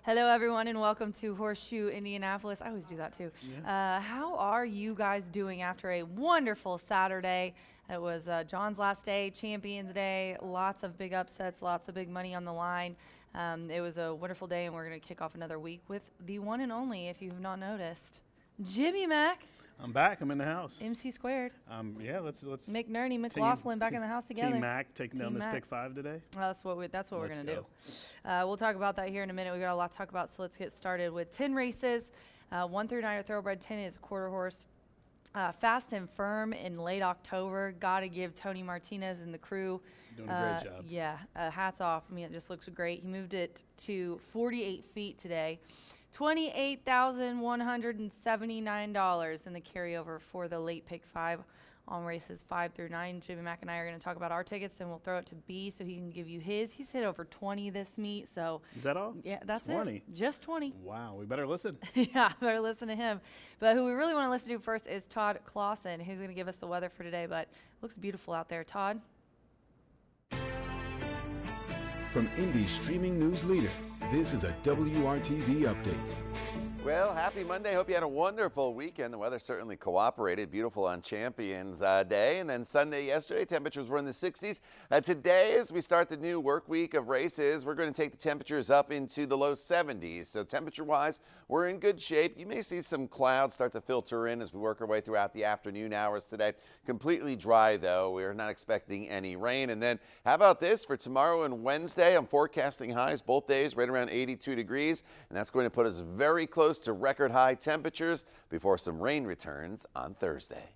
Hello, everyone, and welcome to Horseshoe Indianapolis. I always do that, too. Yeah. How are you guys doing after a wonderful Saturday? It was John's last day, Champions Day, lots of big upsets, lots of big money on the line. It was a wonderful day, and we're going to kick off another week with the one and only, if you have not noticed, Jimmy Mack. I'm back. I'm in the house. MC squared. Yeah, let's McNerney, McLaughlin back in the house together. Team Mac taking down Team this Mac. pick 5 today. Well, that's what we're Let's going to go. do. We'll talk about that here in a minute. We got a lot to talk about, so let's get started with 10 races. 1 through 9 are thoroughbred. 10 is a quarter horse. Fast and firm in late October. Got to give Tony Martinez and the crew Doing a great job. Yeah, hats off. I mean, it just looks great. He moved it to 48 feet today. $28,179 in the carryover for the late pick 5 on races 5 through 9. Jimmy Mack and I are going to talk about our tickets, then we'll throw it to B so he can give you his. He's hit over 20 this meet, so Is that all? yeah, that's 20. it. Just 20. Wow, we better listen. Yeah, better listen to him. But who we really want to listen to first is Todd Clausen, who's going to give us the weather for today. But it looks beautiful out there. Todd? From Indy's streaming news leader, this is a WRTV update. Well, happy Monday. Hope you had a wonderful weekend. The weather certainly cooperated. Beautiful on Champions Day. And then Sunday yesterday, temperatures were in the 60s. Today, as we start the new work week of races, we're going to take the temperatures up into the low 70s. So temperature-wise, we're in good shape. You may see some clouds start to filter in as we work our way throughout the afternoon hours today. Completely dry, though. We're not expecting any rain. And then how about this for tomorrow and Wednesday? I'm forecasting highs both days right around 82 degrees. And that's going to put us very close to record high temperatures before some rain returns on Thursday.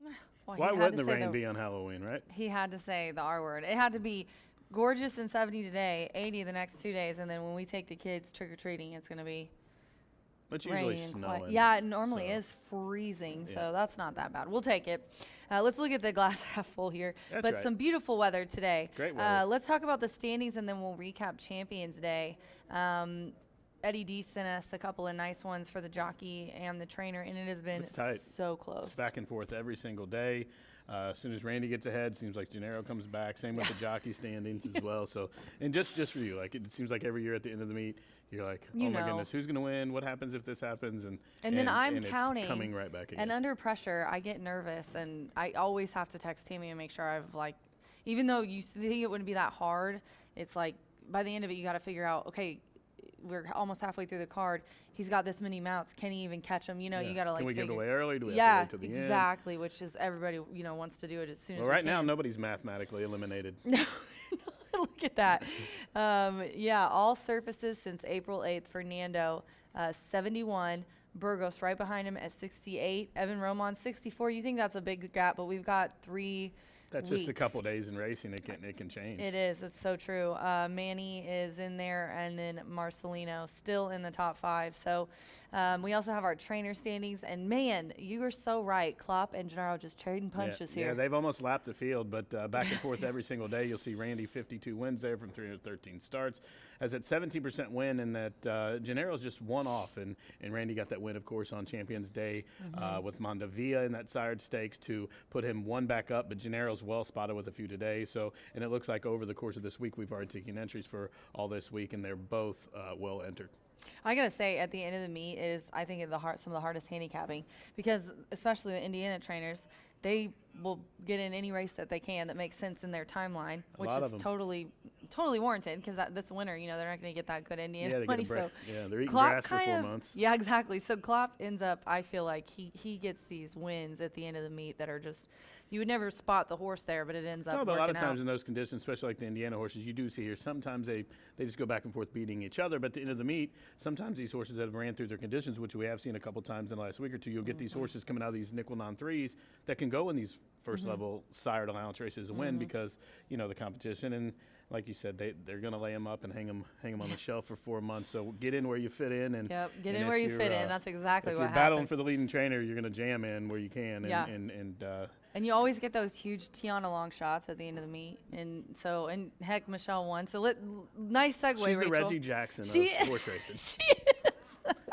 Well, Why he had wouldn't to the say rain be on Halloween, right? He had to say the R word. It had to be gorgeous and 70 today, 80 the next 2 days, and then when we take the kids trick-or-treating, it's going to be It's usually rain and snowing. quiet. Yeah, it normally so- is freezing, Yeah. so that's not that bad. We'll take it. Let's look at the glass half full here. That's but right. some beautiful weather today. Great weather. Let's talk about the standings, and then we'll recap Champions Day. Eddie D sent us a couple of nice ones for the jockey and the trainer, and it has been It's tight. so close. It's back and forth every single day. As soon as Randy gets ahead, seems like Gennaro comes back. Same with the jockey standings as well. So, and just for you, like it seems like every year at the end of the meet, you're like, You oh my know. goodness, who's going to win? What happens if this happens? And then I'm it's counting, coming right back again. And under pressure, I get nervous, and I always have to text Tammy and make sure I've, like, even though you think it wouldn't be that hard, it's like by the end of it, you got to figure out, okay, we're almost halfway through the card. He's got this many mounts. Can he even catch them? You know, Yeah. you got to, like, Can we give it figure. away early? Do we Yeah, have to wait till the end? exactly, which is everybody, wants to do it as soon as Well, we right now, can. nobody's mathematically eliminated. No, look at that. Yeah, all surfaces since April 8th. Fernando, 71. Burgos right behind him at 68. Evan Roman, 64. You think that's a big gap, but we've got 3 That's weeks. just a couple days in racing. It can change. It is. It's so true. Manny is in there, and then Marcelino still in the top 5. So we also have our trainer standings. And, man, you are so right. Klopp and Gennaro just trading punches Yeah, here. they've almost lapped the field, but back and forth every single day. You'll see Randy 52 wins there from 313 starts. Has that 17% win, and that Gennaro's just one off. And Randy got that win, of course, on Champions Day with Mondavia in that sired stakes to put him one back up. But Gennaro's well spotted with a few today. So, and it looks like over the course of this week, we've already taken entries for all this week, and they're both well entered. I gotta say, at the end of the meet is, I think, some of the hardest handicapping, because especially the Indiana trainers, they will get in any race that they can that makes sense in their timeline, which lot of is them. totally warranted, because this winter, they're not going to get that good Indiana Yeah, they money. get a break. So Yeah, they're eating Klopp grass for kind 4 of, months. yeah, exactly. So Klopp ends up, I feel like he gets these wins at the end of the meet that are just, you would never spot the horse there, but it ends up No, but a lot of working times out. in those conditions, especially like the Indiana horses, you do see here, sometimes they just go back and forth beating each other. But at the end of the meet, sometimes these horses that have ran through their conditions, which we have seen a couple times in the last week or two, you'll get these horses coming out of these nickel non-threes that can go in these first level sired allowance races and win because, the competition. And like you said, they're going to lay them up and hang them on the shelf for 4 months. So get in where you fit in. And Yep, get and in if where you you're, fit in. That's exactly if what you're battling happens. for the leading trainer, you're going to jam in where you can. Yeah. And you always get those huge Tiana long shots at the end of the meet. And heck, Michelle won. So nice segue, She's Rachel. the Reggie Jackson She of horse racing. She is.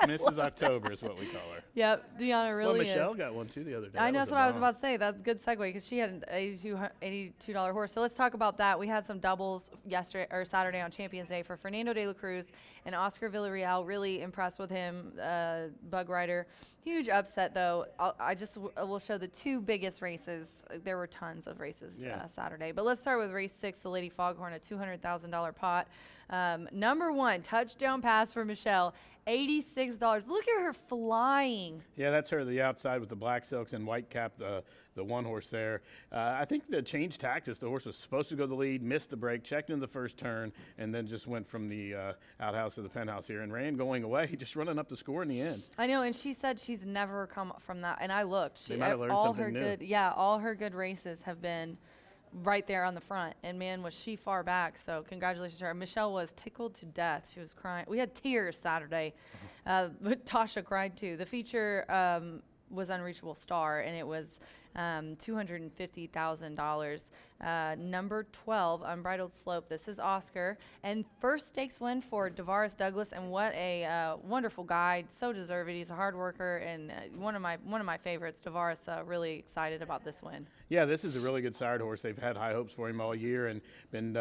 Mrs. October is what we call her. Yep, Deanna really well, Michelle is. got one too the other day. I That know, was that's a what I was bomb. about to say. That's a good segue because she had an $82 horse. So let's talk about that. We had some doubles yesterday or Saturday on Champions Day for Fernando de la Cruz and Oscar Villarreal. Really impressed with him, Bug Rider. Huge upset though. We'll show the two biggest races. There were tons of races Saturday, but let's start with race 6, the Lady Foghorn, a $200,000 pot. Number 1 touchdown pass for Michelle, $86. Look at her flying. Yeah, that's her, the outside with the black silks and white cap, the one horse there. I think the change tactics, the horse was supposed to go the lead, missed the break, checked in the first turn, and then just went from the outhouse to the penthouse here and ran going away, just running up the score in the end. I know, and she said she's never come from that. And I looked. They might have learned all something her new. all her good races have been right there on the front. And man, was she far back. So congratulations to her. Michelle was tickled to death. She was crying. We had tears Saturday, but Tasha cried too. The feature was Unreachable Star, and it was $250,000. Number 12, Unbridled Slope. This is Oscar. And first stakes win for DeVaris Douglas, and what a wonderful guide. So deserved. He's a hard worker and one of my favorites. DeVaris really excited about this win. Yeah, this is a really good sired horse. They've had high hopes for him all year, and been,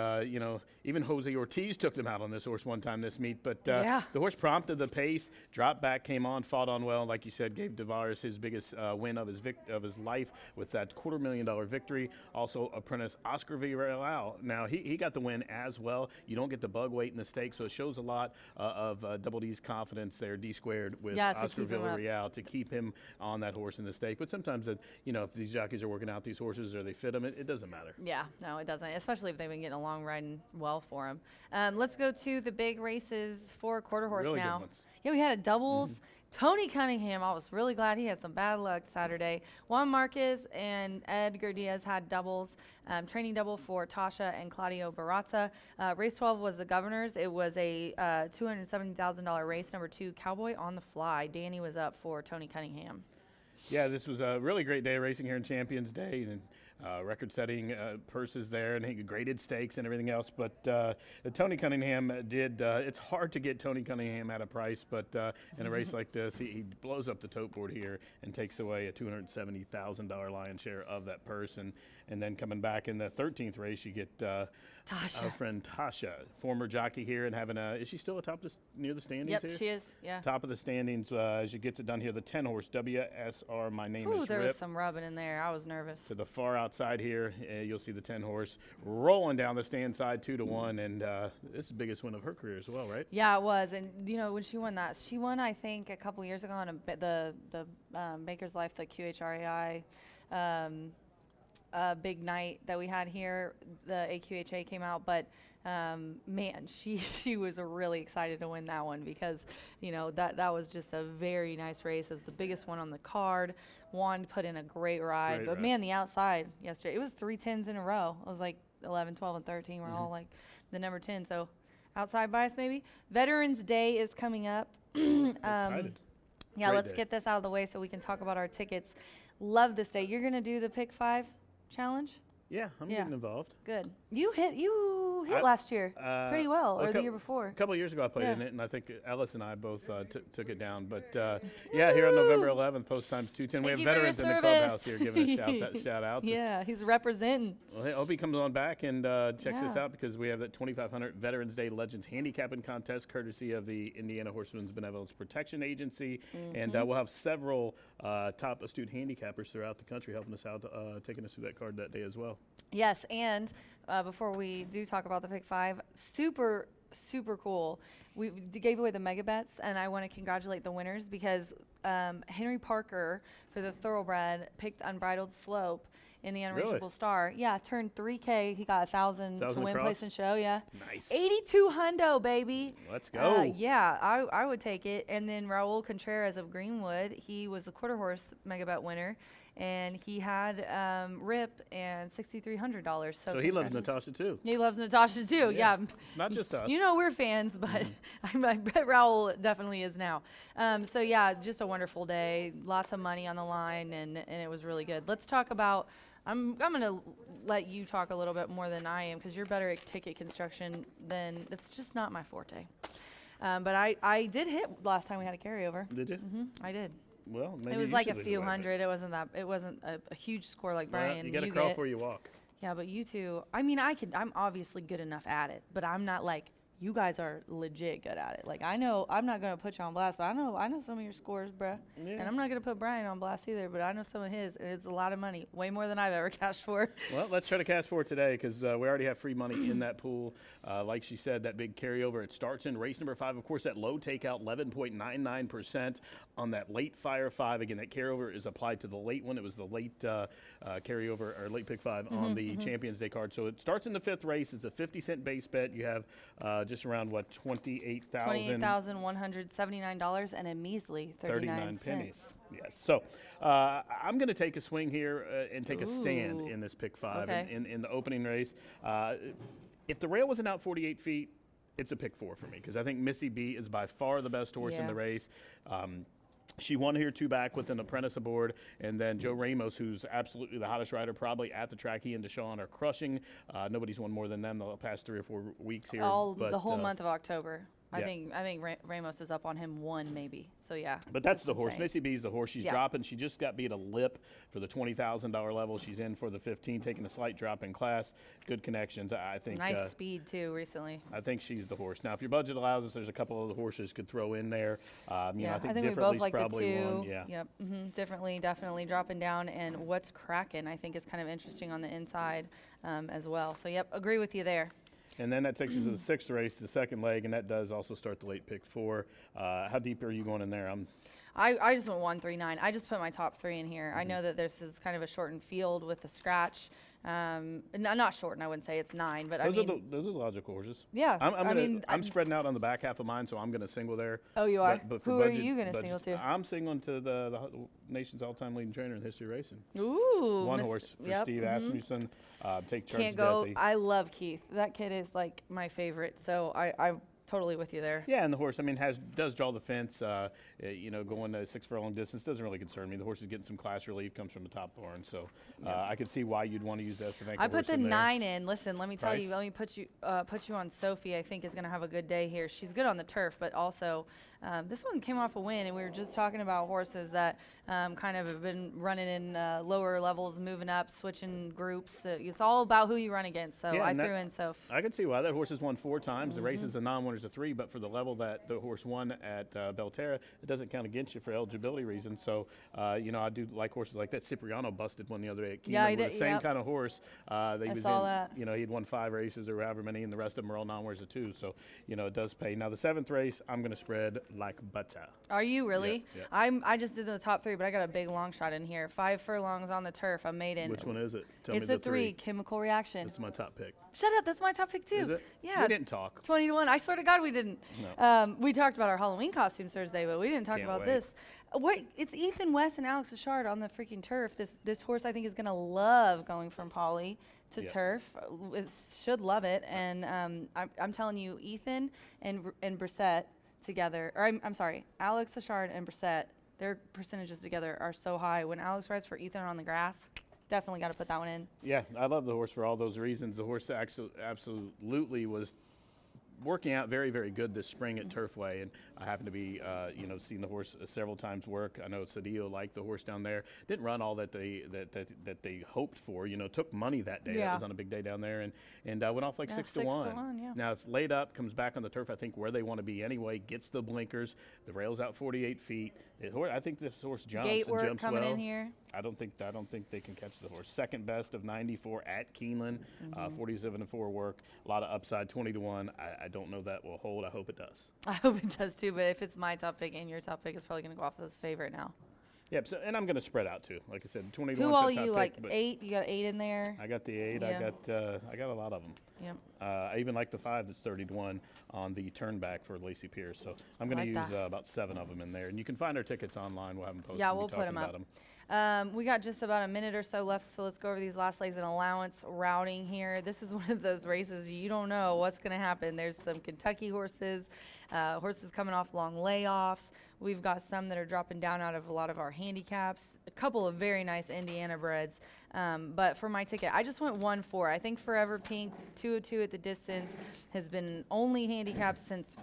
even Jose Ortiz took them out on this horse one time this meet. But the horse prompted the pace, dropped back, came on, fought on well, and like you said, gave DeVaris his biggest win of his life with that $250,000 victory. Also, apprentice Oscar Villarreal. Now, he got the win as well. You don't get the bug weight in the stake, so it shows a lot of Double D's confidence there, D squared, with Oscar Villarreal to keep him on that horse in the stake. But sometimes, if these jockeys are working out these horses or they fit them, it doesn't matter. Yeah, no, it doesn't, especially if they've been getting along riding well for them. Let's go to the big races for quarter horse really now. Good ones. Yeah, we had a doubles. Tony Cunningham, I was really glad he had some bad luck Saturday. Juan Marquez and Edgar Diaz had doubles, training double for Tasha and Claudio Barazza. Race 12 was the Governor's. It was a $270,000 race. Number 2, Cowboy on the Fly. Danny was up for Tony Cunningham. Yeah, this was a really great day of racing here in Champions Day, and record-setting purses there, and he graded stakes and everything else. But Tony Cunningham did. It's hard to get Tony Cunningham at a price, but in a race like this, he blows up the tote board here and takes away a $270,000 lion's share of that purse. And then coming back in the 13th race, you get Tasha. our friend Tasha, former jockey here, and having is she still atop near the standings Yep, here? she is. Yeah. Top of the standings as she gets it done here. The 10 horse WSR. My name Ooh, is there Rip. was some rubbing in there. I was nervous. To the far outside here, you'll see the 10 horse rolling down the stand side 2-1, and this is the biggest win of her career as well, right? Yeah, it was. And when she won that, she won I think a couple years ago on the Baker's Life, the QHRAI big night that we had here. The AQHA came out, but man, she was really excited to win that one because that was just a very nice race. It was the biggest one on the card. Juan put in a great ride, but man, the outside yesterday, it was 3 10s in a row. It was like 11, 12, and 13 were all like the number 10. So outside bias maybe. Veterans Day is coming up. Excited. Yeah, Great let's day. get this out of the way so we can talk about our tickets. Love this day. You're gonna do the Pick 5 challenge? Yeah, I'm Yeah. getting involved. Good. You hit I- last year pretty well, a or the cou- year before. A couple of years ago, I played Yeah. in it, and I think Ellis and I both took it down. But yeah, here on November 11th, post times 2:10, we Thank have you for your veterans in the service. clubhouse here giving us shout outs. Yeah, he's representing. Well, hey, I hope he comes on back and checks this Yeah. out because we have that 2500 Veterans Day Legends Handicapping Contest courtesy of the Indiana Horsemen's Benevolence Protection Agency. And we'll have several top astute handicappers throughout the country helping us out, taking us through that card that day as well. Yes, and before we do talk about the Pick 5, super cool. We gave away the mega bets, and I want to congratulate the winners because Henry Parker for the Thoroughbred picked Unbridled Slope in the Unreachable Star. Yeah, turned 3K. He got 1,000 to 1,000 win, across? place, and show. Yeah, Nice. 82 hundo, baby. Let's go. Yeah, I would take it. And then Raul Contreras of Greenwood, he was the quarter horse mega bet winner, and he had Rip and $6,300. So he loves congratulations. Natasha too. He loves Natasha too. Yeah. It's not just us. We're fans, but I bet Raul definitely is now. So yeah, just a wonderful day. Lots of money on the line, and it was really good. Let's talk about. I'm gonna let you talk a little bit more than I am because you're better at ticket construction than that's just not my forte. But I did hit last time we had a carryover. Did you? I did. Well, maybe It was you like a should lead few the way, but- hundred. It wasn't a huge score like Well, Brian. you got to you crawl get. before you walk. Yeah, but you two, I mean, I'm obviously good enough at it, but I'm not like, you guys are legit good at it. Like, I know, I'm not going to put you on blast, but I know some of your scores, bruh. Yeah. And I'm not going to put Brian on blast either, but I know some of his. It's a lot of money, way more than I've ever cashed for. Well, let's try to cash for it today because we already have free money in that pool. Like she said, that big carryover. It starts in race number 5. Of course, that low takeout, 11.99% on that late fire 5. Again, that carryover is applied to the late one. It was the late carryover or late pick 5 on the Champions Day card. So it starts in the 5th race. It's a 50-cent base bet. You have just around, what, $28,179 and a measly 39 pennies. Yes. So I'm going to take a swing here and take a stand in this pick 5 Okay. in the opening race. If the rail wasn't out 48 feet, it's a pick 4 for me because I think Missy B is by far the best horse in the race. She won here 2 back with an apprentice aboard, and then Joe Ramos, who's absolutely the hottest rider probably at the track. He and Deshawn are crushing. Nobody's won more than them the past 3 or 4 weeks here. The whole month of October. I yeah. think Ramos is up on him 1 maybe. So yeah. But that's the just horse. insane. Missy B's the horse. She's dropping. She just got beat a lip for the $20,000 level. She's in for the 15, taking a slight drop in class. Good connections. I think. Nice speed too recently. I think she's the horse. Now, if your budget allows us, there's a couple of the horses could throw in there. I think we Differently's both like the probably 2. one. Yeah. Yep. Definitely dropping down. And what's cracking, I think, is kind of interesting on the inside as well. So yep, agree with you there. And then that takes us to the 6th race, the second leg, and that does also start the late pick 4. How deep are you going in there? I just went 139. I just put my top 3 in here. I know that this is kind of a shortened field with the scratch. Not shortened, I wouldn't say it's 9, but those are the logical horses. Yeah, I'm spreading out on the back half of mine, so I'm going to single there. Oh, you are? But for Who are you going to budget- single to? I'm singling to the nation's all-time leading trainer in history racing. Ooh, One horse for Steve Asmussen. Take charge. Can't go. Desi. I love Keith. That kid is like my favorite. So I'm totally with you there. Yeah, and the horse, I mean, does draw the fence. Going a 6 furlong distance doesn't really concern me. The horse is getting some class relief, comes from the top barn, so I could see why you'd want to use that. I put the 9 in. Listen, let me tell Price? you. Let me put you on Sophie. I think is going to have a good day here. She's good on the turf, but also this one came off a win, and we were just talking about horses that kind of have been running in lower levels, moving up, switching groups. It's all about who you run against. So I threw in Soph. I can see why that horse has won 4 times. The race is a non-winner's a 3, but for the level that the horse won at Belterra, it doesn't count against you for eligibility reasons. So, I do like horses like that. Cipriano busted one the other day at Keeneland. Yeah, he with did, the same yep. kind of horse. I saw that. He'd won 5 races or however many, and the rest of them are all non-winners of 2. So, it does pay. Now, the 7th race, I'm going to spread like butter. Are you really? Yep. I just did the top 3, but I got a big long shot in here. 5 furlongs on the turf. I'm maiden. Which one is it? Tell me It's the a 3. Chemical Reaction. It's my top pick. Shut up. That's my top pick too. Is it? Yeah. We didn't talk. 20-1. I swear to God we didn't. No. We talked about our Halloween costumes Thursday, but we didn't talk Can't about wait. this. What? It's Ethan West and Alex Achard on the freaking turf. This horse I think is gonna love going from poly to Yep. turf. Should love it. And I'm telling you, Ethan and Brissett together, or I'm sorry, Alex Achard and Brissett, their percentages together are so high. When Alex rides for Ethan on the grass, definitely got to put that one in. Yeah, I love the horse for all those reasons. The horse absolutely was working out very, very good this spring at Turfway, and I happened to be, seeing the horse several times work. I know Cedillo liked the horse down there. Didn't run all that they hoped for. Took money that day. Yeah. That was on a big day down there, and went off like 6 to 1. 6-1, yeah. Now it's laid up, comes back on the turf. I think where they want to be anyway. Gets the blinkers. The rail's out 48 feet. I think this horse jumps Gate and work jumps coming well. in here. I don't think they can catch the horse. Second best of 94 at Keeneland, 47-4 work. A lot of upside, 20-1. I don't know that will hold. I hope it does. I hope it does too, but if it's my top pick and your top pick, it's probably going to go off as favorite now. Yep. So, and I'm going to spread out too. Like I said, 20-1. Who all top you pick, like? but 8? You got 8 in there? I got the 8. Yeah. I got a lot of them. Yep. I even like the 5 that's 30-1 on the turn back for Lacey Pierce. So I'm going to Like use that. about 7 of them in there. And you can find our tickets online. We'll have them posted. Yeah, We'll we'll be put them talking up. about 'em. We got just about a minute or so left, so let's go over these last legs and allowance routing here. This is one of those races you don't know what's going to happen. There's some Kentucky horses, horses coming off long layoffs. We've got some that are dropping down out of a lot of our handicaps. A couple of very nice Indiana breds. But for my ticket, I just went 1-4. I think Forever Pink, 202 at the distance, has been only handicapped since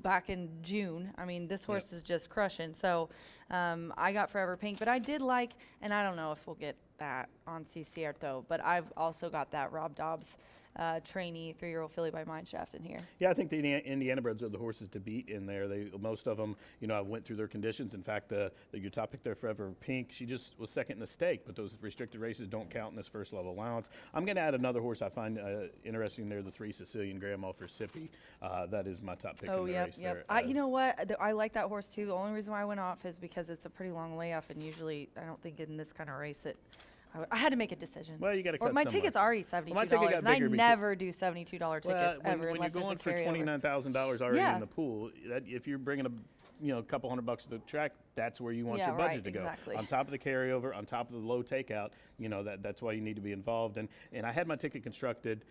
back in June. I mean, this horse is just crushing. So I got Forever Pink, but I did like, and I don't know if we'll get that on Cierto, but I've also got that Rob Dobbs trainee 3-year-old filly by Mineshaft in here. Yeah, I think the Indiana breds are the horses to beat in there. Most of them, I went through their conditions. In fact, your top pick there, Forever Pink, she just was second in the stake, but those restricted races don't count in this first level allowance. I'm going to add another horse I find interesting there, the 3 Sicilian Grandma for Sippy. That is my top pick in the race there. You know what? I like that horse too. The only reason why I went off is because it's a pretty long layoff, and usually I don't think in this kind of race I had to make a decision. Well, you got to cut my somewhere. ticket's already $72, and I never do $72 tickets ever when unless you're going there's a for carryover. $29,000 already in the pool, if you're bringing a couple $100 to the track, that's where you want your budget to go. Exactly. On top of the carryover, on top of the low takeout, that's why you need to be involved. And I had my ticket constructed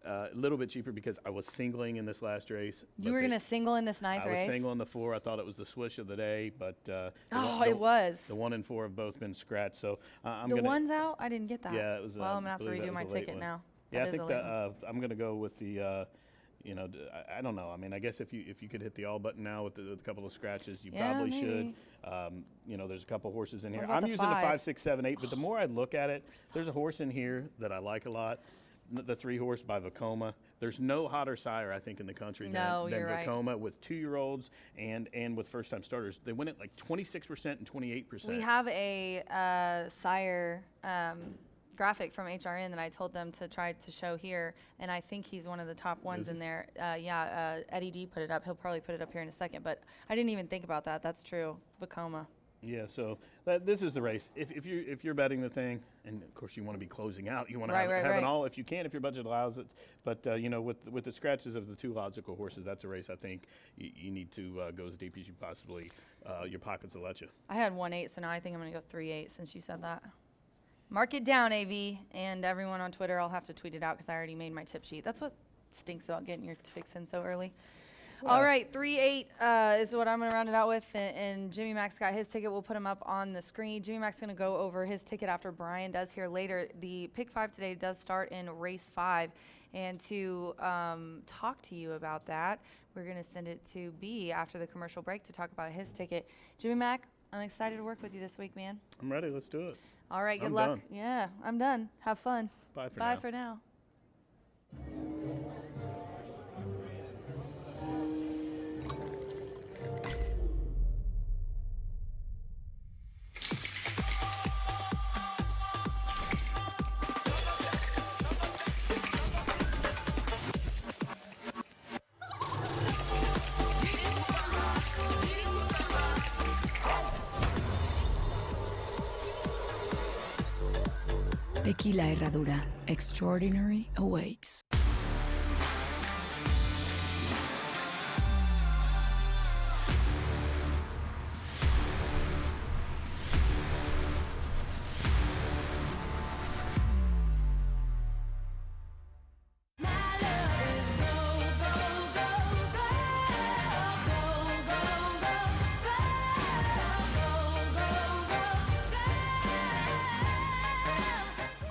a little bit cheaper because I was singling in this last race. You were going to single in this ninth race? I was single in the 4. I thought it was the swish of the day, but it was. The 1 and 4 have both been scratched. So I'm the going to. one's out? I didn't get that. Yeah, it was. Well, I'm going to have to redo my ticket now. Yeah, I think I'm going to go with the. I don't know. I mean, I guess if you could hit the all button now with a couple of scratches, you probably should. There's a couple horses in here. I'm using the 5, 6, 7, 8, but the more I look at it, there's a horse in here that I like a lot. The 3 horse by Vacoma. There's no hotter sire, I think, in the country than Vacoma right. with 2-year-olds and with first-time starters. They win at like 26% and 28%. We have a sire graphic from HRN that I told them to try to show here, and I think he's one of the top ones in there. Eddie D put it up. He'll probably put it up here in a second, but I didn't even think about that. That's true. Vacoma. Yeah, so this is the race. If you're betting the thing, and of course you want to be closing out, you want to have it all if you can, if your budget allows it. But with the scratches of the 2 logical horses, that's a race I think you need to go as deep as you possibly your pockets will let you. I had 1-8, so now I think I'm going to go 3-8 since you said that. Mark it down, AV, and everyone on Twitter. I'll have to tweet it out because I already made my tip sheet. That's what stinks about getting your picks in so early. All right, 3-8 is what I'm going to round it out with, and Jimmy Mac's got his ticket. We'll put him up on the screen. Jimmy Mac's going to go over his ticket after Brian does here later. The pick 5 today does start in race 5, and to talk to you about that, we're going to send it to B after the commercial break to talk about his ticket. Jimmy Mac, I'm excited to work with you this week, man. I'm ready. Let's do it. All right, good luck. Done. Yeah, I'm done. Have fun. Bye for now. Bye for now. Tequila Herradura. Extraordinary awaits.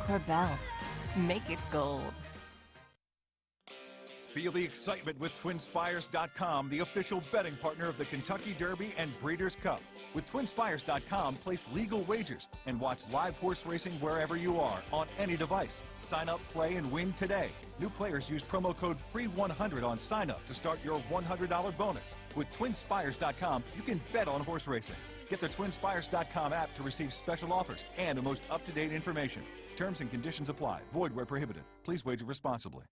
Corbel. Make it gold. Feel the excitement with TwinSpires.com, the official betting partner of the Kentucky Derby and Breeders' Cup. With TwinSpires.com, place legal wagers and watch live horse racing wherever you are on any device. Sign up, play, and win today. New players use promo code FREE100 on sign up to start your $100 bonus. With TwinSpires.com, you can bet on horse racing. Get the TwinSpires.com app to receive special offers and the most up-to-date information. Terms and conditions apply. Void where prohibited. Please wager responsibly.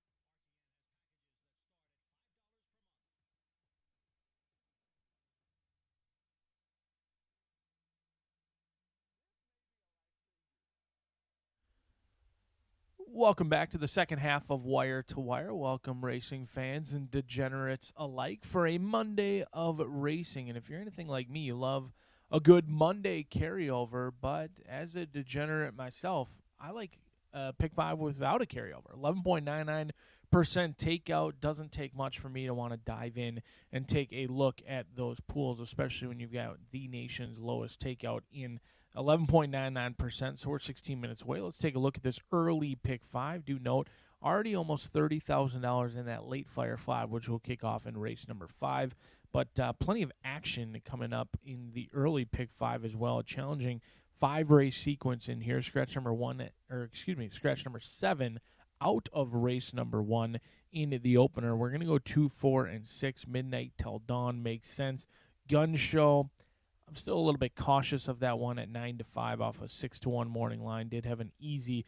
Welcome back to the second half of Wire to Wire. Welcome, racing fans and degenerates alike, for a Monday of racing. And if you're anything like me, you love a good Monday carryover. But as a degenerate myself, I like pick 5 without a carryover. 11.99% takeout. Doesn't take much for me to want to dive in and take a look at those pools, especially when you've got the nation's lowest takeout in 11.99%, so we're 16 minutes away. Let's take a look at this early pick 5. Do note Already almost $30,000 in that late Fire 5, which will kick off in race number 5. But plenty of action coming up in the early pick 5 as well. A challenging 5-race sequence in here. Scratch number 7 out of race number 1 into the opener. We're going to go 2, 4, and 6. Midnight Till Dawn makes sense. Gun Show, I'm still a little bit cautious of that one at 9-5 off a 6-1 morning line. Did have an easy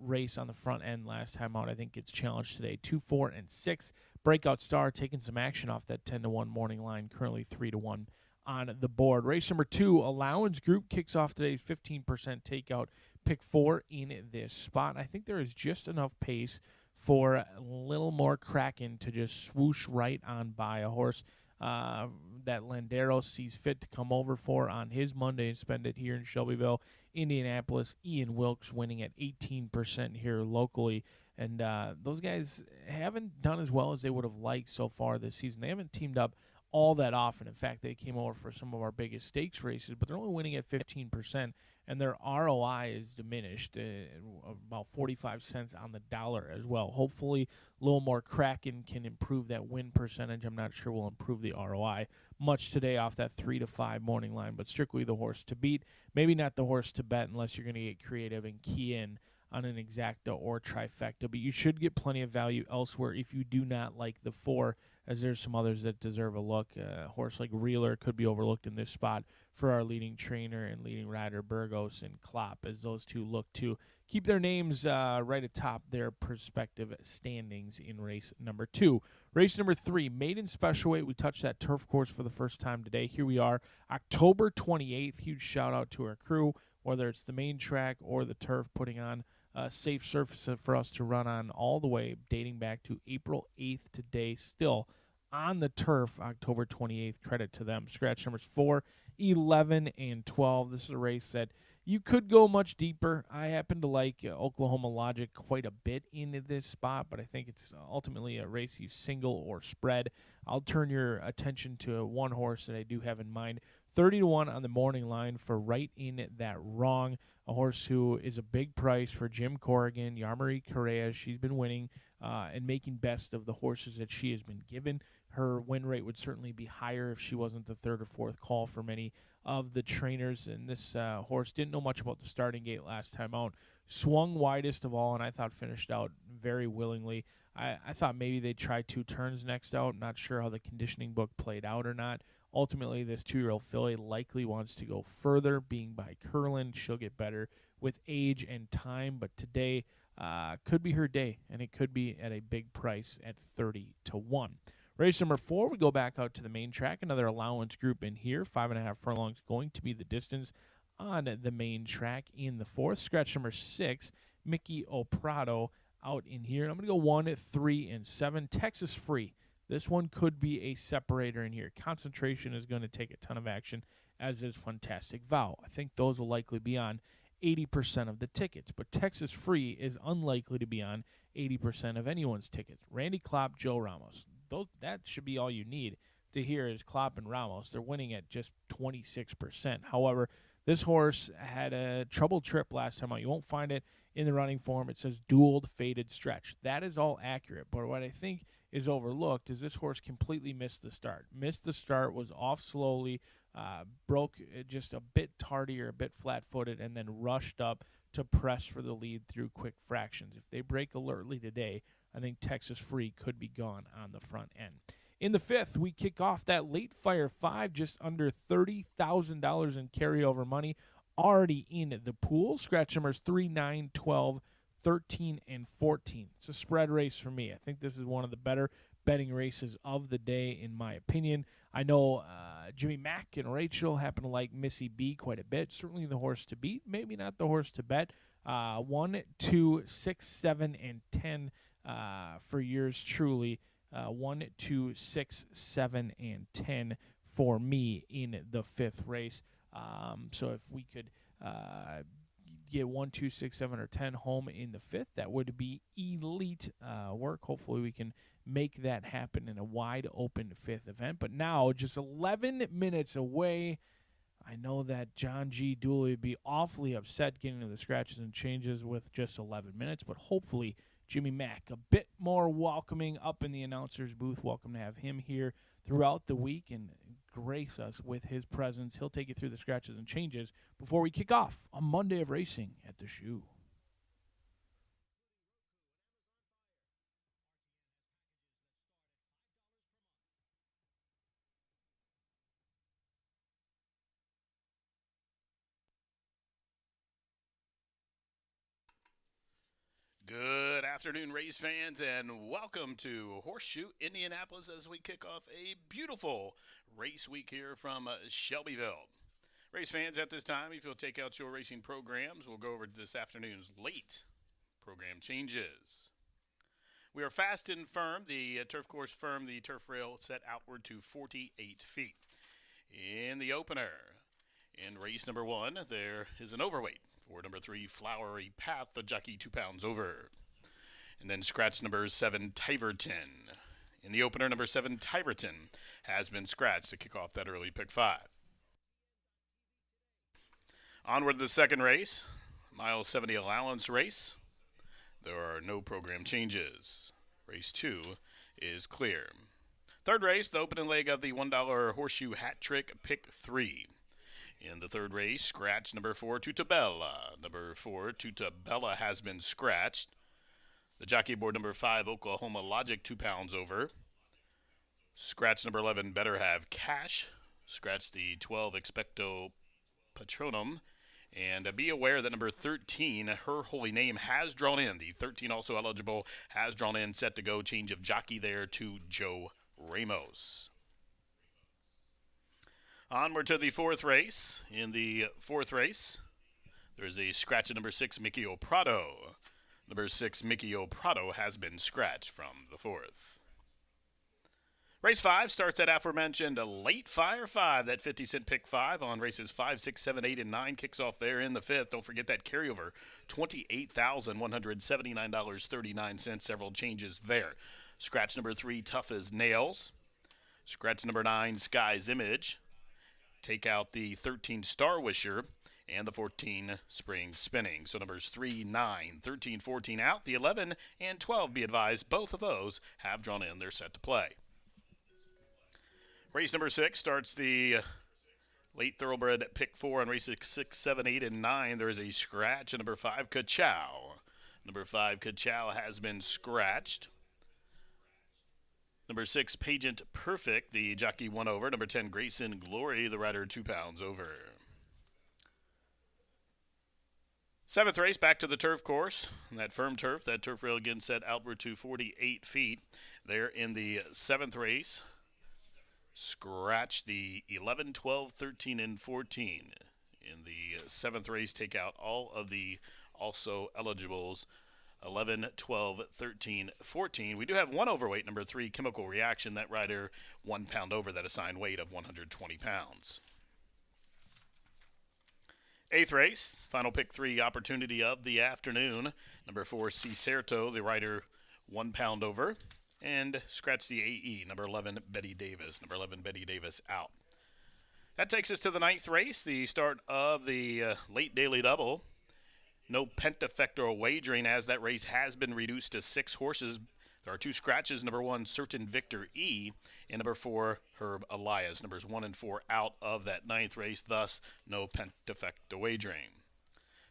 race on the front end last time out. I think it's challenged today. 2, 4, and 6. Breakout Star taking some action off that 10-1 morning line. Currently 3-1 on the board. Race number 2, Allowance Group kicks off today's 15% takeout. Pick 4 in this spot. I think there is just enough pace for a little more Kraken to just swoosh right on by a horse that Landeros sees fit to come over for on his Monday and spend it here in Shelbyville, Indianapolis. Ian Wilkes winning at 18% here locally. And those guys haven't done as well as they would have liked so far this season. They haven't teamed up all that often. In fact, they came over for some of our biggest stakes races, but they're only winning at 15%, and their ROI is diminished, about 45 cents on the dollar as well. Hopefully, a little more Kraken can improve that win percentage. I'm not sure will improve the ROI much today off that 3-5 morning line, but strictly the horse to beat. Maybe not the horse to bet unless you're going to get creative and key in on an exacta or trifecta, but you should get plenty of value elsewhere if you do not like the 4, as there's some others that deserve a look. A horse like Reeler could be overlooked in this spot for our leading trainer and leading rider Burgos and Klopp, as those two look to keep their names right atop their prospective standings in race number 2. Race number 3, Maiden Special Weight. We touched that turf course for the first time today. Here we are, October 28th. Huge shout out to our crew, whether it's the main track or the turf, putting on safe surface for us to run on all the way, dating back to April 8th today, still on the turf, October 28th. Credit to them. Scratch numbers 4, 11, and 12. This is a race that you could go much deeper. I happen to like Oklahoma Logic quite a bit in this spot, but I think it's ultimately a race you single or spread. I'll turn your attention to one horse that I do have in mind. 30-1 on the morning line for Right in That Wrong, a horse who is a big price for Jim Corrigan. Yarmari Correa, she's been winning and making best of the horses that she has been given. Her win rate would certainly be higher if she wasn't the 3rd or 4th call for many of the trainers. And this horse didn't know much about the starting gate last time out. Swung widest of all, and I thought finished out very willingly. I thought maybe they'd try 2 turns next out. Not sure how the conditioning book played out or not. Ultimately, this 2-year-old filly likely wants to go further, being by Curlin. She'll get better with age and time, but today could be her day, and it could be at a big price at 30-1. Race number 4, we go back out to the main track. Another Allowance Group in here. 5.5 furlongs going to be the distance on the main track in the 4th. Scratch number 6, Mickey O'Prado out in here. I'm going to go 1, 3, and 7. Texas Free. This one could be a separator in here. Concentration is going to take a ton of action, as is Fantastic Vow. I think those will likely be on 80% of the tickets, but Texas Free is unlikely to be on 80% of anyone's tickets. Randy Klopp, Joe Ramos. That should be all you need to hear is Klopp and Ramos. They're winning at just 26%. However, this horse had a troubled trip last time out. You won't find it in the running form. It says dueled, faded stretch. That is all accurate, but what I think is overlooked is this horse completely missed the start. Was off slowly, broke just a bit tardy or a bit flat-footed, and then rushed up to press for the lead through quick fractions. If they break alertly today, I think Texas Free could be gone on the front end. In the 5th, we kick off that late Fire 5, just under $30,000 in carryover money already in the pool. Scratch numbers 3, 9, 12, 13, and 14. It's a spread race for me. I think this is one of the better betting races of the day, in my opinion. I know Jimmy Mack and Rachel happen to like Missy B quite a bit. Certainly the horse to beat, maybe not the horse to bet. 1, 2, 6, 7, and 10 for yours truly. 1, 2, 6, 7, and 10 for me in the 5th race. So if we could get 1, 2, 6, 7, or 10 home in the 5th, that would be elite work. Hopefully we can make that happen in a wide open 5th event. But now, just 11 minutes away, I know that John G. Dooley would be awfully upset getting to the scratches and changes with just 11 minutes, but hopefully Jimmy Mack, a bit more welcoming up in the announcer's booth. Welcome to have him here throughout the week and grace us with his presence. He'll take you through the scratches and changes before we kick off a Monday of racing at the Shoe. Good afternoon, race fans, and welcome to Horseshoe Indianapolis as we kick off a beautiful race week here from Shelbyville. Race fans, at this time, if you'll take out your racing programs, we'll go over this afternoon's late program changes. We are fast and firm. The turf course firm, the turf rail set outward to 48 feet. In the opener, in race number 1, there is an overweight. For number 3, Flowery Path, the jockey 2 pounds over. And then scratch number 7, Tiverton. In the opener, number 7, Tiverton has been scratched to kick off that early pick 5. Onward to the second race, mile 70 allowance race. There are no program changes. Race 2 is clear. Third race, the opening leg of the $1 horseshoe hat trick pick 3. In the third race, scratch number 4, Tutabella. Number 4, Tutabella has been scratched. The jockey aboard number 5, Oklahoma Logic, 2 pounds over. Scratch number 11, Better Have Cash. Scratch the 12, Expecto Patronum. And be aware that number 13, Her Holy Name, has drawn in. The 13 also eligible, has drawn in, set to go. Change of jockey there to Joe Ramos. Onward to the fourth race. In the fourth race, there's a scratch at number 6, Mickey O'Prado. Number 6, Mickey O'Prado has been scratched from the fourth. Race 5 starts at aforementioned Late Fire 5, that 50-cent pick 5 on races 5, 6, 7, 8, and 9. Kicks off there in the fifth. Don't forget that carryover, $28,179.39. Several changes there. Scratch number 3, Tough as Nails. Scratch number 9, Sky's Image. Take out the 13 Star Wisher and the 14 Spring Spinning. So numbers 3, 9, 13, 14 out. The 11 and 12, be advised, both of those have drawn in. They're set to play. Race number 6 starts the late thoroughbred pick 4 on races 6, 7, 8, and 9. There is a scratch at number 5, Ka-Chow. Number 5, Ka-Chow has been scratched. Number 6, Pageant Perfect, the jockey 1 over. Number 10, Grayson Glory, the rider 2 pounds over. Seventh race, back to the turf course. That firm turf, that turf rail again set outward to 48 feet. There in the seventh race, scratch the 11, 12, 13, and 14. In the seventh race, take out all of the also eligibles. 11, 12, 13, 14. We do have one overweight, number 3, Chemical Reaction. That rider 1 pound over that assigned weight of 120 pounds. Eighth race, final pick 3 opportunity of the afternoon. Number 4, Cicerto, the rider 1 pound over. And scratch the AE, number 11, Betty Davis. Number 11, Betty Davis out. That takes us to the ninth race, the start of the late daily double. No pentafectoral wagering as that race has been reduced to 6 horses. There are 2 scratches, number 1, Certain Victor E, and number 4, Herb Elias. Numbers 1 and 4 out of that ninth race, thus no pentafecta wagering.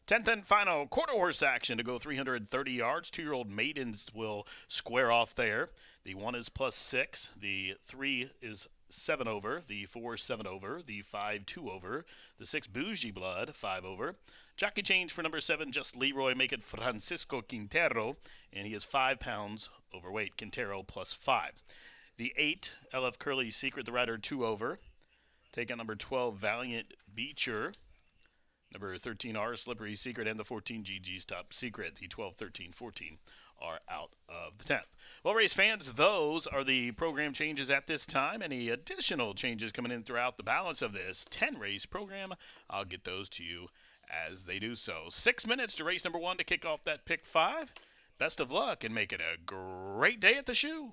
10th and final quarter horse action to go 330 yards. 2-year-old maidens will square off there. The 1 is +6. The 3 is 7 over. The 4 is 7 over. The 5, 2 over. The 6, Bougie Blood, 5 over. Jockey change for number 7, Just Leroy, make it Francisco Quintero, and he is 5 pounds overweight. Quintero +5. The 8, LF Curly Secret, the rider 2 over. Take out number 12, Valiant Beecher. Number 13, R Slippery Secret, and the 14, GG's Top Secret. The 12, 13, 14 are out of the 10th. Well, race fans, those are the program changes at this time. Any additional changes coming in throughout the balance of this 10-race program, I'll get those to you as they do so. 6 minutes to race number 1 to kick off that pick 5. Best of luck and make it a great day at the Shoe.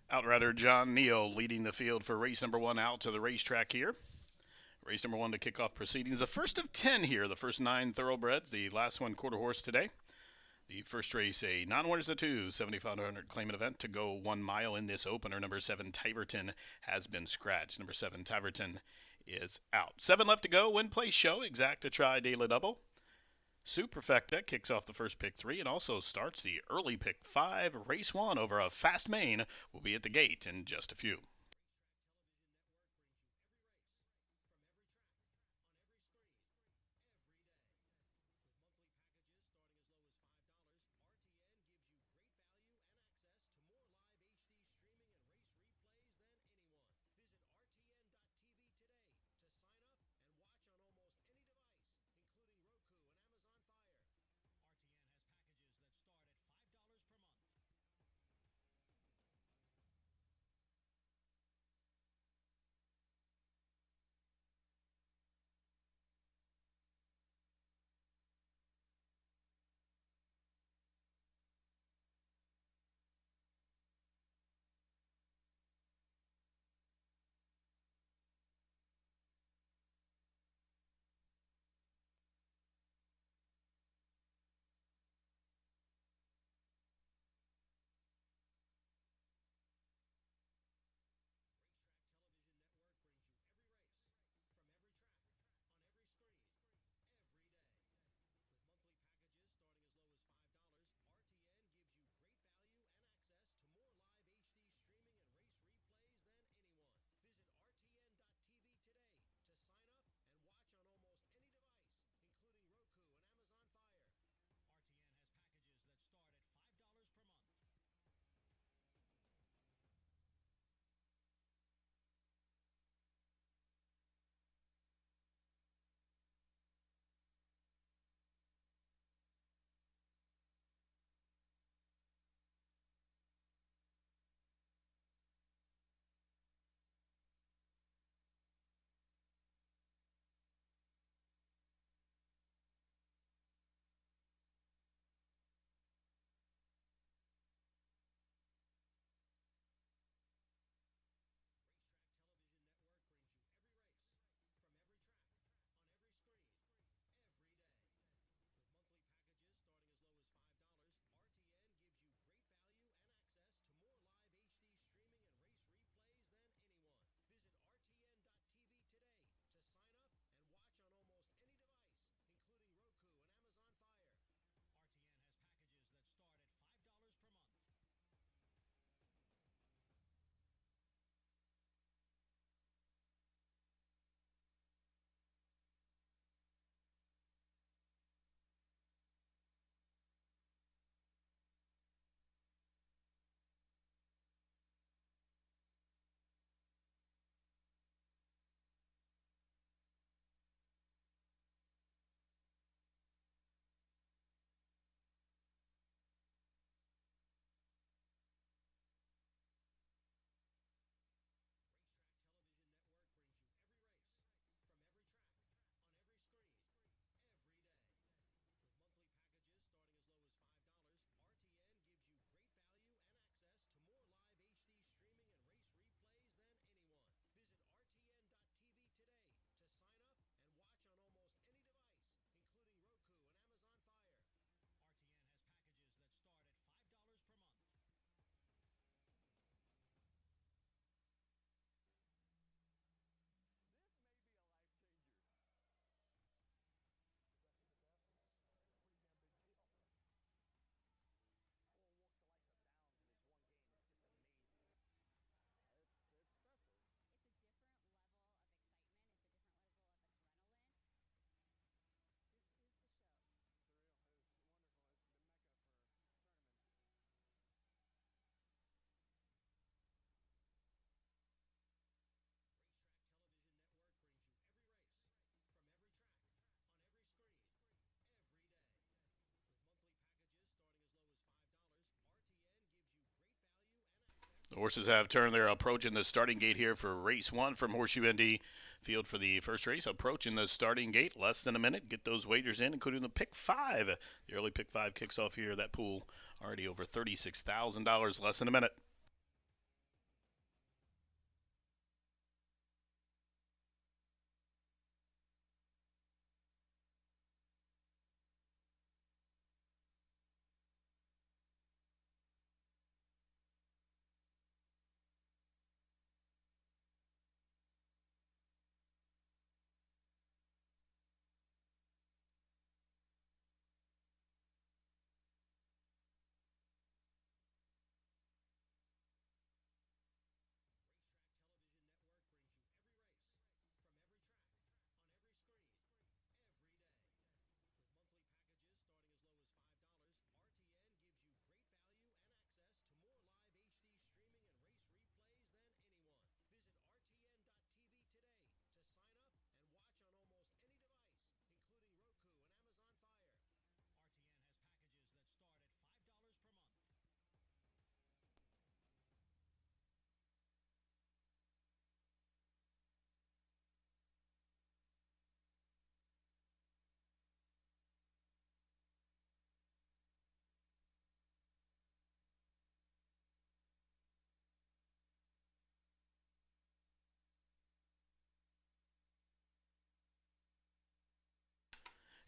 Outrider John Neal leading the field for race number 1 out to the racetrack here. Race number 1 to kick off proceedings. The first of 10 here, the first 9 thoroughbreds, the last one quarter horse today. The first race, a non-winners of 2, 7,500 claimant event to go 1 mile in this opener. Number 7, Tiverton, has been scratched. Number 7, Tiverton is out. 7 left to go. Win, place, show. Exacta, try, daily double. Superfecta kicks off the first pick 3 and also starts the early pick 5. Race 1 over a fast main will be at the gate in just a few. The horses have turned their approach in the starting gate here for race 1 from Horseshoe Indy. Field for the first race. Approaching the starting gate, less than a minute. Get those wagers in, including the pick 5. The early pick 5 kicks off here. That pool already over $36,000, less than a minute.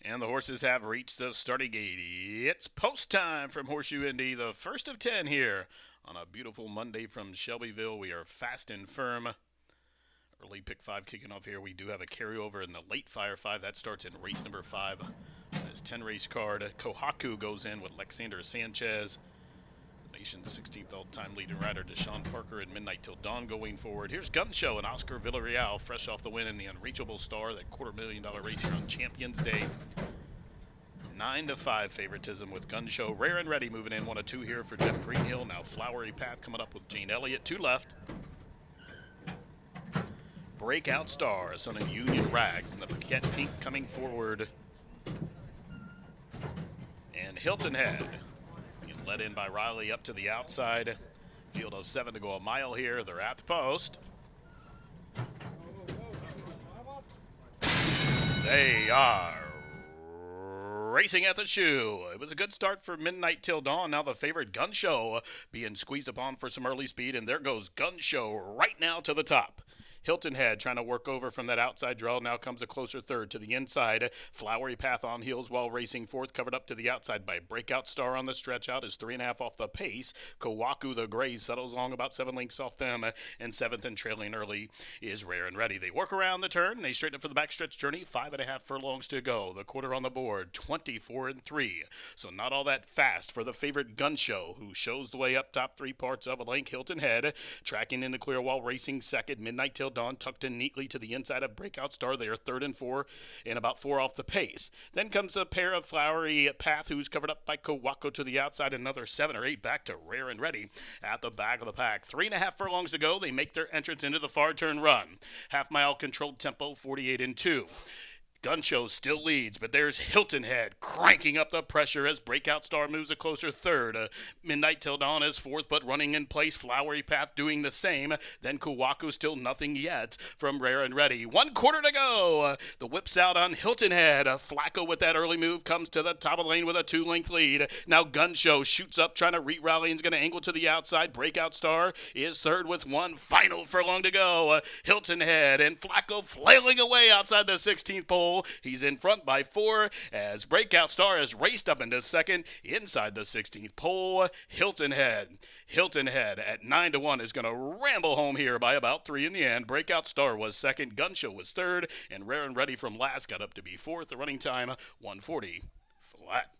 And the horses have reached the starting gate. It's post time from Horseshoe Indy, the first of 10 here on a beautiful Monday from Shelbyville. We are fast and firm. Early pick 5 kicking off here. We do have a carryover in the late Fire 5. That starts in race number 5. This 10 race card. Kohaku goes in with Alexander Sanchez. Nation's 16th all-time leading rider Deshaun Parker and Midnight Till Dawn going forward. Here's Gun Show and Oscar Villarreal fresh off the win in the Unreachable Star, that $250,000 race here on Champions Day. 9-5 favoritism with Gun Show. Rare and Ready moving in 1-2 here for Jeff Greenhill. Now Flowery Path coming up with Jane Elliott. 2 left. Breakout Star, son of Union Rags, and the Paquette Pink coming forward. And Hilton Head, being led in by Riley up to the outside. Field of 7 to go a mile here. They're at the post. They are racing at the shoe. It was a good start for Midnight Till Dawn. Now the favorite Gun Show being squeezed upon for some early speed, and there goes Gun Show right now to the top. Hilton Head trying to work over from that outside draw. Now comes a closer third to the inside. Flowery Path on heels while racing fourth, covered up to the outside by Breakout Star on the stretch out, is 3.5 off the pace. Kawaku the Gray settles along about 7 lengths off them. And 7th and trailing early is Rare and Ready. They work around the turn. They straighten up for the backstretch journey. 5.5 furlongs to go. The quarter on the board, 24-3. So not all that fast for the favorite Gun Show, who shows the way up top 3 parts of a length. Hilton Head tracking in the clear while racing second. Midnight Till Dawn tucked in neatly to the inside of Breakout Star. They are 3rd and 4 and about 4 off the pace. Then comes a pair of Flowery Path, who's covered up by Kawako to the outside. Another 7 or 8 back to Rare and Ready at the back of the pack. 3.5 furlongs to go. They make their entrance into the far turn run. Half-mile controlled tempo, 48-2. Gun Show still leads, but there's Hilton Head cranking up the pressure as Breakout Star moves a closer third. Midnight Till Dawn is 4th, but running in place. Flowery Path doing the same. Then Kawaku still nothing yet from Rare and Ready. 1/4 to go. The whip's out on Hilton Head. Flacco with that early move comes to the top of the lane with a 2-length lead. Now Gun Show shoots up, trying to re-rally, and is going to angle to the outside. Breakout Star is 3rd with 1 final furlong to go. Hilton Head and Flacco flailing away outside the 16th pole. He's in front by 4 as Breakout Star has raced up into 2nd inside the 16th pole. Hilton Head at 9-1 is going to ramble home here by about 3 in the end. Breakout Star was 2nd, Gun Show was 3rd, and Rare and Ready from last got up to be 4th. The running time 1:40 flat.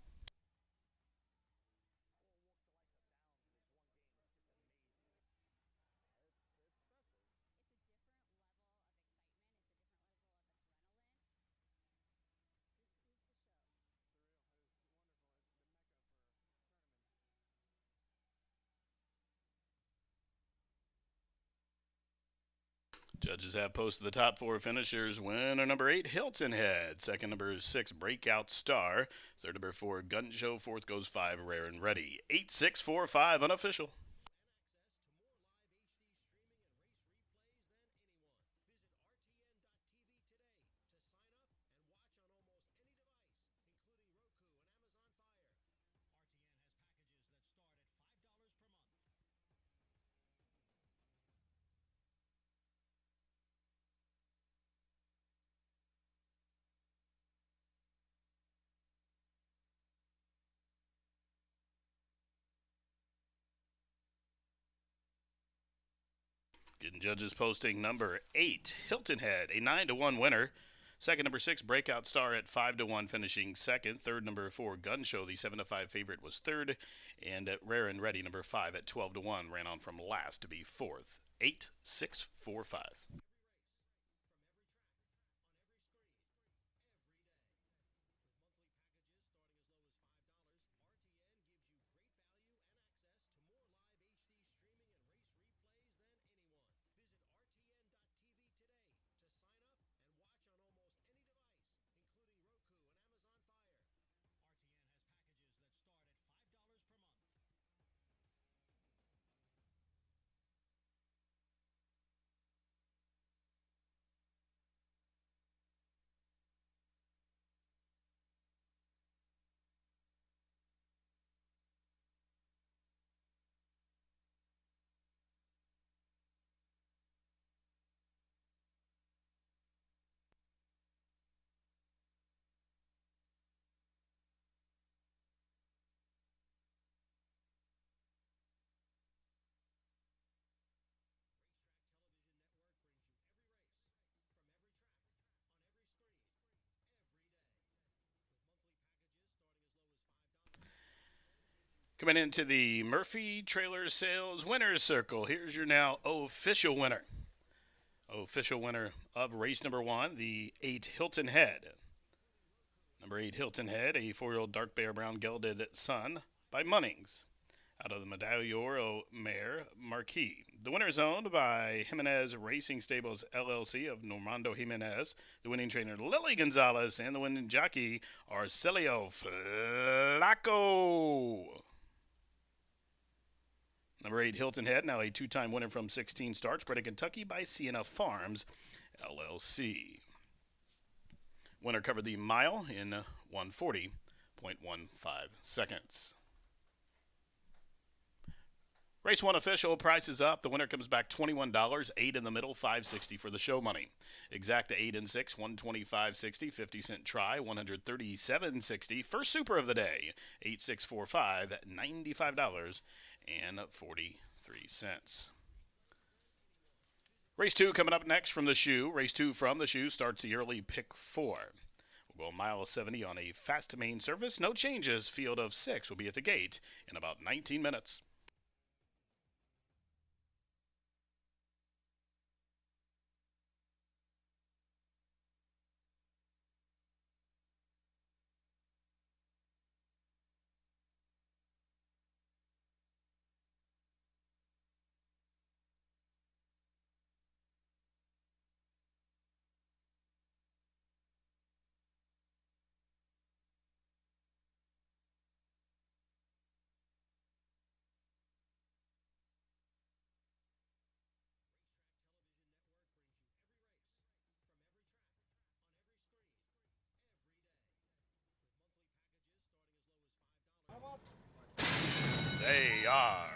Judges have posted the top 4 finishers. Winner number 8, Hilton Head. Second, number 6, Breakout Star. Third, number 4, Gun Show. Fourth goes 5, Rare and Ready. 8-6-4-5 unofficial. Getting judges posting number 8, Hilton Head, a 9-1 winner. Second, number 6, Breakout Star at 5-1, finishing 2nd. Third, number 4, Gun Show, the 7-5 favorite, was 3rd. And Rare and Ready, number 5, at 12-1, ran on from last to be 4th. 8-6-4-5. Coming into the Murphy Trailer Sales Winners Circle, here's your now official winner. Official winner of race number 1, the 8 Hilton Head. Number 8 Hilton Head, a 4-year-old dark bear brown gelded son by Munnings, out of the Medallioro mare Marquis. The winner is owned by Jimenez Racing Stables LLC of Normando Jimenez, the winning trainer Lily Gonzalez, and the winning jockey Arcelio Flaco. Number 8 Hilton Head, now a 2-time winner from 16 starts, bred in Kentucky by Sienna Farms LLC. Winner covered the mile in 140.15 seconds. Race 1 official, price is up. The winner comes back $21, 8 in the middle, $5.60 for the show money. Exacta 8 and 6, $125.60, 50-cent try, $137.60. First super of the day, 8645, $95.43. Race 2 coming up next from the shoe. Race 2 from the shoe starts the early pick 4. We'll go a mile of 70 on a fast main surface. No changes. Field of 6 will be at the gate in about 19 minutes. They are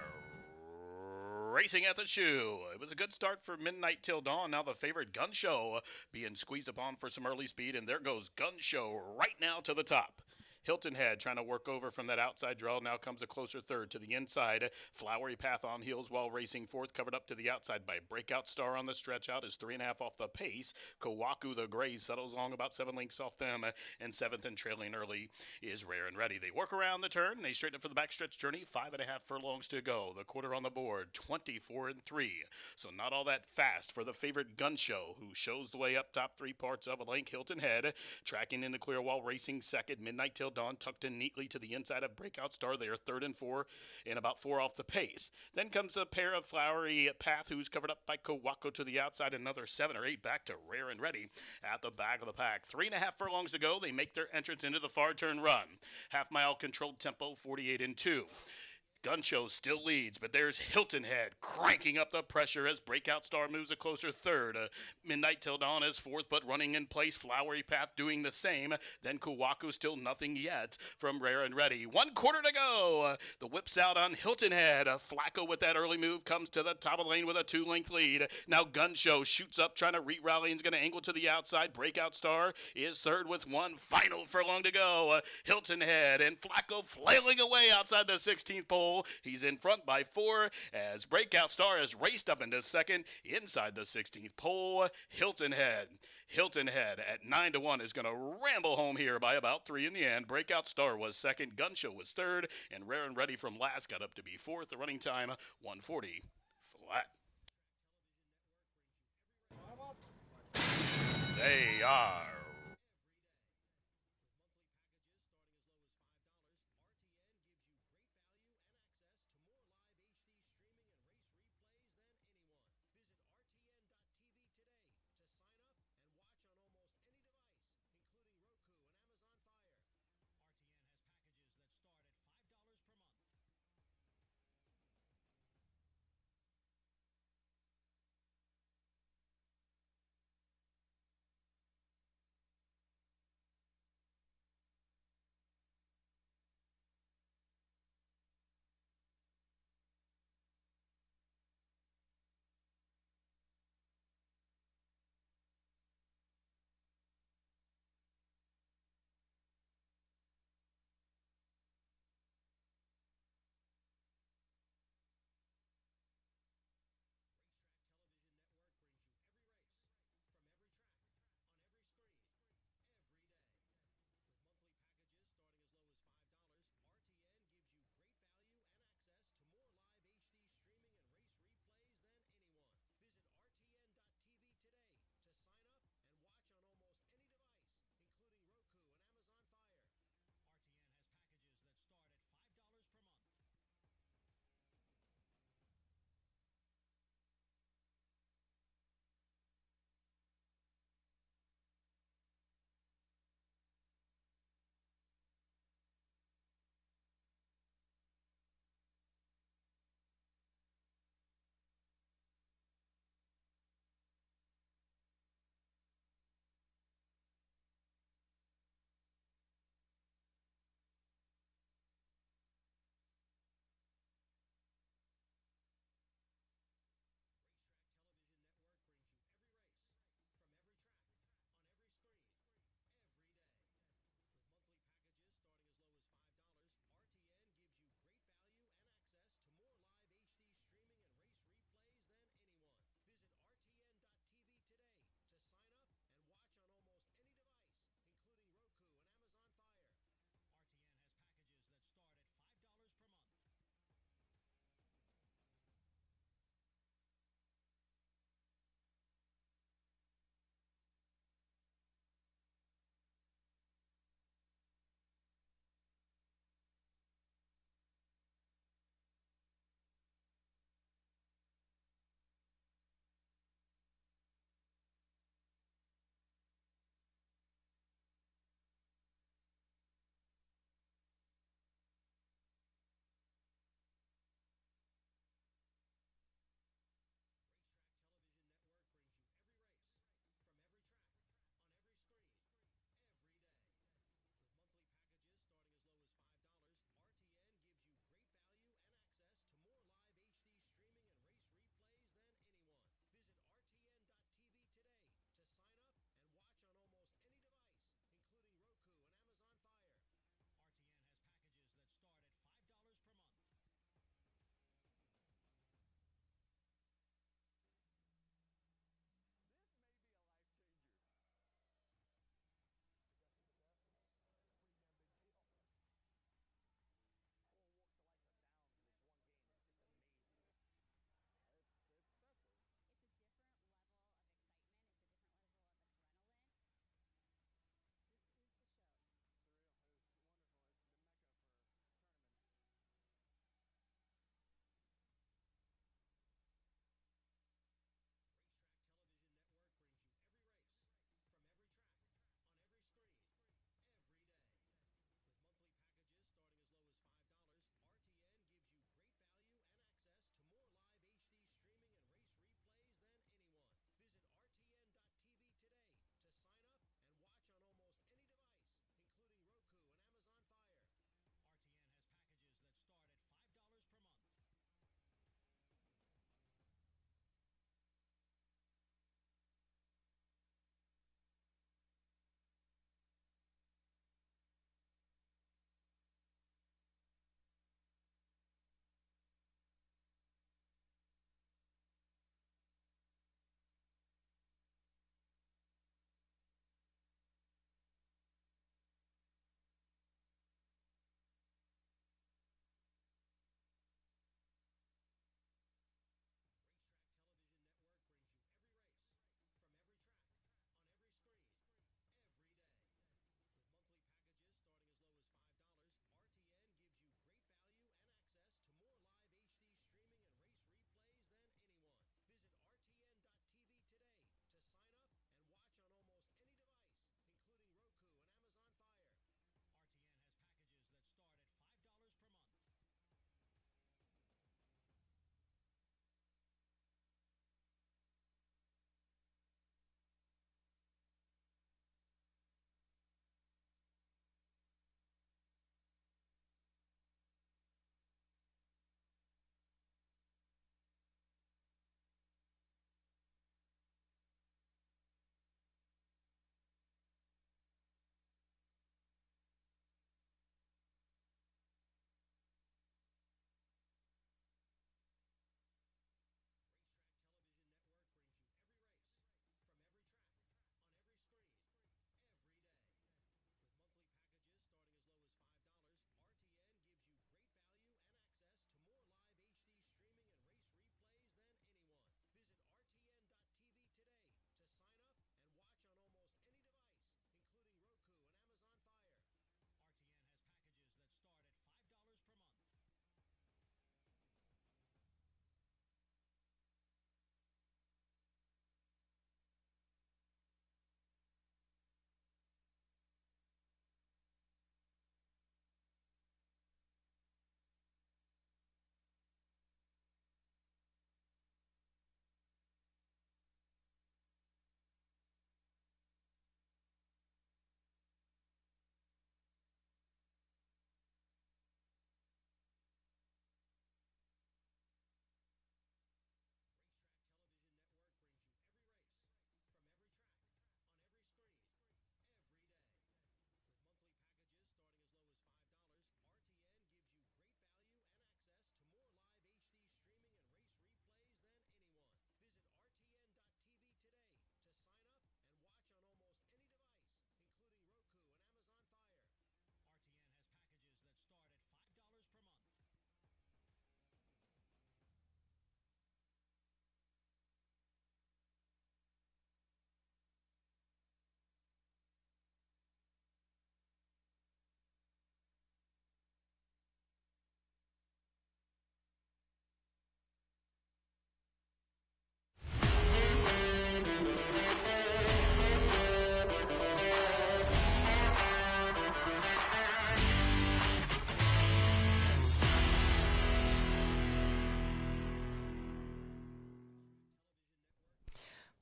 racing at the shoe. It was a good start for Midnight Till Dawn. Now the favorite Gun Show being squeezed upon for some early speed, and there goes Gun Show right now to the top. Hilton Head trying to work over from that outside draw. Now comes a closer third to the inside. Flowery Path on heels while racing fourth. Covered up to the outside by Breakout Star on the stretch out. Is 3.5 off the pace. Kawaku the Gray settles along about 7 lengths off them. And 7th and trailing early is Rare and Ready. They work around the turn. They straighten up for the backstretch journey. 5.5 furlongs to go. The quarter on the board. 24 and 3. So not all that fast for the favorite Gun Show, who shows the way up top 3 parts of a length. Hilton Head tracking in the clear while racing second. Midnight Till Dawn tucked in neatly to the inside of Breakout Star. They are 3rd and 4 and about 4 off the pace. Then comes a pair of Flowery Path, who's covered up by Kawako to the outside. Another 7 or 8 back to Rare and Ready at the back of the pack. 3.5 furlongs to go. They make their entrance into the far turn run. Half-mile controlled tempo, 48 and 2. Gun Show still leads, but there's Hilton Head cranking up the pressure as Breakout Star moves a closer third. Midnight Till Dawn is 4th, but running in place. Flowery Path doing the same. Then Kawaku still nothing yet from Rare and Ready. 1/4 to go. The whips out on Hilton Head. Flacco with that early move comes to the top of the lane with a 2-length lead. Now Gun Show shoots up trying to re-rally and is going to angle to the outside. Breakout Star is 3rd with 1 final furlong to go. Hilton Head and Flacco flailing away outside the 16th pole. He's in front by 4 as Breakout Star has raced up into 2nd inside the 16th pole. Hilton Head at 9 to 1 is going to ramble home here by about 3 in the end. Breakout Star was 2nd, Gun Show was 3rd, and Rare and Ready from last got up to be 4th. The running time 140 flat. They are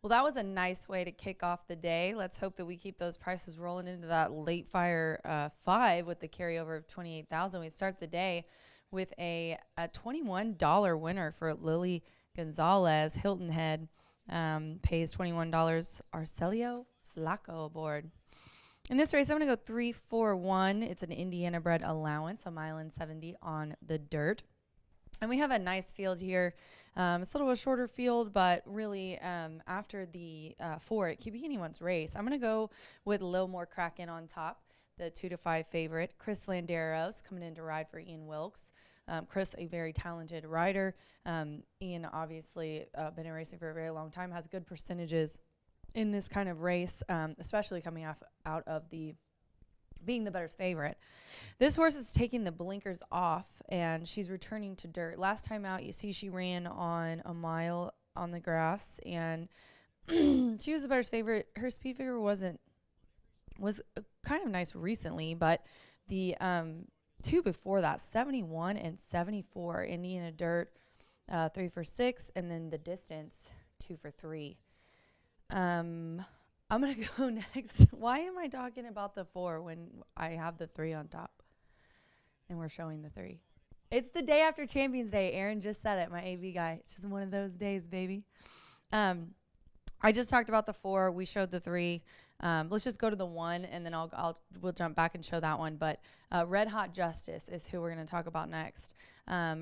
Well, that was a nice way to kick off the day. Let's hope that we keep those prices rolling into that late fire 5 with the carryover of 28,000. We start the day with a $21 winner for Lily Gonzalez. Hilton Head pays $21. Arcelio Flaco aboard. In this race, I'm going to go 3-4-1. It's an Indiana bred allowance, a mile and 70 on the dirt. And we have a nice field here. It's a little bit shorter field, but really after the 4 at Bikini One's race, I'm going to go with Lil More Kraken on top, the 2-5 favorite. Chris Landeros coming in to ride for Ian Wilkes. Chris, a very talented rider. Ian, obviously, been in racing for a very long time, has good percentages in this kind of race, especially coming out of the being the better's favorite. This horse is taking the blinkers off, and she's returning to dirt. Last time out, you see she ran on a mile on the grass, and she was the better's favorite. Her speed figure was kind of nice recently, but the 2 before that, 71 and 74, Indiana dirt, 3 for 6, and then the distance, 2 for 3. I'm going to go next. Why am I talking about the 4 when I have the 3 on top? And we're showing the 3. It's the day after Champions Day. Aaron just said it, my AV guy. It's just one of those days, baby. I just talked about the 4. We showed the 3. Let's just go to the 1, and then we'll jump back and show that one. But Red Hot Justice is who we're going to talk about next.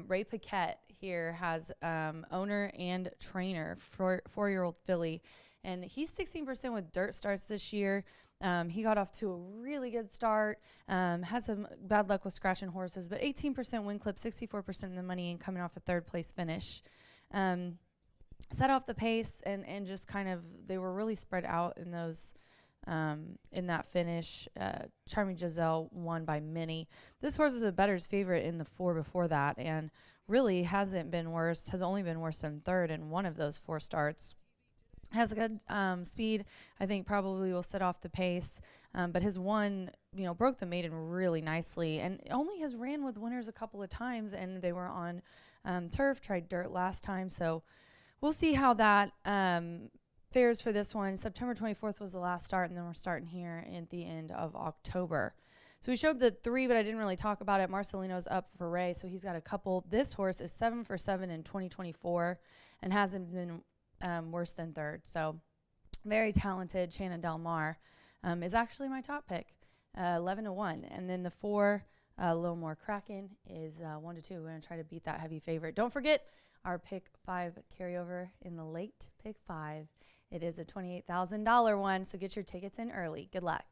Ray Paquette here has owner and trainer for 4-year-old filly. And he's 16% with dirt starts this year. He got off to a really good start. Had some bad luck with scratching horses, but 18% win clip, 64% of the money, and coming off a 3rd place finish. Set off the pace and just kind of, they were really spread out in those, in that finish. Charming Giselle won by many. This horse is a better's favorite in the 4 before that, and really hasn't been worse, has only been worse than 3rd in one of those 4 starts. Has a good speed. I think probably will set off the pace. But his one, broke the maiden really nicely, and only has ran with winners a couple of times, and they were on turf, tried dirt last time. So we'll see how that fares for this one. September 24th was the last start, and then we're starting here at the end of October. So we showed the 3, but I didn't really talk about it. Marcelino's up for Ray, so he's got a couple. This horse is 7 for 7 in 2024 and hasn't been worse than 3rd. So very talented. Shannon Del Mar is actually my top pick, 11-1. And then the 4, Lil More Kraken, is 1-2. We're going to try to beat that heavy favorite. Don't forget our pick 5 carryover in the late pick 5. It is a $28,000 one, so get your tickets in early. Good luck.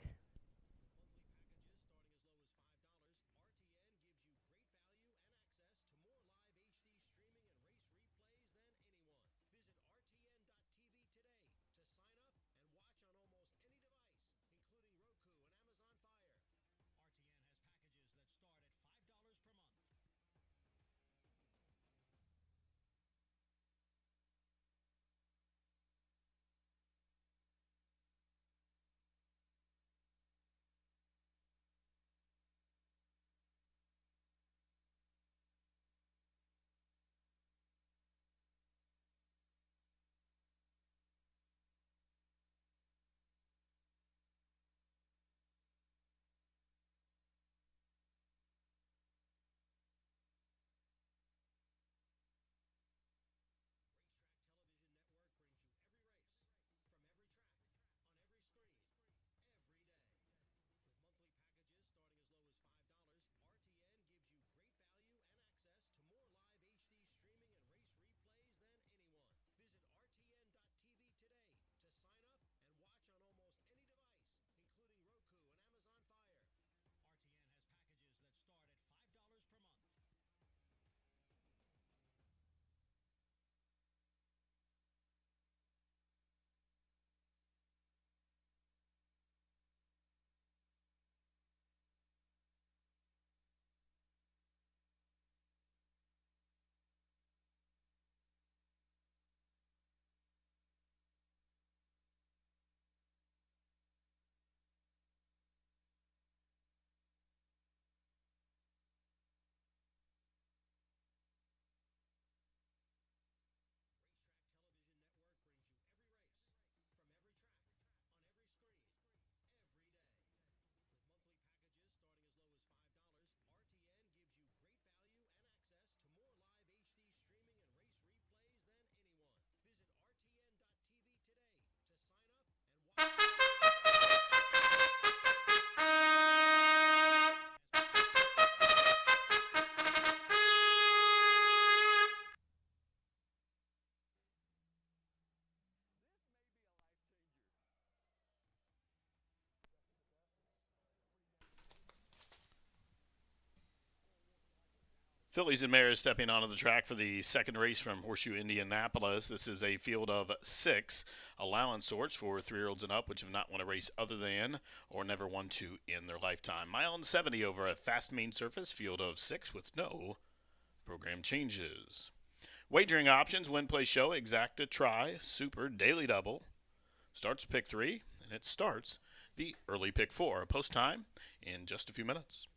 Phillies and Mares stepping onto the track for the second race from Horseshoe Indianapolis. This is a field of 6 allowance sorts for 3-year-olds and up, which have not won a race other than or never won 2 in their lifetime. Mile and 70 over a fast main surface, field of 6 with no program changes. Wagering options: win, play, show, exacta, try, super, daily double. Starts pick 3, and it starts the early pick 4. Post time in just a few minutes.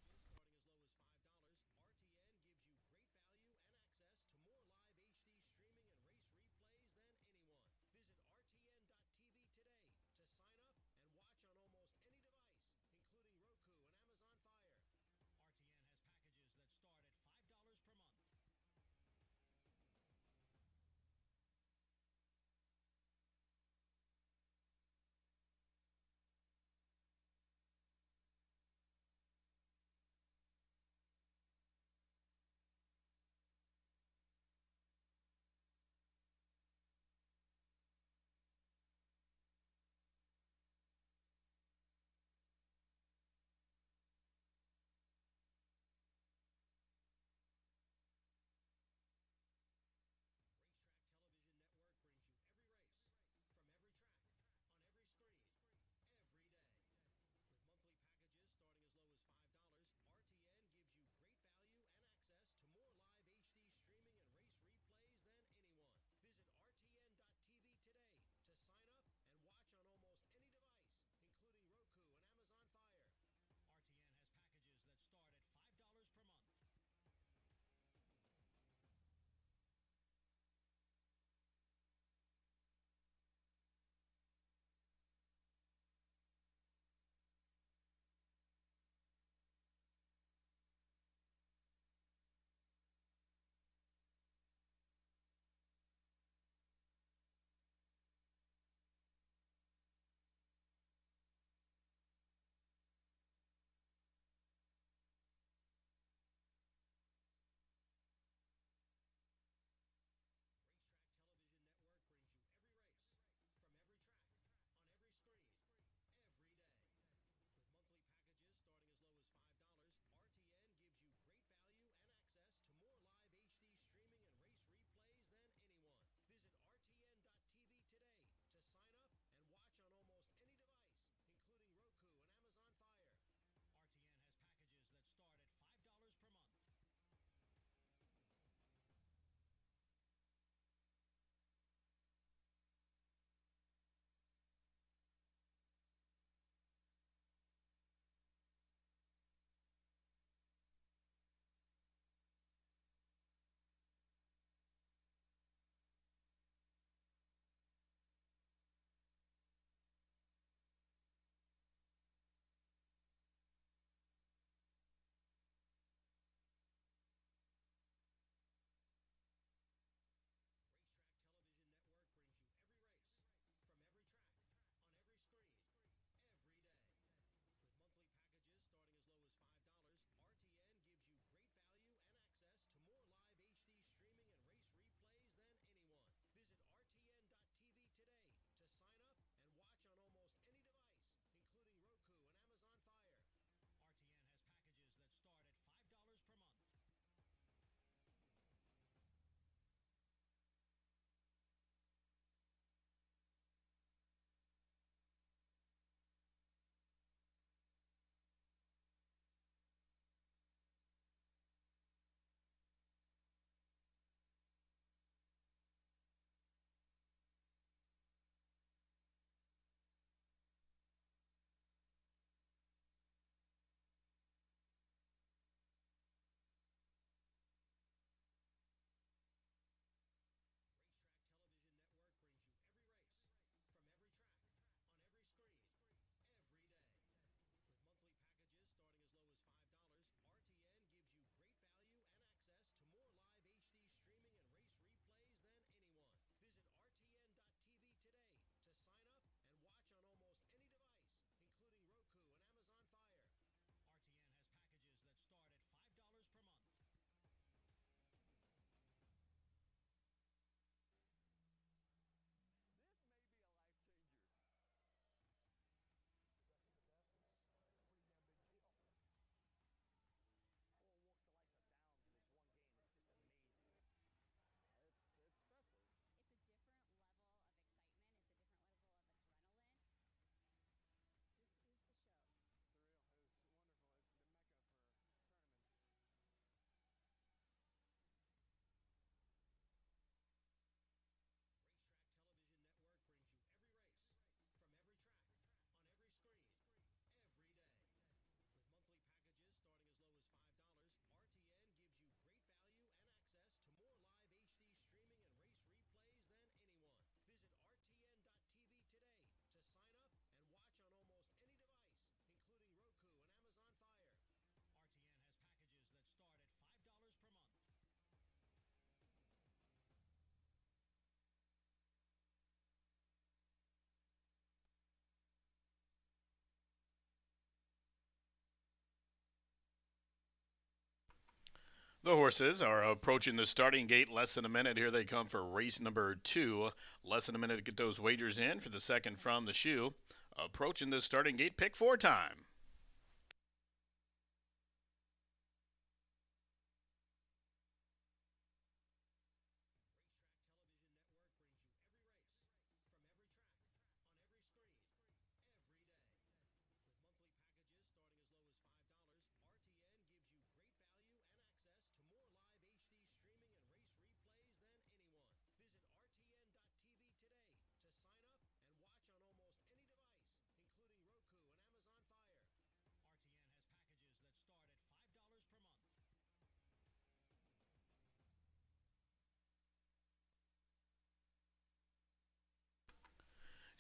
The horses are approaching the starting gate. Less than a minute. Here they come for race number 2. Less than a minute to get those wagers in for the second from the shoe. Approaching the starting gate. Pick 4 time.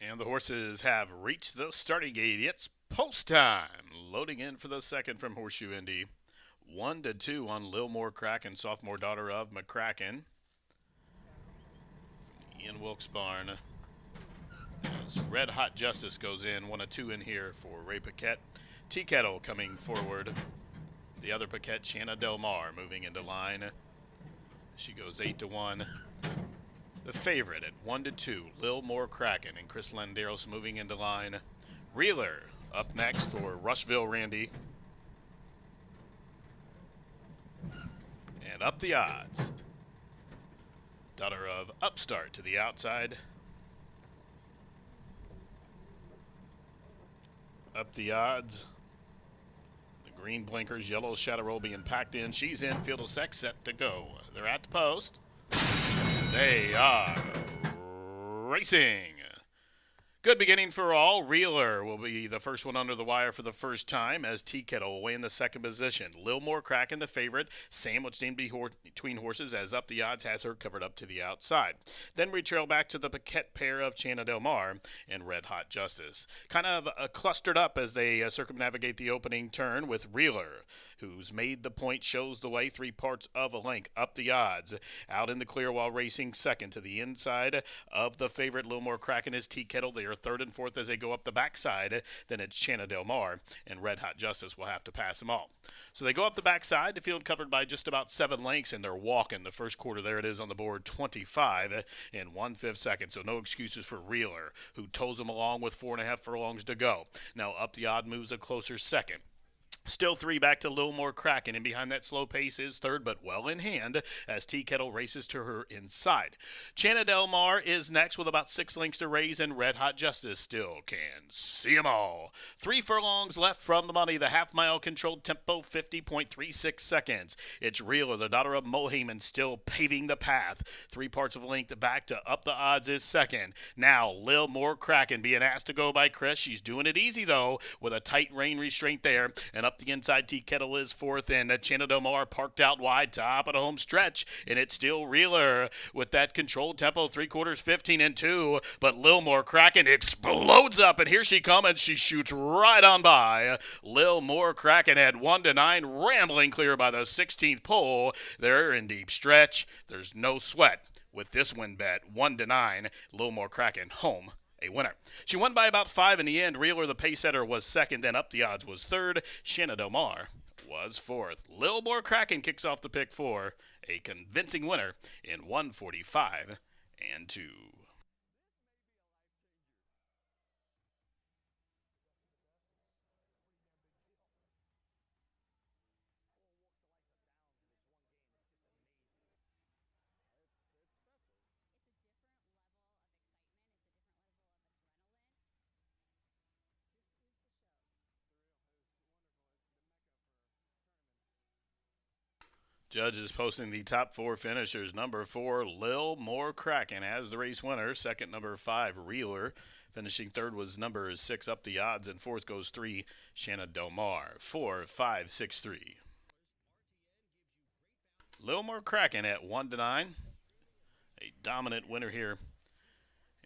And the horses have reached the starting gate. It's post time. Loading in for the second from Horseshoe Indy. 1-2 on Lil More Kraken, sophomore daughter of McCracken. Ian Wilkes Barn. As Red Hot Justice goes in. 1-2 in here for Ray Paquette. Tea Kettle coming forward. The other Paquette, Shanna Del Mar, moving into line. She goes 8-1. The favorite at 1-2, Lil More Kraken, and Chris Landeros moving into line. Reeler up next for Rushville Randy. And up the odds. Daughter of Upstart to the outside. Up the odds. The green blinkers, yellow shadow roll being packed in. She's in, field of sec, set to go. They're at the post. They are racing. Good beginning for all. Reeler will be the first one under the wire for the first time as Tea Kettle away in the second position. Lil More Kraken, the favorite, sandwiched in between horses as Up the Odds has her covered up to the outside. Then we trail back to the Paquette pair of Shanna Del Mar and Red Hot Justice. Kind of clustered up as they circumnavigate the opening turn with Reeler, who's made the point, shows the way 3 parts of a length. Up the Odds out in the clear while racing second to the inside of the favorite Lil More Kraken is Tea Kettle. They are third and fourth as they go up the backside. Then it's Shanna Del Mar and Red Hot Justice will have to pass them all. So they go up the backside, the field covered by just about 7 lengths, and they're walking the first quarter. There it is on the board, 25 in 1/5 seconds. So no excuses for Reeler, who tows them along with 4.5 furlongs to go. Now Up the Odd moves a closer second. Still 3 back to Lil More Kraken, and behind that slow pace is third, but well in hand as Tea Kettle races to her inside. Shanna Del Mar is next with about 6 lengths to raise, and Red Hot Justice still can see 'em all. 3 furlongs left from the money. The half-mile controlled tempo, 50.36 seconds. It's Reeler, the daughter of Mohayman, still paving the path. 3 parts of a length back to Up the Odds is second. Now Lil More Kraken being asked to go by Chris. She's doing it easy, though, with a tight rein restraint there, and up the inside, Tea Kettle is fourth, and Shanna Del Mar parked out wide, top of the home stretch, and it's still Reeler with that controlled tempo, 3/4, 15-2, but Lil More Kraken explodes up, and here she comes, and she shoots right on by. Lil More Kraken at 1-9, rambling clear by the 16th pole. They're in deep stretch. There's no sweat with this win bet, 1-9, Lil More Kraken home a winner. She won by about 5 in the end. Reeler, the pace setter, was second. Then Up the Odds was third. Shanna Del Mar was fourth. Lil More Kraken kicks off the pick 4. A convincing winner in 1:45-2. Judges posting the top 4 finishers. Number 4, Lil More Kraken as the race winner. Second, number 5, Reeler. Finishing third was number 6, Up the Odds, and fourth goes 3, Shanna Del Mar. 4, 5, 6, 3. Lil More Kraken at 1-9. A dominant winner here.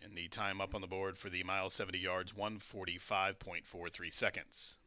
And the time up on the board for the mile 70 yards, 1:45.43 seconds.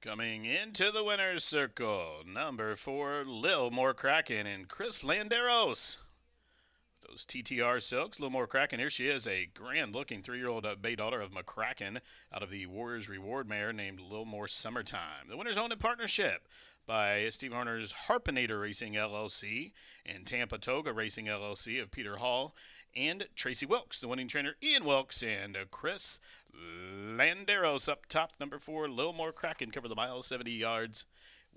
Coming into the winner's circle, number 4, Lil More Kraken and Chris Landeros. Those TTR Silks, Lil More Kraken. Here she is, a grand-looking 3-year-old bay daughter of McCracken out of the Warriors Reward mare named Lil More Summertime. The winner's owned in partnership by Steve Harner's Harpinator Racing LLC and Tampa Toga Racing LLC of Peter Hall and Tracy Wilkes. The winning trainer, Ian Wilkes, and Chris Landeros up top. Number 4, Lil More Kraken, cover the mile, 70 yards,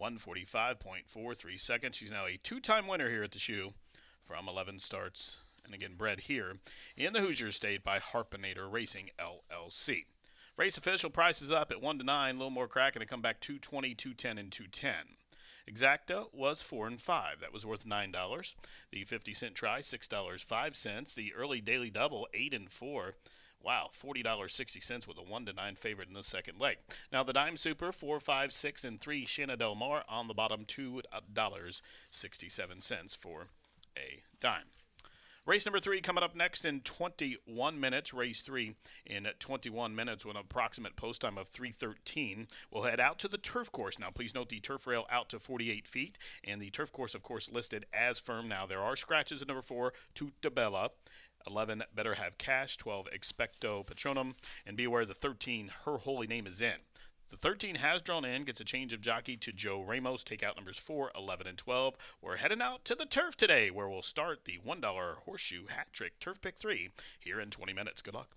1:45.43 seconds. She's now a 2-time winner here at the shoe from 11 starts, and again bred here in the Hoosier State by Harpinator Racing LLC. Race official prices up at 1-9. Lil More Kraken to come back 220, 210, and 210. Exacta was 4 and 5. That was worth $9. The 50-cent try, $6.05. The early daily double, 8 and 4. Wow, $40.60 with a 1-9 favorite in the second leg. Now the dime super, 4, 5, 6, and 3. Shanna Del Mar on the bottom, $2.67 for a dime. Race number 3 coming up next in 21 minutes. Race 3 in 21 minutes with an approximate post time of 3:13. We'll head out to the turf course. Now, please note the turf rail out to 48 feet, and the turf course, of course, listed as firm. Now, there are scratches at number 4, Tutabella. 11, Better Have Cash. 12, Expecto Patronum. And be aware the 13, Her Holy Name is in. The 13 has drawn in, gets a change of jockey to Joe Ramos. Take out numbers 4, 11, and 12. We're heading out to the turf today, where we'll start the $1 Horseshoe Hat Trick Turf Pick 3 here in 20 minutes. Good luck.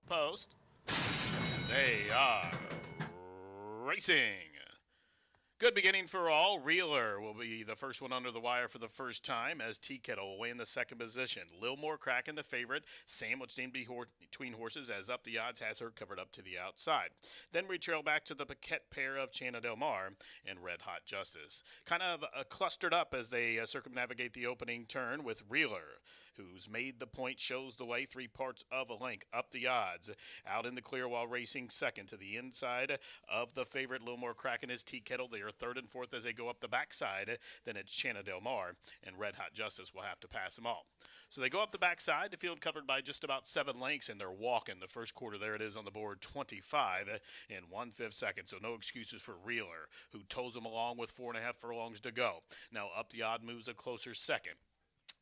Post. They are racing. Good beginning for all. Reeler will be the first one under the wire for the first time as Tea Kettle will weigh in the second position. Lil More Kraken, the favorite, sandwiched in between horses as Up the Odds has her covered up to the outside. Then we trail back to the Paquette pair of Chana Del Mar and Red Hot Justice. Kind of clustered up as they circumnavigate the opening turn with Reeler, who's made the point, shows the way, 3 parts of a length. Up the Odds out in the clear while racing second to the inside of the favorite. Lil More Kraken is Tea Kettle. They are third and fourth as they go up the backside. Then it's Chana Del Mar, and Red Hot Justice will have to pass them all. So they go up the backside, the field covered by just about 7 lengths, and they're walking the first quarter. There it is on the board, 25 and 1/5 seconds. So no excuses for Reeler, who tows them along with 4.5 furlongs to go. Now Up the Odd moves a closer second.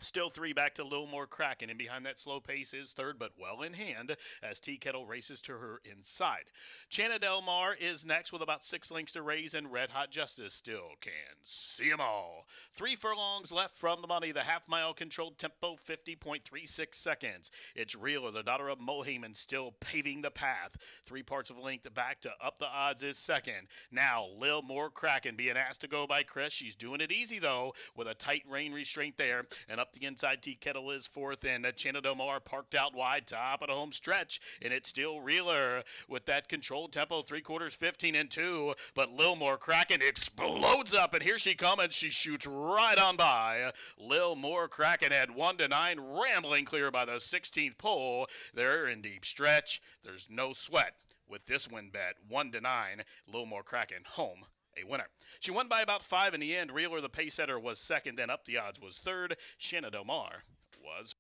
Still 3 back to Lil More Kraken, and behind that slow pace is third, but well in hand as Tea Kettle races to her inside. Chana Del Mar is next with about 6 lengths to raise, and Red Hot Justice still can see them all. 3 furlongs left from the money. The half-mile controlled tempo, 50.36 seconds. It's Reeler, the daughter of Mohayman, still paving the path. 3 parts of a length back to Up the Odds is second. Now Lil More Kraken being asked to go by Chris. She's doing it easy, though, with a tight rein restraint there, and up the inside, Tea Kettle is fourth, and Chana Del Mar parked out wide, top of the home stretch, and it's still Reeler with that controlled tempo, 3/4, 15 and 2, but Lil More Kraken explodes up, and here she comes, and she shoots right on by. Lil More Kraken had 1-9, rambling clear by the 16th pole. They're in deep stretch. There's no sweat with this win bet, 1-9, Lil More Kraken home a winner. She won by about 5 in the end. Reeler, the pace setter, was second, then Up the Odds was third. Chana Del Mar was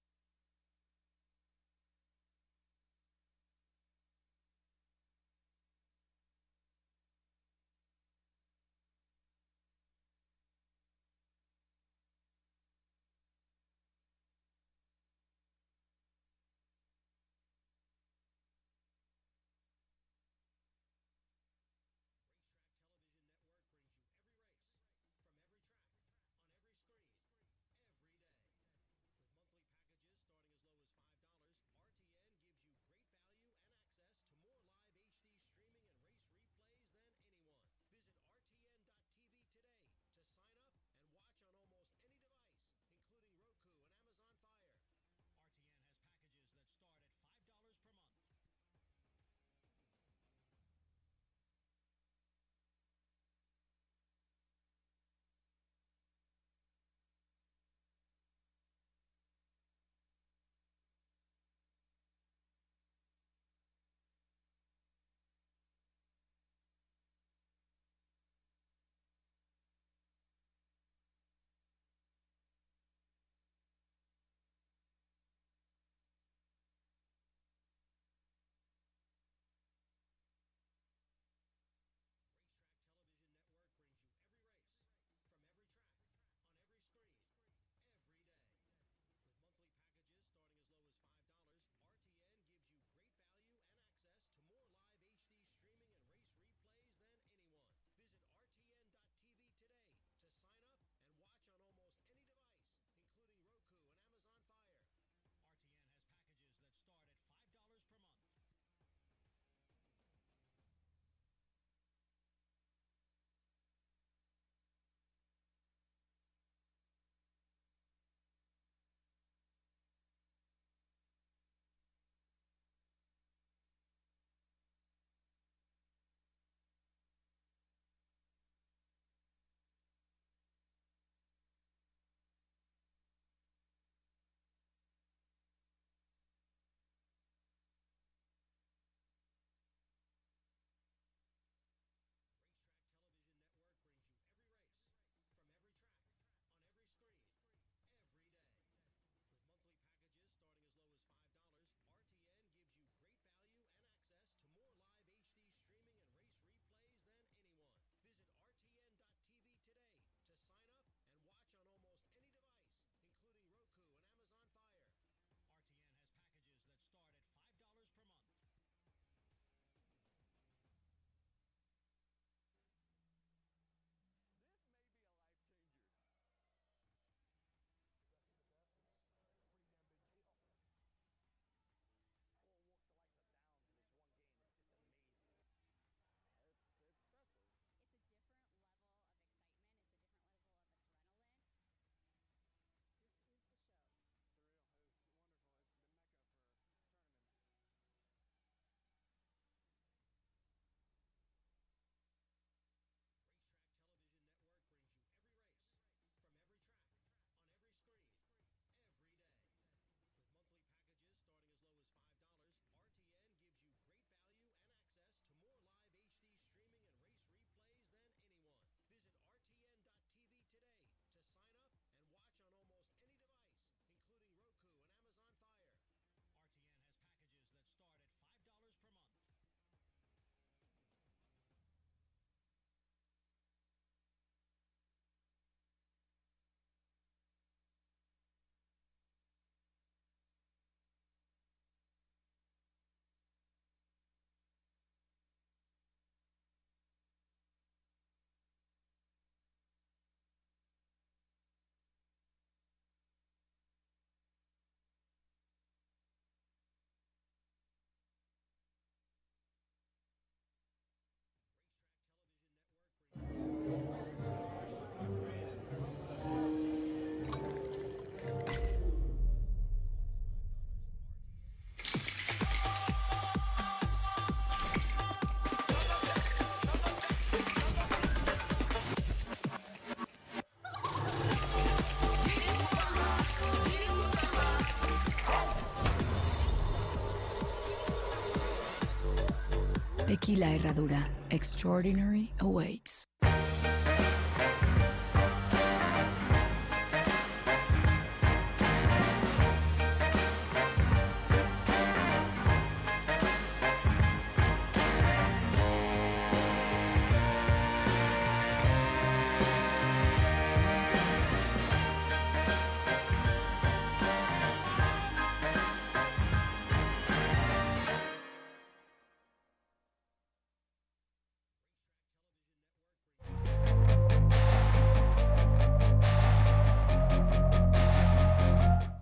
Aquí la Herradura. Extraordinary awaits.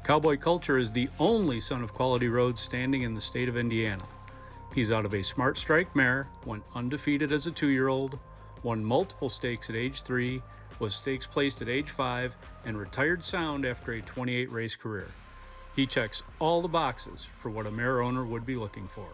Cowboy Culture is the only son of Quality Roads standing in the state of Indiana. He's out of a Smart Strike mare, went undefeated as a 2-year-old, won multiple stakes at age 3, was stakes placed at age 5, and retired sound after a 28-race career. He checks all the boxes for what a mare owner would be looking for.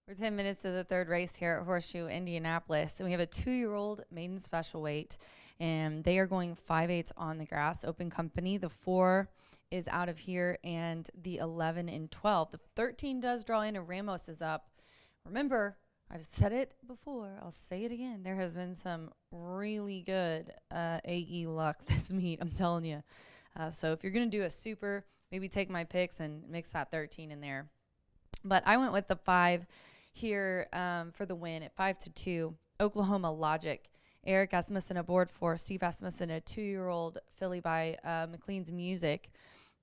We're 10 minutes to the third race here at Horseshoe Indianapolis, and we have a 2-year-old maiden special weight, and they are going 5/8 on the grass. Open company. The 4 is out of here, and the 11 and 12. The 13 does draw in, and Ramos is up. Remember, I've said it before. I'll say it again. There has been some really good AE luck this meet, I'm telling you. So if you're going to do a super, maybe take my picks and mix that 13 in there. But I went with the 5 here for the win at 5-2. Oklahoma Logic. Eric Asmussen aboard for Steve Asmussen, a 2-year-old filly by McLean's Music.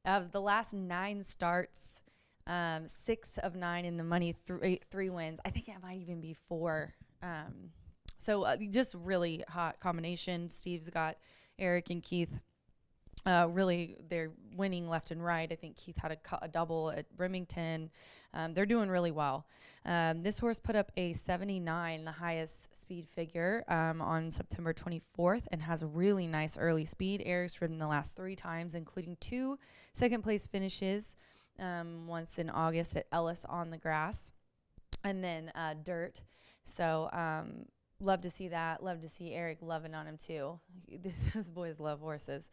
Of the last 9 starts, 6 of 9 in the money, 3 wins. I think it might even be 4. So just really hot combination. Steve's got Eric and Keith. Really, they're winning left and right. I think Keith had a double at Remington. They're doing really well. This horse put up a 79, the highest speed figure, on September 24th, and has a really nice early speed. Eric's ridden the last 3 times, including 2 second-place finishes, once in August at Ellis on the grass, and then dirt. So love to see that. Love to see Eric loving on him, too. Those boys love horses.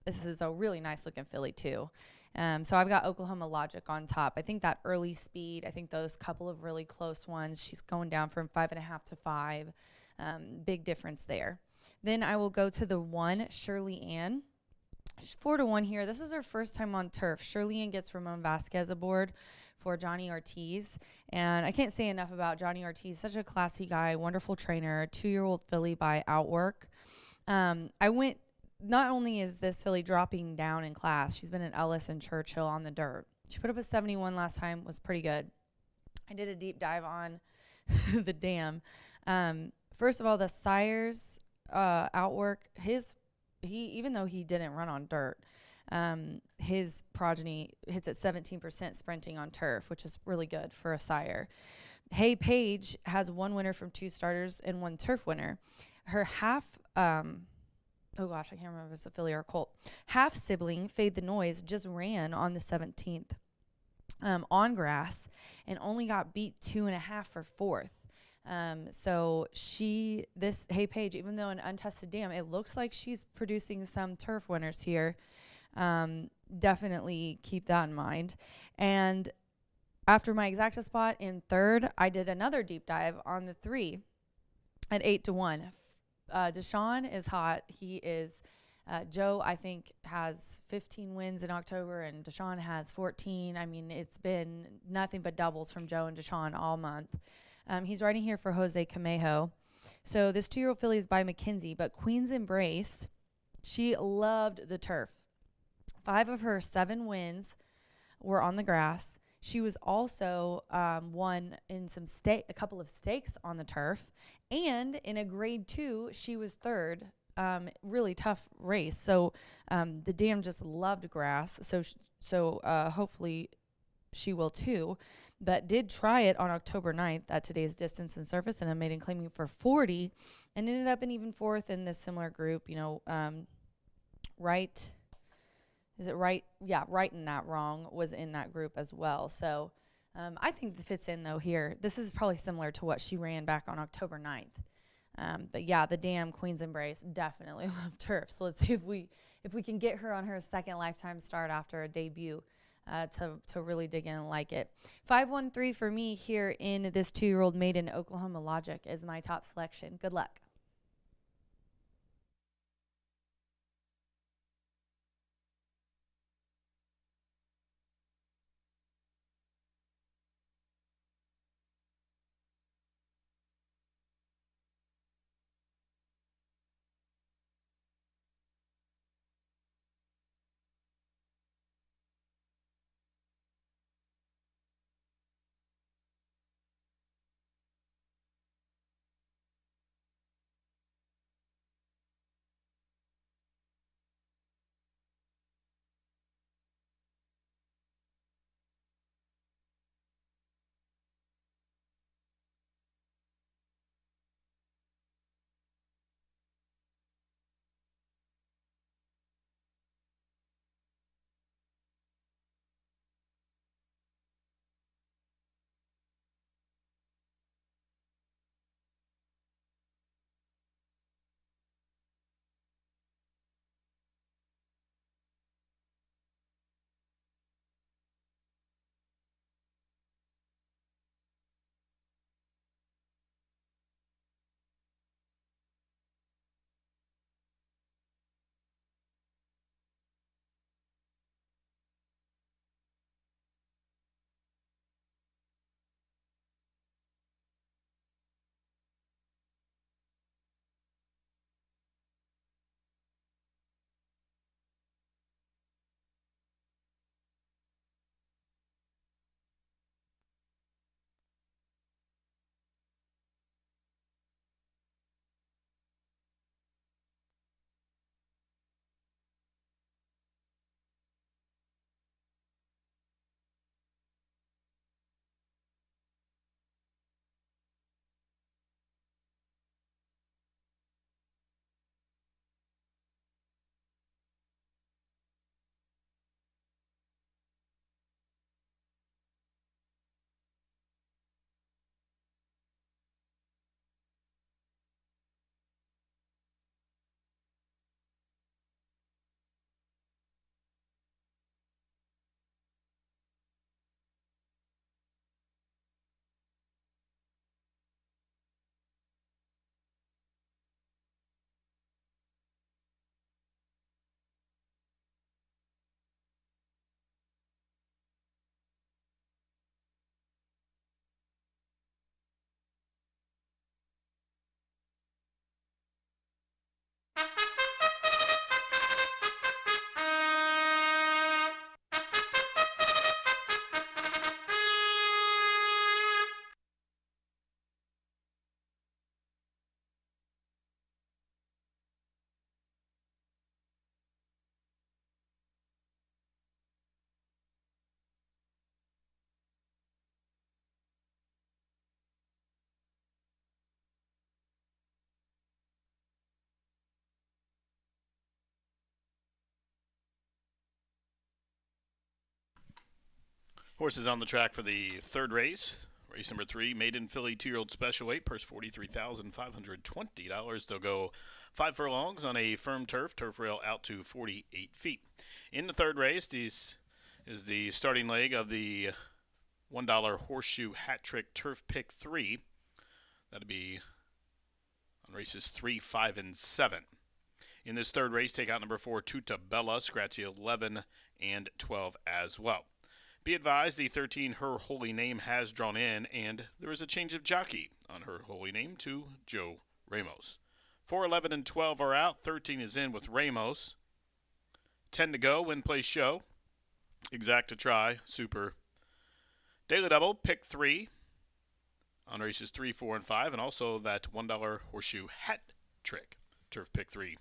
This is a really nice looking filly too. So I've got Oklahoma Logic on top. I think that early speed, I think those couple of really close ones, she's going down from 5.5 to 5. Big difference there. Then I will go to the 1, Shirley Ann. She's 4-1 here. This is her first time on turf. Shirley Ann gets Ramon Vasquez aboard for Johnny Ortiz. And I can't say enough about Johnny Ortiz. Such a classy guy, wonderful trainer, 2-year-old filly by Outwork. Not only is this filly dropping down in class, she's been at Ellis and Churchill on the dirt. She put up a 71 last time, was pretty good. I did a deep dive on the dam. First of all, the sire's outwork, even though he didn't run on dirt, his progeny hits at 17% sprinting on turf, which is really good for a sire. Hey Page has 1 winner from 2 starters and 1 turf winner. Her half, oh gosh, I can't remember if it's a filly or a colt. Half sibling, Fade the Noise, just ran on the 17th on grass and only got beat 2.5 for 4th. So Hey Page, even though an untested dam, it looks like she's producing some turf winners here. Definitely keep that in mind. And after my exacta spot in 3rd, I did another deep dive on the 3 at 8-1. Deshaun is hot. He is, Joe, I think, has 15 wins in October, and Deshaun has 14. I mean, it's been nothing but doubles from Joe and Deshaun all month. He's riding here for Jose Camejo. So this 2-year-old filly is by McKenzie, but Queen's Embrace, she loved the turf. 5 of her 7 wins were on the grass. She was also won in a couple of stakes on the turf, and in a grade 2, she was 3rd. Really tough race. So the dam just loved grass. So hopefully she will too. But did try it on October 9th at today's distance and surface, and a maiden claiming for 40, and ended up in even 4th in this similar group. Right. Is it right? Yeah, Right and That Wrong was in that group as well. So I think it fits in, though, here. This is probably similar to what she ran back on October 9th. But, yeah, the dam, Queen's Embrace, definitely love turf. So let's see if we can get her on her 2nd lifetime start after a debut to really dig in and like it. 513 for me here in this 2-year-old maiden, Oklahoma Logic, is my top selection. Good luck. Horses on the track for the third race. Race number 3, maiden filly 2-year-old special weight, purse $43,520. They'll go 5 furlongs on a firm turf rail out to 48 feet. In the third race, this is the starting leg of the $1 Horseshoe Hat Trick Turf Pick 3. That'll be on races 3, 5, and 7. In this third race, take out number 4, Tuta Bella, scratch the 11 and 12 as well. Be advised, the 13 Her Holy Name has drawn in, and there is a change of jockey on Her Holy Name to Joe Ramos. 4, 11, and 12 are out. 13 is in with Ramos. 10 to go, win, play, show. Exact to try, super. Daily double, pick 3 on races 3, 4, and 5, and also that $1 Horseshoe Hat Trick, Turf Pick 3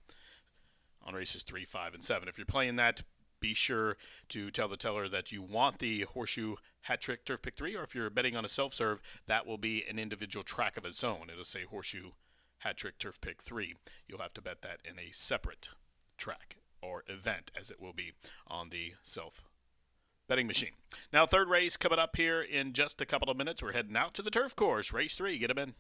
on races 3, 5, and 7. If you're playing that, be sure to tell the teller that you want the Horseshoe Hat Trick Turf Pick 3, or if you're betting on a self-serve, that will be an individual track of its own. It'll say Horseshoe Hat Trick Turf Pick 3. You'll have to bet that in a separate track or event, as it will be on the self-betting machine. Now, third race coming up here in just a couple of minutes. We're heading out to the turf course. Race 3, get them in.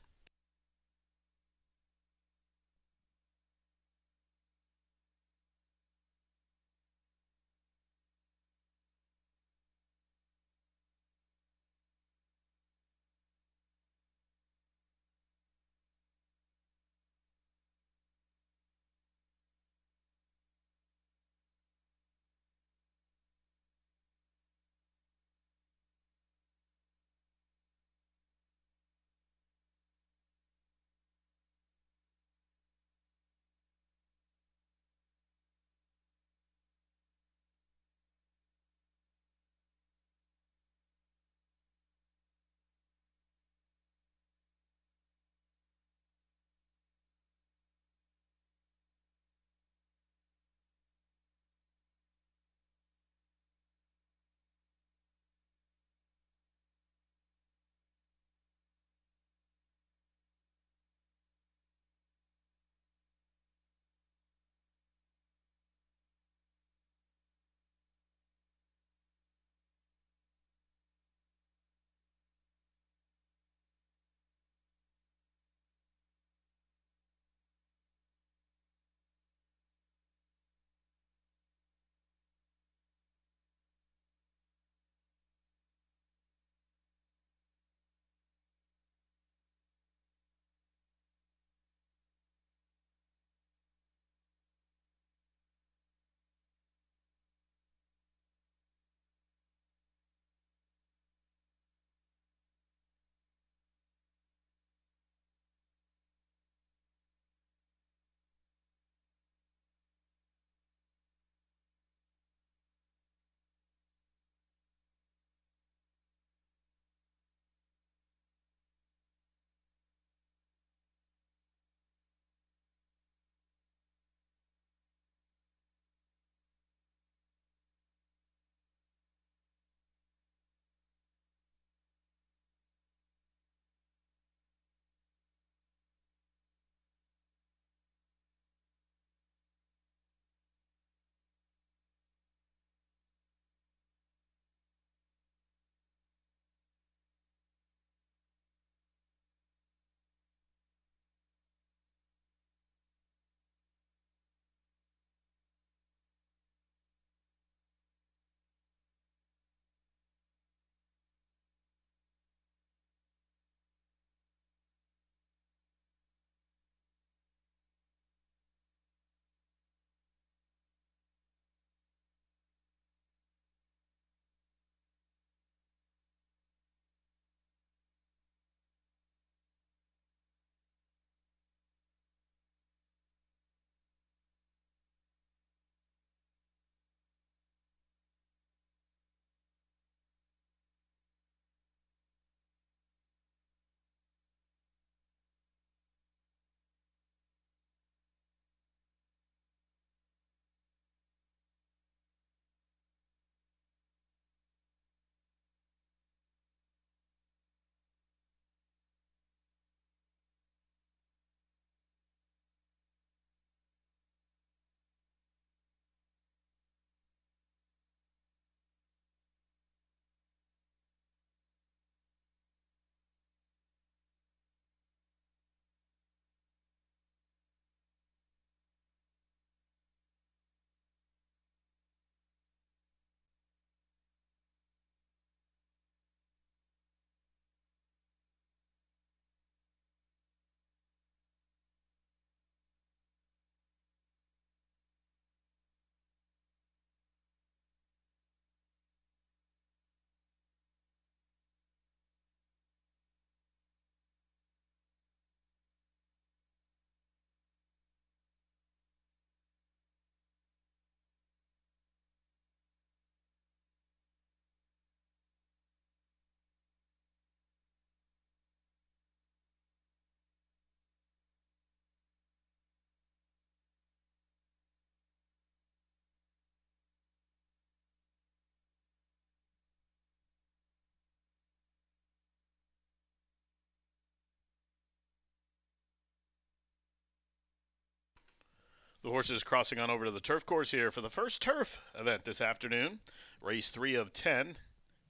The horses crossing on over to the turf course here for the first turf event this afternoon. Race 3 of 10.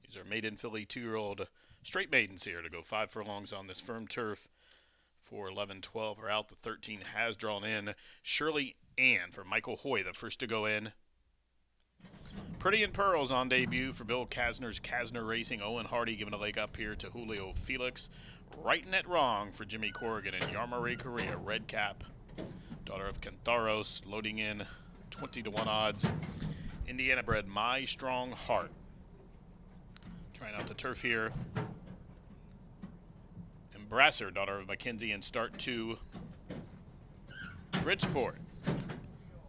These are maiden filly 2-year-old straight maidens here to go 5 furlongs on this firm turf. 4, 11, 12 are out. The 13 has drawn in. Shirley Ann for Michael Hoy, the first to go in. Pretty in Pearls on debut for Bill Kasner's Kasner Racing. Owen Hardy giving a leg up here to Julio Felix. Righting it wrong for Jimmy Corrigan and Yarmare Correa, red cap. Daughter of Cantaros, loading in 20-1 odds. Indiana bred My Strong Heart. Trying out the turf here. Embrasser, daughter of Mackenzie, and start 2. Bridgeport.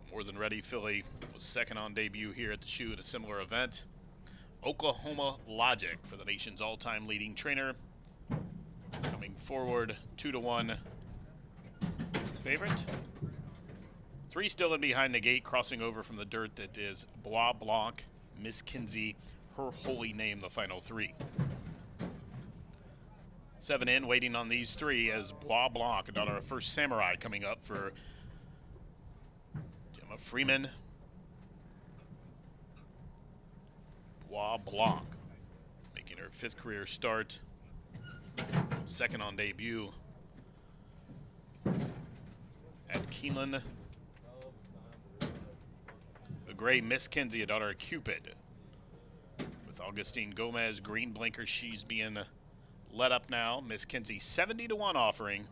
More Than Ready filly was second on debut here at the shoe at a similar event. Oklahoma Logic for the nation's all-time leading trainer. Coming forward, 2-1 favorite. 3 still in behind the gate, crossing over from the dirt. That is Bois Blanc, Miss Kinsey, Her Holy Name, the final 3. 7 in, waiting on these 3 as Bois Blanc, a daughter of First Samurai, coming up for Gemma Freeman. Bois Blanc making her 5th career start. Second on debut at Keeneland. The gray Miss Kinsey, a daughter of Cupid. With Augustine Gomez, green blinker, she's being let up now. Miss Kinsey, 70-1 offering.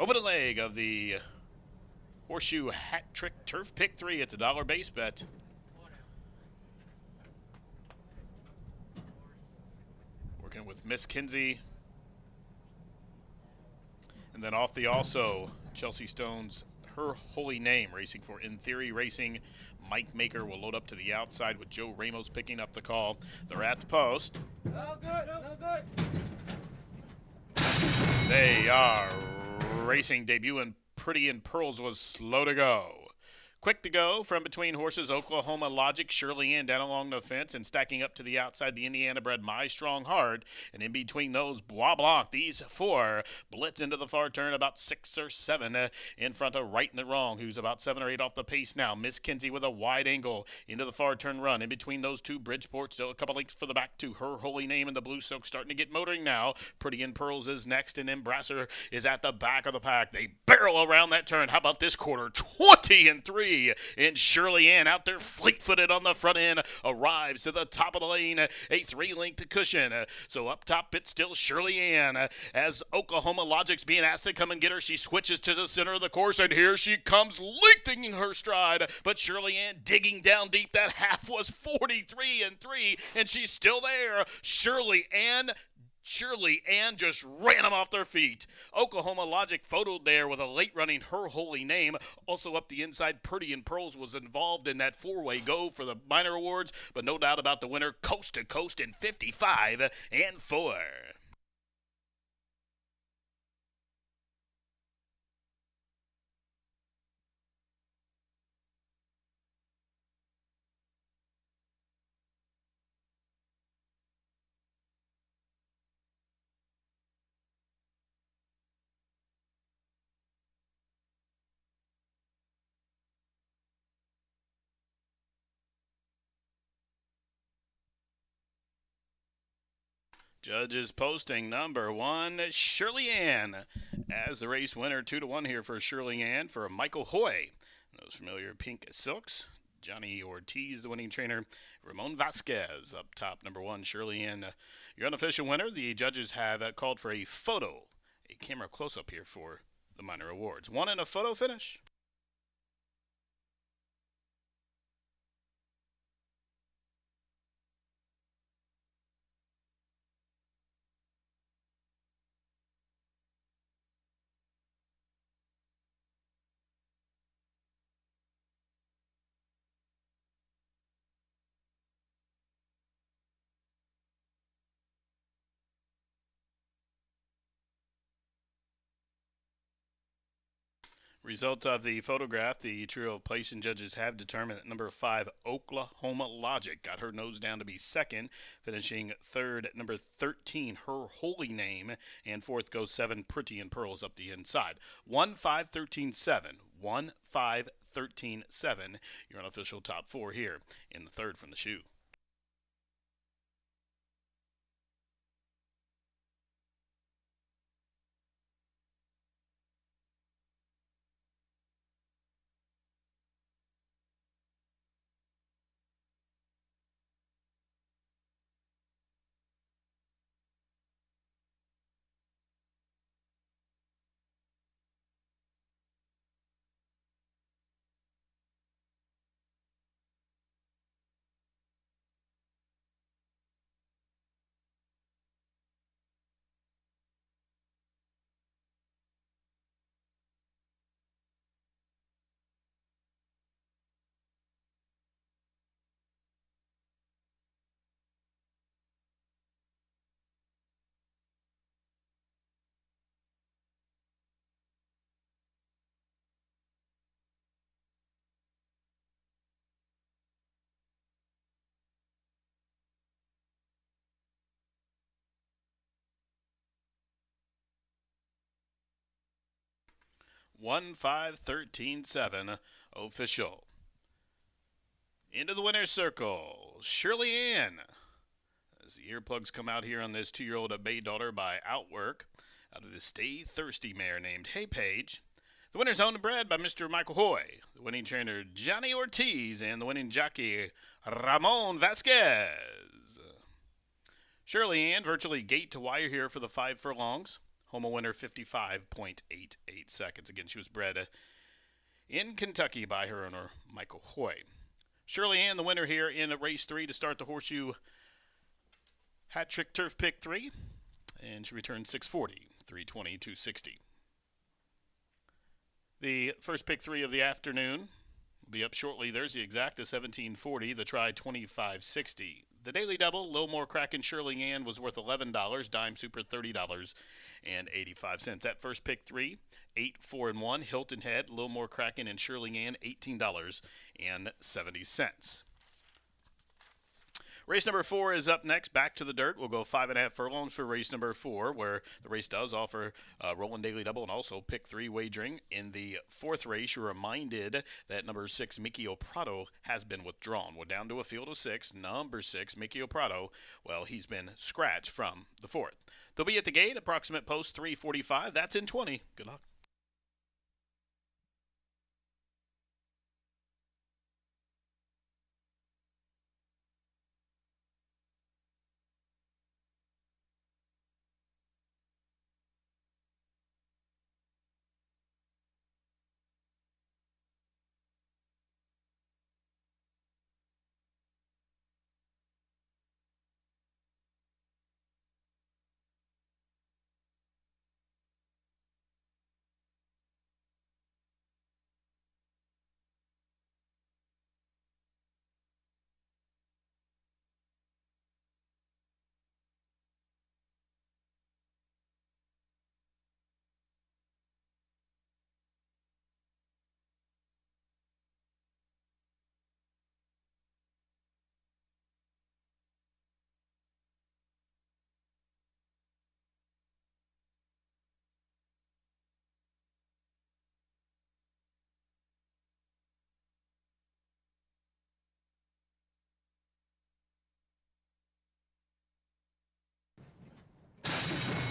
Over the leg of the Horseshoe Hat Trick Turf Pick 3. It's a $1 base bet. Working with Miss Kinsey. And then off the also, Chelsea Stone's Her Holy Name, racing for In Theory Racing. Mike Maker will load up to the outside with Joe Ramos picking up the call. They're at the post. No good, no good. They are racing. Debut and Pretty in Pearls was slow to go. Quick to go from between horses, Oklahoma Logic, Shirley Ann down along the fence, and stacking up to the outside, the Indiana bred My Strong Heart. And in between those, Bois Blanc, these 4 blitz into the far turn, about 6 or 7 in front of Right and the Wrong, who's about 7 or 8 off the pace now. Miss Kinsey with a wide angle into the far turn run. In between those 2, Bridgeport still a couple lengths for the back to Her Holy Name, and the Blue Silk starting to get motoring now. Pretty in Pearls is next, and Embrasser is at the back of the pack. They barrel around that turn. How about this quarter? 20-3. And Shirley Ann out there fleet-footed on the front end, arrives to the top of the lane, a 3-length cushion. So up top, it's still Shirley Ann. As Oklahoma Logic's being asked to come and get her, she switches to the center of the course, and here she comes, lengthening her stride. But Shirley Ann digging down deep. That half was 43-3, and she's still there. Shirley Ann just ran them off their feet. Oklahoma Logic photoed there with a late running Her Holy Name. Also up the inside, Pretty in Pearls was involved in that 4-way go for the minor awards, but no doubt about the winner, coast to coast in 55-4. Judges posting number 1, Shirley Ann, as the race winner. 2-1 here for Shirley Ann for Michael Hoy. Those familiar pink silks. Johnny Ortiz, the winning trainer. Ramon Vasquez up top, number 1, Shirley Ann. Your unofficial winner. The judges have called for a photo, a camera close-up here for the minor awards. 1 and a photo finish. Result of the photograph, the trio of placing judges have determined that number 5, Oklahoma Logic, got her nose down to be second, finishing third at number 13, Her Holy Name, and fourth goes 7, Pretty in Pearls up the inside. 1-5-13-7, 1-5-13-7, your unofficial top 4 here in the third from the shoe. One, 5-13-7 official. Into the winner's circle, Shirley Ann. As the earplugs come out here on this 2-year-old Bay Daughter by Outwork, out of the Stay Thirsty mare named Hey Page. The winner's owned and bred by Mr. Michael Hoy, the winning trainer Johnny Ortiz, and the winning jockey Ramon Vasquez. Shirley Ann virtually gate to wire here for the 5 furlongs. Home winner 55.88 seconds. Again, she was bred in Kentucky by her owner, Michael Hoy. Shirley Ann, the winner here in race 3 to start the Horseshoe Hat Trick Turf Pick 3. And she returned 640, 320, 260. The first pick 3 of the afternoon will be up shortly. There's the exact, the 1740, the try 2560. The daily double, a little more cracking. Shirley Ann was worth $11. Dime Super $30.85. That first pick 3, 8, 4, and 1. Hilton Head, a little more cracking, and Shirley Ann $18.70. Race number 4 is up next. Back to the dirt. We'll go 5.5 furlongs for race number 4, where the race does offer rolling daily double and also pick 3 wagering. In the 4th race, you're reminded that number 6, Mickey O'Prado, has been withdrawn. We're down to a field of 6. Number 6, Mickey O'Prado, well, he's been scratched from the 4th. They'll be at the gate, approximate post 3:45. That's in 20. Good luck.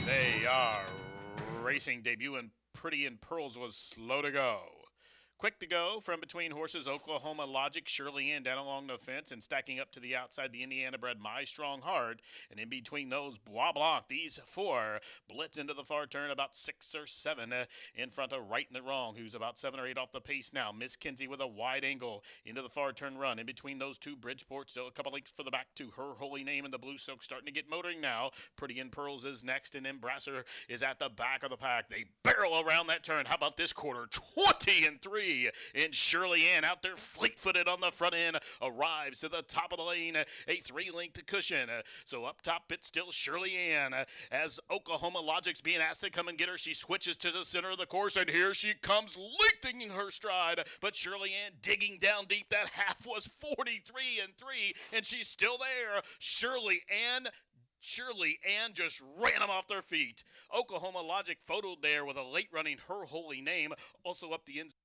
They are racing. Debut and Pretty in Pearls was slow to go. Quick to go from between horses, Oklahoma Logic, Shirley Ann down along the fence, and stacking up to the outside, the Indiana-bred My Strong Heart. And in between those, Bois Blanc, these 4 blitz into the far turn, about 6 or 7 in front of Right and the Wrong, who's about 7 or 8 off the pace now. Miss Kinsey with a wide angle into the far turn run. In between those 2, Bridgeport still a couple lengths for the back to Her Holy Name, and the Blue Silk starting to get motoring now. Pretty in Pearls is next, and Embrasser is at the back of the pack. They barrel around that turn. How about this quarter? 20-3. 3. And Shirley Ann out there fleet-footed on the front end arrives to the top of the lane, a 3-length cushion. So up top, it's still Shirley Ann. As Oklahoma Logic's being asked to come and get her, she switches to the center of the course, and here she comes lengthening her stride. But Shirley Ann digging down deep. That half was 43-3, and she's still there. Shirley Ann just ran them off their feet. Oklahoma Logic photoed there with a late running Her Holy Name. Also up the inside.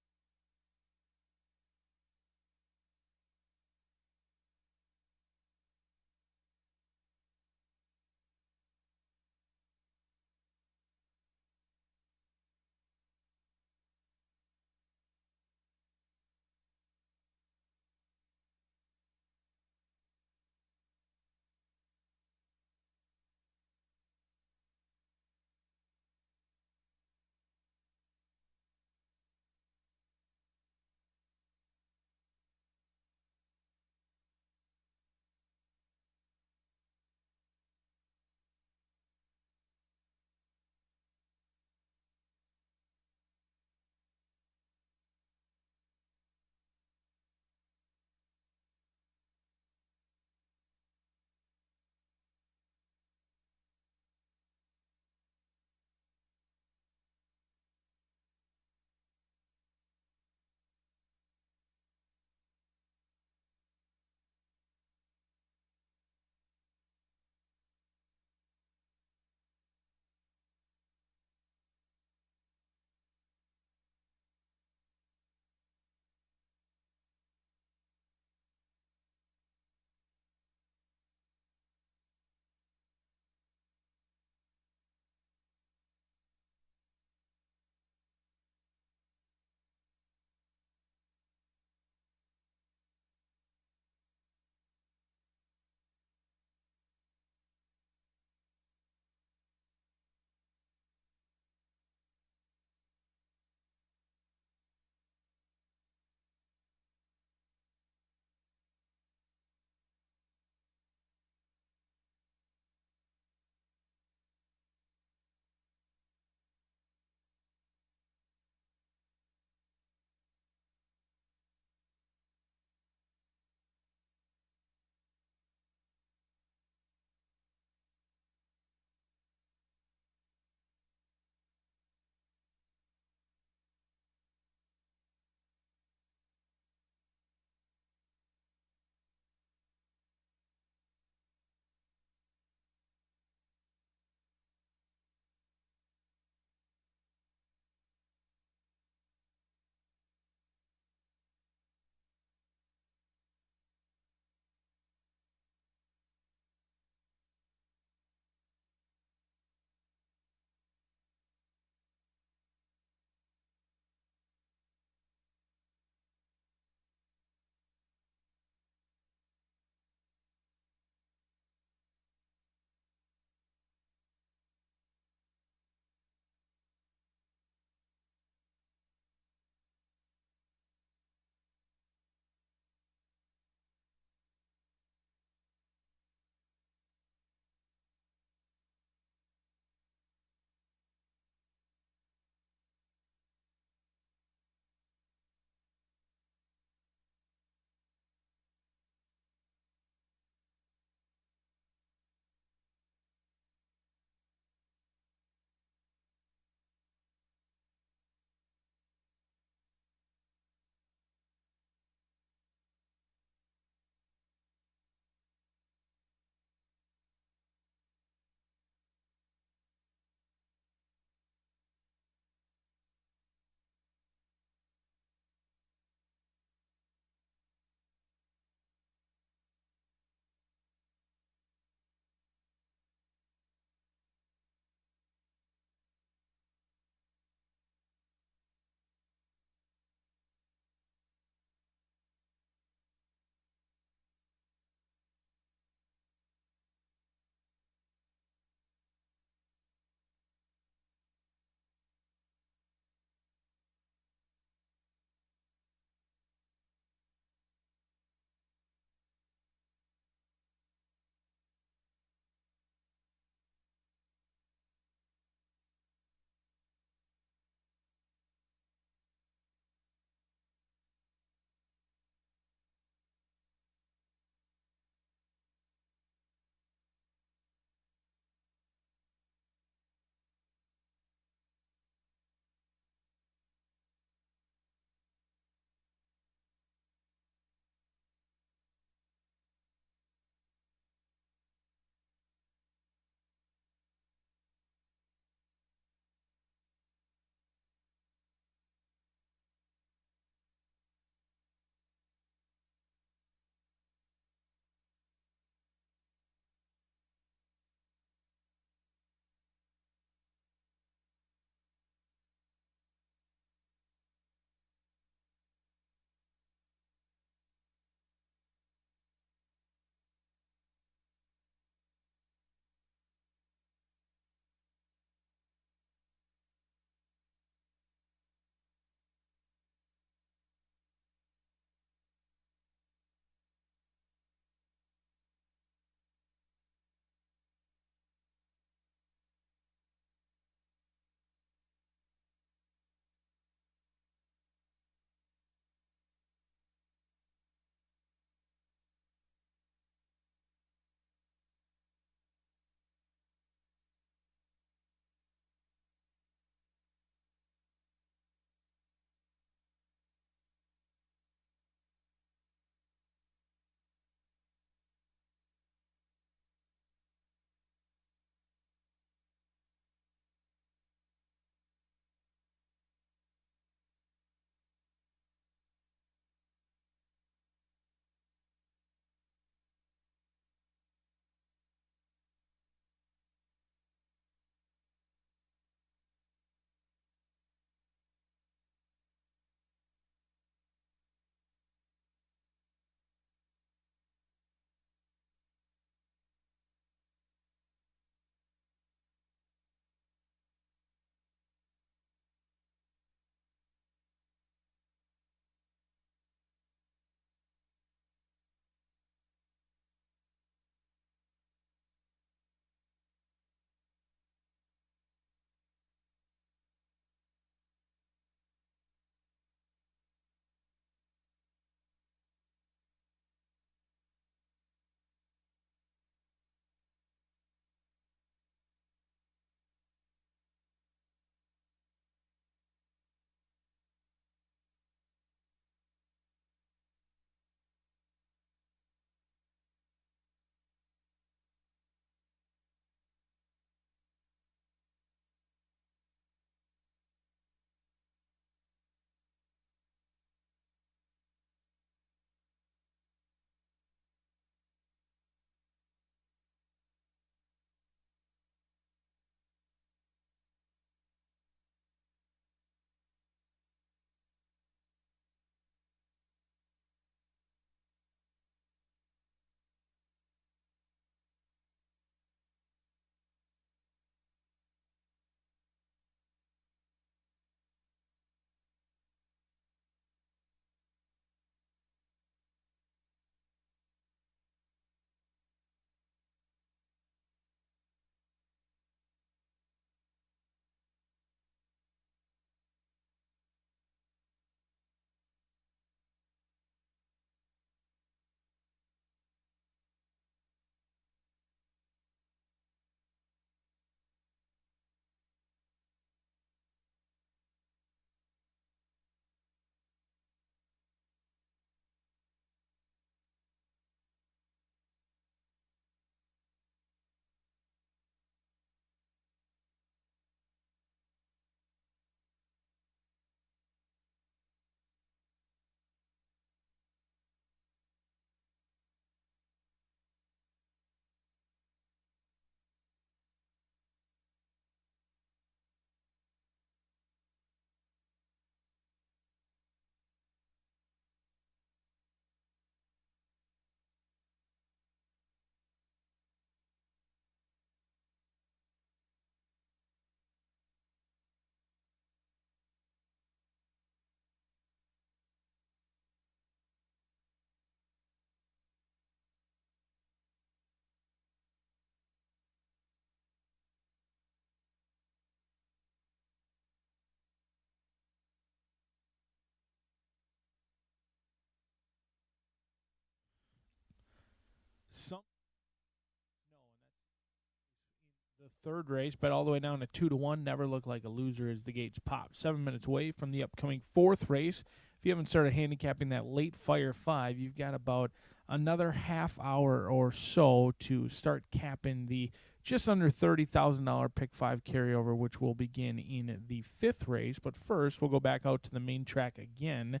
third race, bet all the way down to 2-1. Never look like a loser as the gates pop. 7 minutes away from the upcoming fourth race. If you haven't started handicapping that late Fire 5, you've got about another half hour or so to start capping the just under $30,000 Pick 5 carryover, which will begin in the fifth race. But first, we'll go back out to the main track again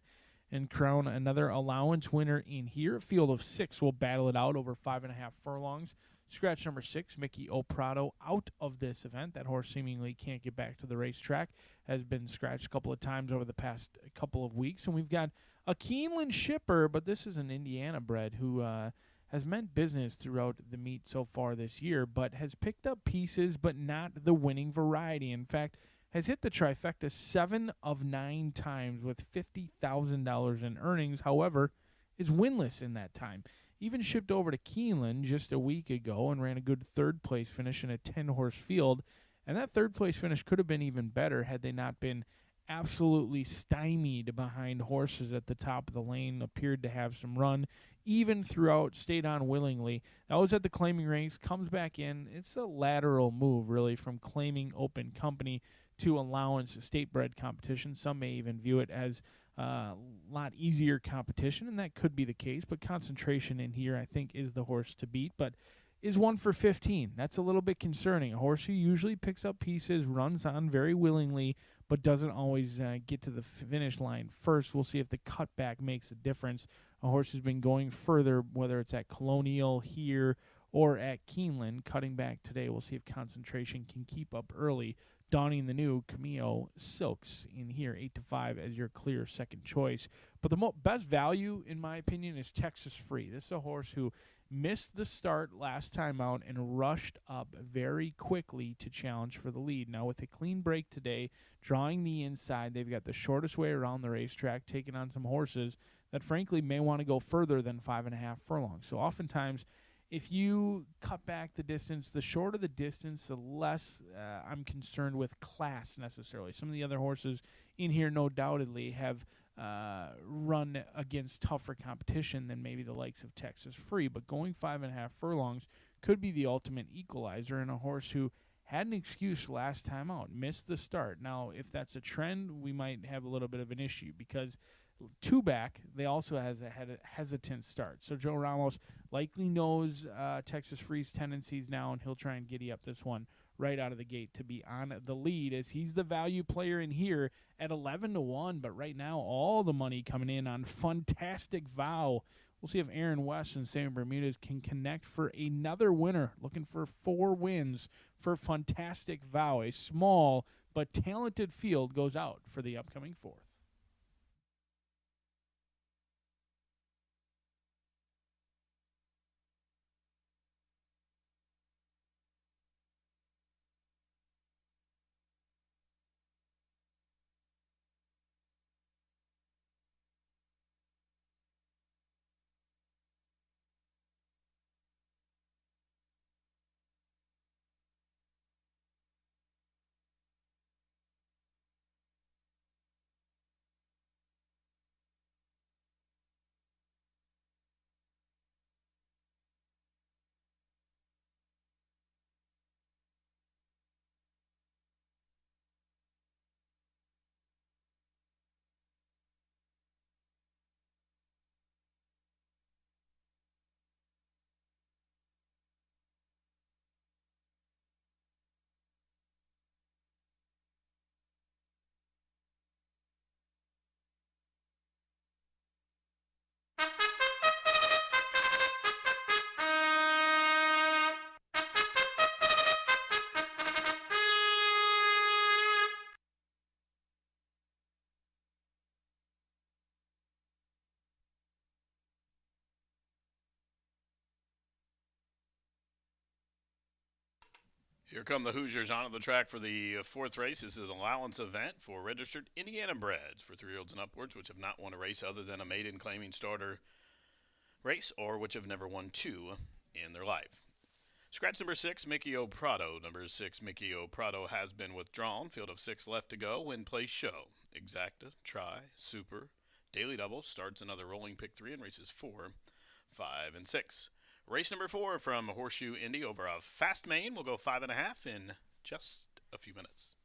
and crown another allowance winner in here. A field of 6 will battle it out over 5.5 furlongs. Scratch number 6, Mickey O'Prado, out of this event. That horse seemingly can't get back to the racetrack. Has been scratched a couple of times over the past couple of weeks. And we've got a Keeneland shipper, but this is an Indiana bred who has meant business throughout the meet so far this year, but has picked up pieces, but not the winning variety. In fact, has hit the trifecta 7 of 9 times with $50,000 in earnings. However, is winless in that time. Even shipped over to Keeneland just a week ago and ran a good third-place finish in a 10-horse field. And that third-place finish could have been even better had they not been absolutely stymied behind horses at the top of the lane, appeared to have some run, even throughout, stayed on willingly. That was at the claiming ranks, comes back in. It's a lateral move, really, from claiming open company to allowance state-bred competition. Some may even view it as a lot easier competition, and that could be the case, but Concentration in here, I think, is the horse to beat, but is 1 for 15. That's a little bit concerning. A horse who usually picks up pieces, runs on very willingly, but doesn't always get to the finish line first. We'll see if the cutback makes a difference. A horse who's been going further, whether it's at Colonial here or at Keeneland, cutting back today. We'll see if Concentration can keep up early. Donning the new Cameo Silks in here, 8-5 as your clear second choice. But the best value, in my opinion, is Texas Free. This is a horse who missed the start last time out and rushed up very quickly to challenge for the lead. Now, with a clean break today, drawing the inside, they've got the shortest way around the racetrack, taking on some horses that, frankly, may want to go further than 5.5 furlongs. So oftentimes, if you cut back the distance, the shorter the distance, the less I'm concerned with class necessarily. Some of the other horses in here, no doubtedly, have run against tougher competition than maybe the likes of Texas Free. But going 5.5 furlongs could be the ultimate equalizer in a horse who had an excuse last time out, missed the start. Now, if that's a trend, we might have a little bit of an issue because two back, they also has a hesitant start. So Joe Ramos likely knows Texas Free's tendencies now, and he'll try and giddy up this one right out of the gate to be on the lead, as he's the value player in here at 11-1. But right now, all the money coming in on Fantastic Vow. We'll see if Aaron West and Sam Bermudez can connect for another winner. Looking for 4 wins for Fantastic Vow. A small but talented field goes out for the upcoming fourth. Here come the Hoosiers onto the track for the fourth race. This is an allowance event for registered Indiana breds for 3-year-olds and upwards, which have not won a race other than a maiden claiming starter race, or which have never won 2 in their life. Scratch number 6, Mickey O'Prado. Number 6, Mickey O'Prado has been withdrawn. Field of 6 left to go. Win, place, show. Exacta, Try, Super, Daily Double starts another rolling pick 3 in races 4, 5, and 6. Race number 4 from Horseshoe Indy over a fast main. We'll go 5.5 in just a few minutes.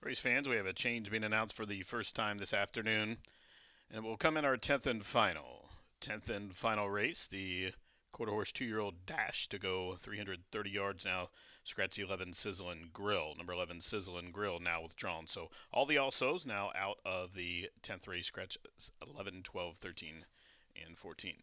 Race fans, we have a change being announced for the first time this afternoon, and it will come in our 10th and final race, the quarter horse 2-year-old Dash to go 330 yards now. Scratch 11 Sizzlin' Grill. Number 11 Sizzlin' Grill now withdrawn. So all the alsos now out of the 10th race, scratch 11, 12, 13, and 14.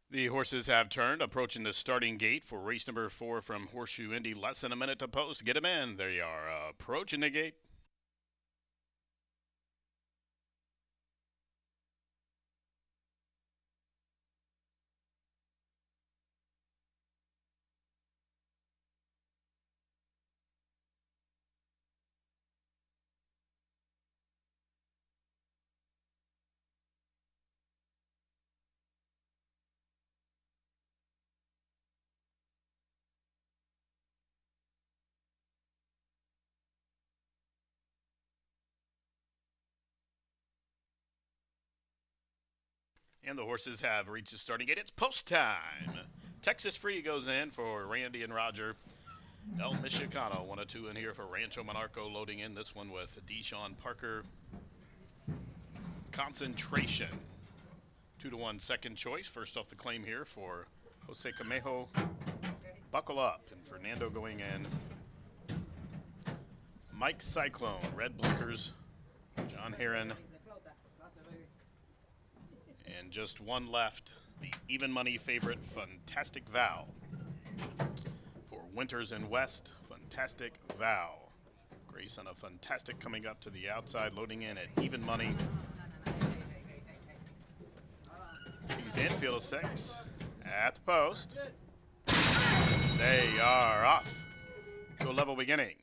The horses have turned, approaching the starting gate for race number 4 from Horseshoe Indy. Less than a minute to post. Get them in. There you are, approaching the gate. And the horses have reached the starting gate. It's post time. Texas Free goes in for Randy and Roger. El Michicano, 1 of 2 in here for Rancho Monarco, loading in this one with Deshaun Parker. Concentration. 2-1 second choice. First off the claim here for Jose Camejo. Buckle Up. And Fernando going in. Mike Cyclone, Red Blinkers. John Heron. And just one left, the even money favorite, Fantastic Val. For Winters and West, Fantastic Val. Grace on a Fantastic coming up to the outside, loading in at even money. He's in, field of 6, at the post. They are off to a level beginning.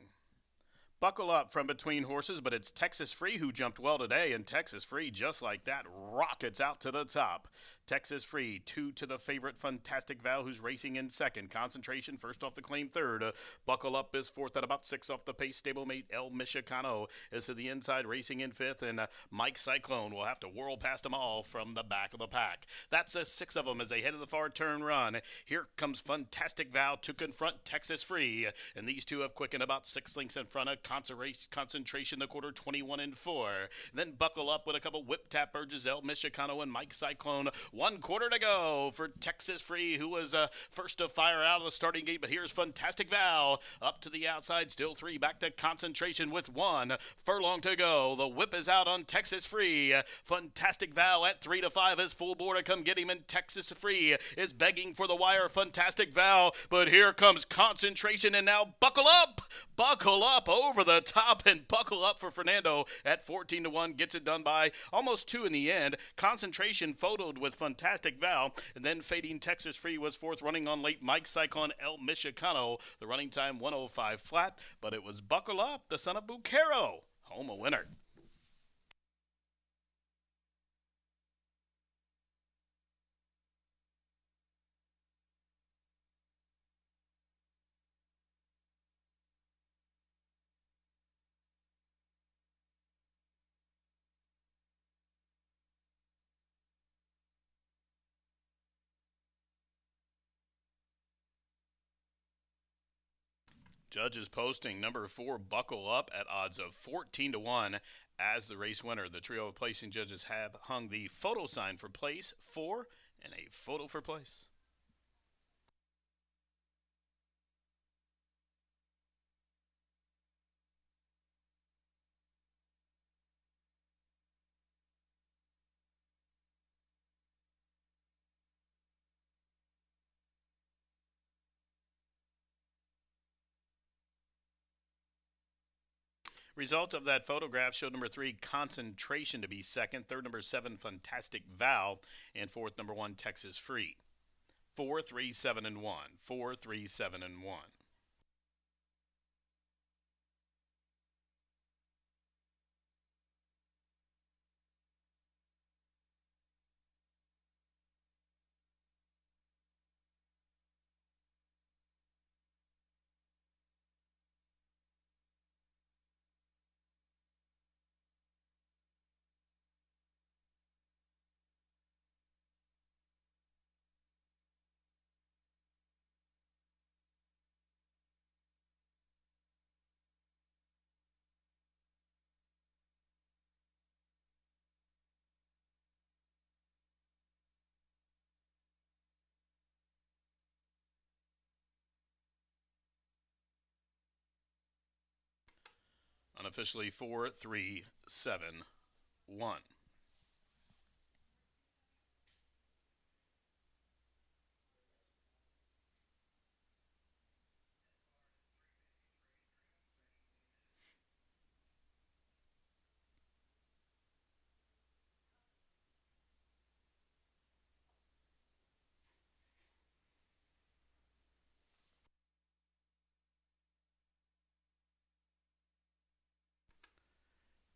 Buckle Up from between horses, but it's Texas Free who jumped well today, and Texas Free, just like that, rockets out to the top. Texas Free, 2 to the favorite, Fantastic Val, who's racing in second. Concentration, first off the claim, third. Buckle Up is fourth at about 6 off the pace. Stablemate El Michicano is to the inside, racing in fifth, and Mike Cyclone will have to whirl past them all from the back of the pack. That's 6 of them as they head to the far turn run. Here comes Fantastic Val to confront Texas Free, and these two have quickened about 6 lengths in front of Concentration, the quarter, 21 and 4. Then Buckle Up with a couple whip tap urges, El Michicano and Mike Cyclone. 1 quarter to go for Texas Free, who was first to fire out of the starting gate, but here's Fantastic Val up to the outside, still 3, back to Concentration with 1 furlong to go. The whip is out on Texas Free. Fantastic Val at 3 to 5 is full bore to come get him, and Texas Free is begging for the wire. Fantastic Val, but here comes Concentration, and now Buckle Up over the top, and Buckle Up for Fernando at 14 to 1 gets it done by almost 2 in the end. Concentration photoed with Fantastic Val, and then fading Texas Free was fourth, running on late Mike Cyclone El Michicano. The running time 1:05 flat, but it was Buckle Up, the son of Bucaro, home a winner. Judges posting number 4, Buckle Up, at odds of 14 to 1 as the race winner. The trio of placing judges have hung the photo sign for place 4 and a photo for place. Result of that photograph showed number 3, Concentration, to be second. Third, number 7, Fantastic Val. And fourth, number 1, Texas Free. 4, 3, 7, and 1. 4, 3, 7, and 1. Unofficially 4, 3, 7, 1.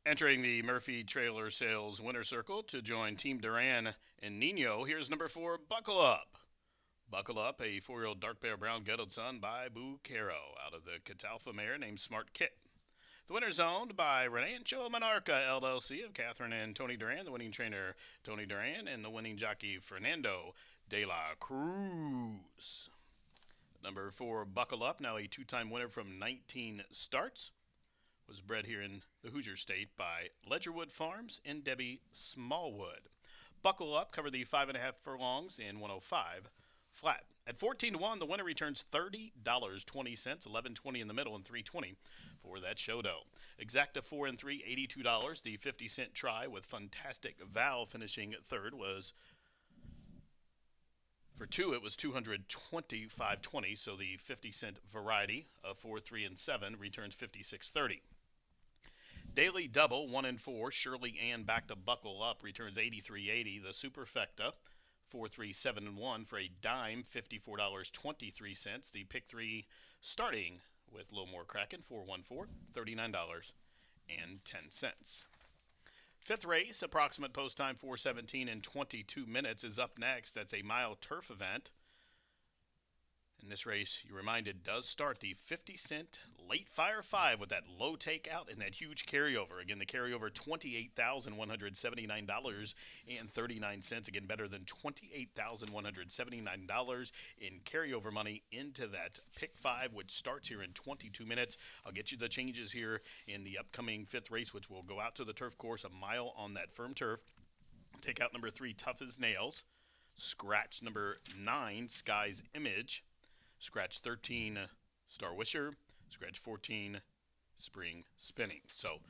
Entering the Murphy Trailer Sales Winner Circle to join Team Duran and Nino, here's number 4, Buckle Up. Buckle Up, a 4-year-old dark bear brown gelded son by Boo Caro out of the Catalfa mare named Smart Kit. The winner's owned by Rancho Monarca LLC of Catherine and Tony Duran, the winning trainer Tony Duran, and the winning jockey Fernando de la Cruz. Number 4, Buckle Up, now a 2-time winner from 19 starts, was bred here in the Hoosier State by Ledgerwood Farms and Debbie Smallwood. Buckle Up covered the 5.5 furlongs in 105 flat. At 14-1, the winner returns $30.20, $11.20 in the middle, and $3.20 for that show dough. Exacta 4 and 3, $82. The 50-cent try with Fantastic Val finishing third was, for 2, it was $225.20. So the 50-cent variety of 4, 3, and 7 returns $56.30. Daily Double 1 and 4, Shirley Ann back to Buckle Up returns $83.80. The Superfecta 4, 3, 7, and 1 for a dime, $54.23. The Pick 3 starting with a little more cracking, 4, 1, 4, $39.10. Fifth race, approximate post time 4:17 and 22 minutes, is up next. That's a mile turf event. And this race, you're reminded, does start the 50-cent late fire 5 with that low takeout and that huge carryover. Again, the carryover, $28,179.39. Again, better than $28,179 in carryover money into that pick 5, which starts here in 22 minutes. I'll get you the changes here in the upcoming 5th race, which will go out to the turf course, a mile on that firm turf. Take out number 3, Tough as Nails. Scratch number 9, Sky's Image. Scratch 13, Star Wisher. Scratch 14, Spring Spinning. So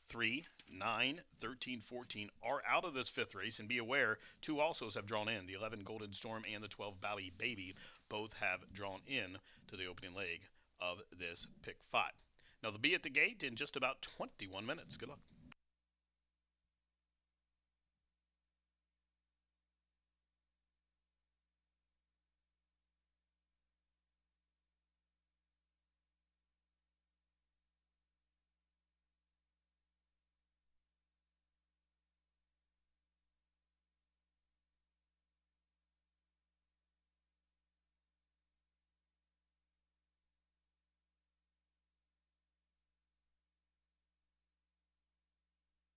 3, 9, 13, 14 are out of this 5th race. And be aware, 2 alsos have drawn in. The 11 Golden Storm and the 12 Valley Baby both have drawn in to the opening leg of this pick 5. Now they'll be at the gate in just about 21 minutes. Good luck.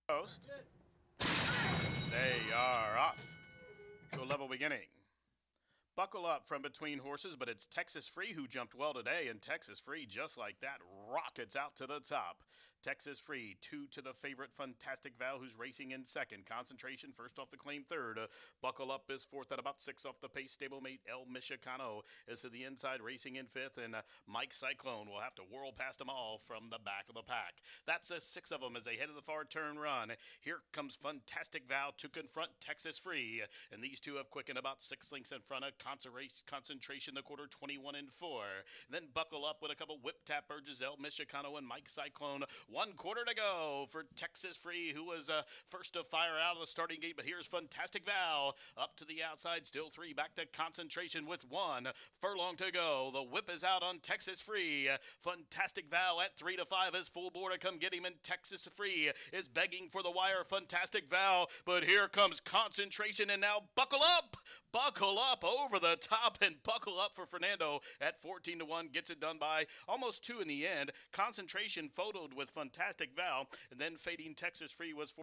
Post. They are off to a level beginning. Buckle Up from Between Horses, but it's Texas Free who jumped well today, and Texas Free, just like that, rockets out to the top. Texas Free, 2 to the favorite Fantastic Val, who's racing in second. Concentration first off the claim third. Buckle Up is fourth at about 6 off the pace. Stablemate El Michicano is to the inside, racing in fifth, and Mike Cyclone will have to whirl past them all from the back of the pack. That's 6 of them as they head to the far turn run. Here comes Fantastic Val to confront Texas Free, and these two have quickened about 6 lengths in front of Concentration, the quarter, 21 and 4. Then Buckle Up with a couple whip tap urges, El Michicano and Mike Cyclone. 1 quarter to go for Texas Free, who was first to fire out of the starting gate. But here's Fantastic Val up to the outside, still 3 back to Concentration with 1 furlong to go. The whip is out on Texas Free. Fantastic Val at 3 to 5 is full bore to come get him, and Texas Free is begging for the wire. Fantastic Val, but here comes Concentration, and now Buckle Up. Buckle Up over the top, and Buckle Up for Fernando at 14 to 1 gets it done by almost 2 in the end. Concentration photoed with Fantastic Val, and then fading Texas Free was 4.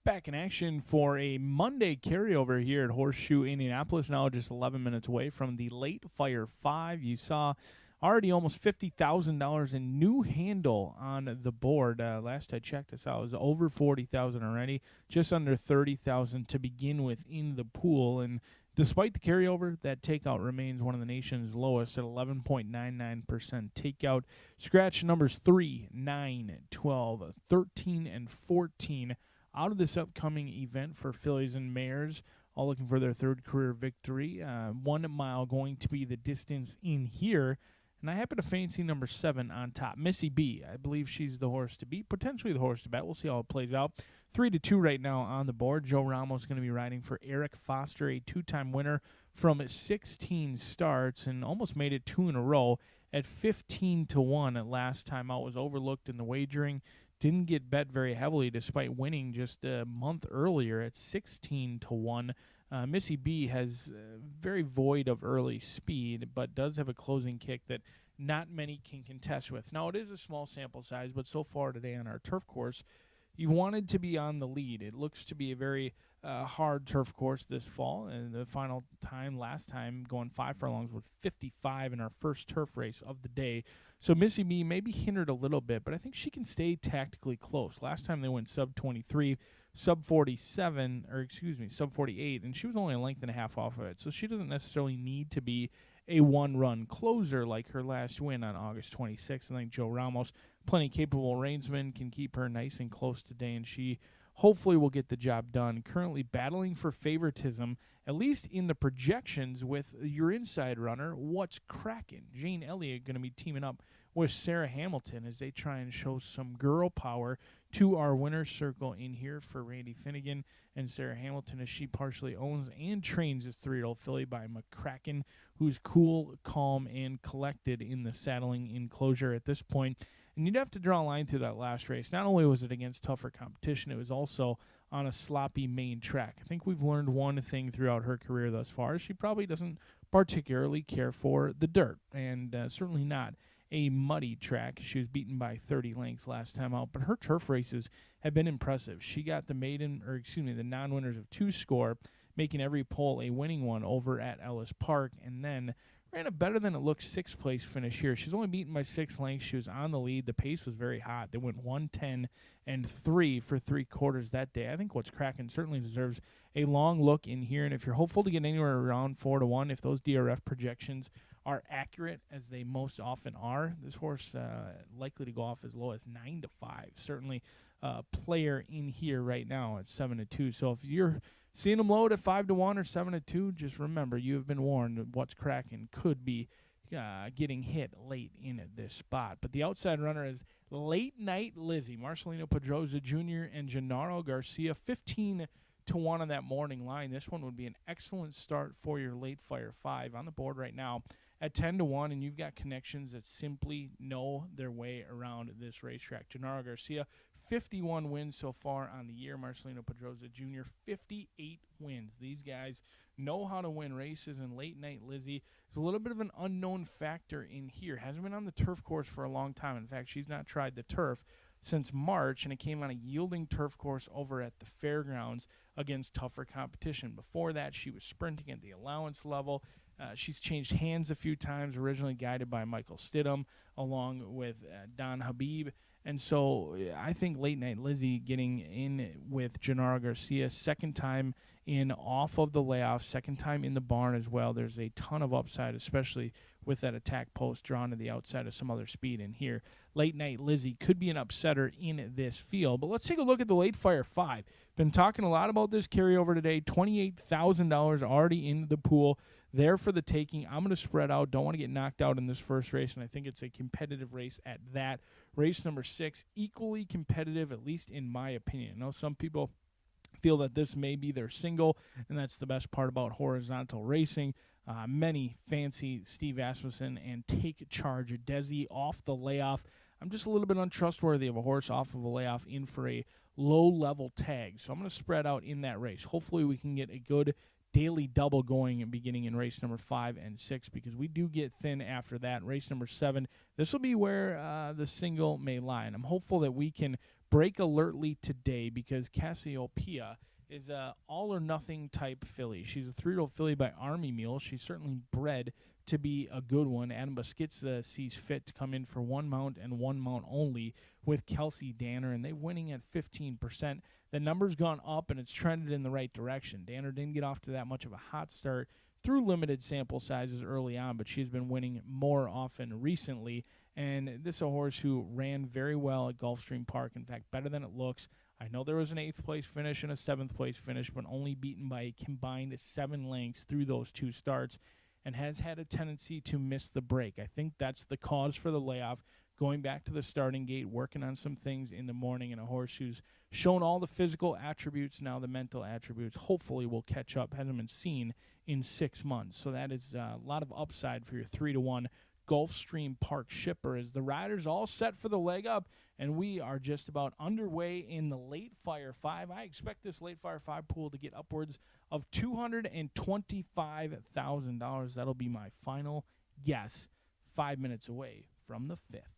back in action for a Monday carryover here at Horseshoe Indianapolis, now just 11 minutes away from the Late Fire 5. You saw already almost $50,000 in new handle on the board. Last I checked this out, it was over $40,000 already, just under $30,000 to begin with in the pool. And despite the carryover, that takeout remains one of the nation's lowest at 11.99% takeout. Scratch numbers 3, 9, 12, 13, and 14 out of this upcoming event for fillies and mares, all looking for their third career victory. 1 mile going to be the distance in here. And I happen to fancy number 7 on top, Missy B. I believe she's the horse to beat, potentially the horse to bet. We'll see how it plays out. 3-2 right now on the board. Joe Ramos going to be riding for Eric Foster, a 2-time winner from 16 starts and almost made it 2 in a row at 15-1 at last time out. Was overlooked in the wagering. Didn't get bet very heavily despite winning just a month earlier at 16-1. Missy B has very void of early speed, but does have a closing kick that not many can contest with. Now, it is a small sample size, but so far today on our turf course, you've wanted to be on the lead. It looks to be a very hard turf course this fall, and the final time, last time, going 5 furlongs with 55 in our first turf race of the day. So Missy B may be hindered a little bit, but I think she can stay tactically close. Last time they went sub-23, sub-47, or excuse me, sub-48, and she was only a length and a half off of it. So she doesn't necessarily need to be a one-run closer like her last win on August 26th. I think Joe Ramos, plenty capable reinsman, can keep her nice and close today, and she hopefully will get the job done. Currently battling for favoritism, at least in the projections, with your inside runner, What's Crackin'. Jane Elliott going to be teaming up with Sarah Hamilton as they try and show some girl power to our winner's circle in here for Randy Finnegan and Sarah Hamilton, as she partially owns and trains this 3-year-old filly by McCracken, who's cool, calm, and collected in the saddling enclosure at this point. And you'd have to draw a line through that last race. Not only was it against tougher competition, it was also on a sloppy main track. I think we've learned one thing throughout her career thus far. She probably doesn't particularly care for the dirt, and certainly not a muddy track. She was beaten by 30 lengths last time out, but her turf races have been impressive. She got the the non-winners of 2 score, making every pole a winning one over at Ellis Park, and then ran a better than it looked 6th place finish here. She's only beaten by 6 lengths. She was on the lead. The pace was very hot. They went 110 and 3 for 3/4 that day. I think What's Crackin' certainly deserves a long look in here, and if you're hopeful to get anywhere around 4-1, if those DRF projections are accurate, as they most often are, this horse likely to go off as low as 9-5. Certainly a player in here right now at 7-2. So if you're seeing them load at 5-1 or 7-2, just remember you have been warned that What's Crackin' could be getting hit late in this spot. But the outside runner is Late Night Lizzie, Marcelino Pedroza Jr. and Gennaro Garcia, 15-1 on that morning line. This one would be an excellent start for your Late Fire 5 on the board right now at 10-1, and you've got connections that simply know their way around this racetrack. Gennaro Garcia, 51 wins so far on the year. Marcelino Pedroza Jr., 58 wins. These guys know how to win races, and Late Night Lizzie is a little bit of an unknown factor in here. Hasn't been on the turf course for a long time. In fact, she's not tried the turf since March, and it came on a yielding turf course over at the fairgrounds against tougher competition. Before that, she was sprinting at the allowance level. She's changed hands a few times, originally guided by Michael Stidham along with Don Habib. And so I think Late Night Lizzie getting in with Gennaro Garcia, second time in off of the layoff, second time in the barn as well. There's a ton of upside, especially with that attack post drawn to the outside of some other speed in here. Late Night Lizzie could be an upsetter in this field. But let's take a look at the Late Fire 5. Been talking a lot about this carryover today. $28,000 already in the pool, there for the taking. I'm going to spread out. Don't want to get knocked out in this first race, and I think it's a competitive race at that. Race number 6, equally competitive, at least in my opinion. I know some people feel that this may be their single, and that's the best part about horizontal racing. Many fancy Steve Asmussen and Take Charge Desi off the layoff. I'm just a little bit untrustworthy of a horse off of a layoff in for a low-level tag. So I'm going to spread out in that race. Hopefully we can get a good daily double going and beginning in race number 5 and 6, because we do get thin after that. Race number 7, this will be where the single may lie, and I'm hopeful that we can break alertly today, because Cassiopeia is a all-or-nothing type filly. She's a 3-year-old filly by Army Mule. She's certainly bred to be a good one. Adam Busquets sees fit to come in for one mount and one mount only with Kelsey Danner, and they're winning at 15%. The number's gone up, and it's trended in the right direction. Danner didn't get off to that much of a hot start through limited sample sizes early on, but she's been winning more often recently. And this is a horse who ran very well at Gulfstream Park. In fact, better than it looks. I know there was an 8th place finish and a 7th place finish, but only beaten by a combined 7 lengths through those 2 starts, and has had a tendency to miss the break. I think that's the cause for the layoff. Going back to the starting gate, working on some things in the morning, and a horse who's shown all the physical attributes, now the mental attributes, hopefully will catch up. Hasn't been seen in 6 months. So that is a lot of upside for your 3-1 Gulfstream Park shipper, as the riders all set for the leg up, and we are just about underway in the late Fire 5. I expect this late Fire 5 pool to get upwards of $225,000. That'll be my final guess, 5 minutes away from the 5th.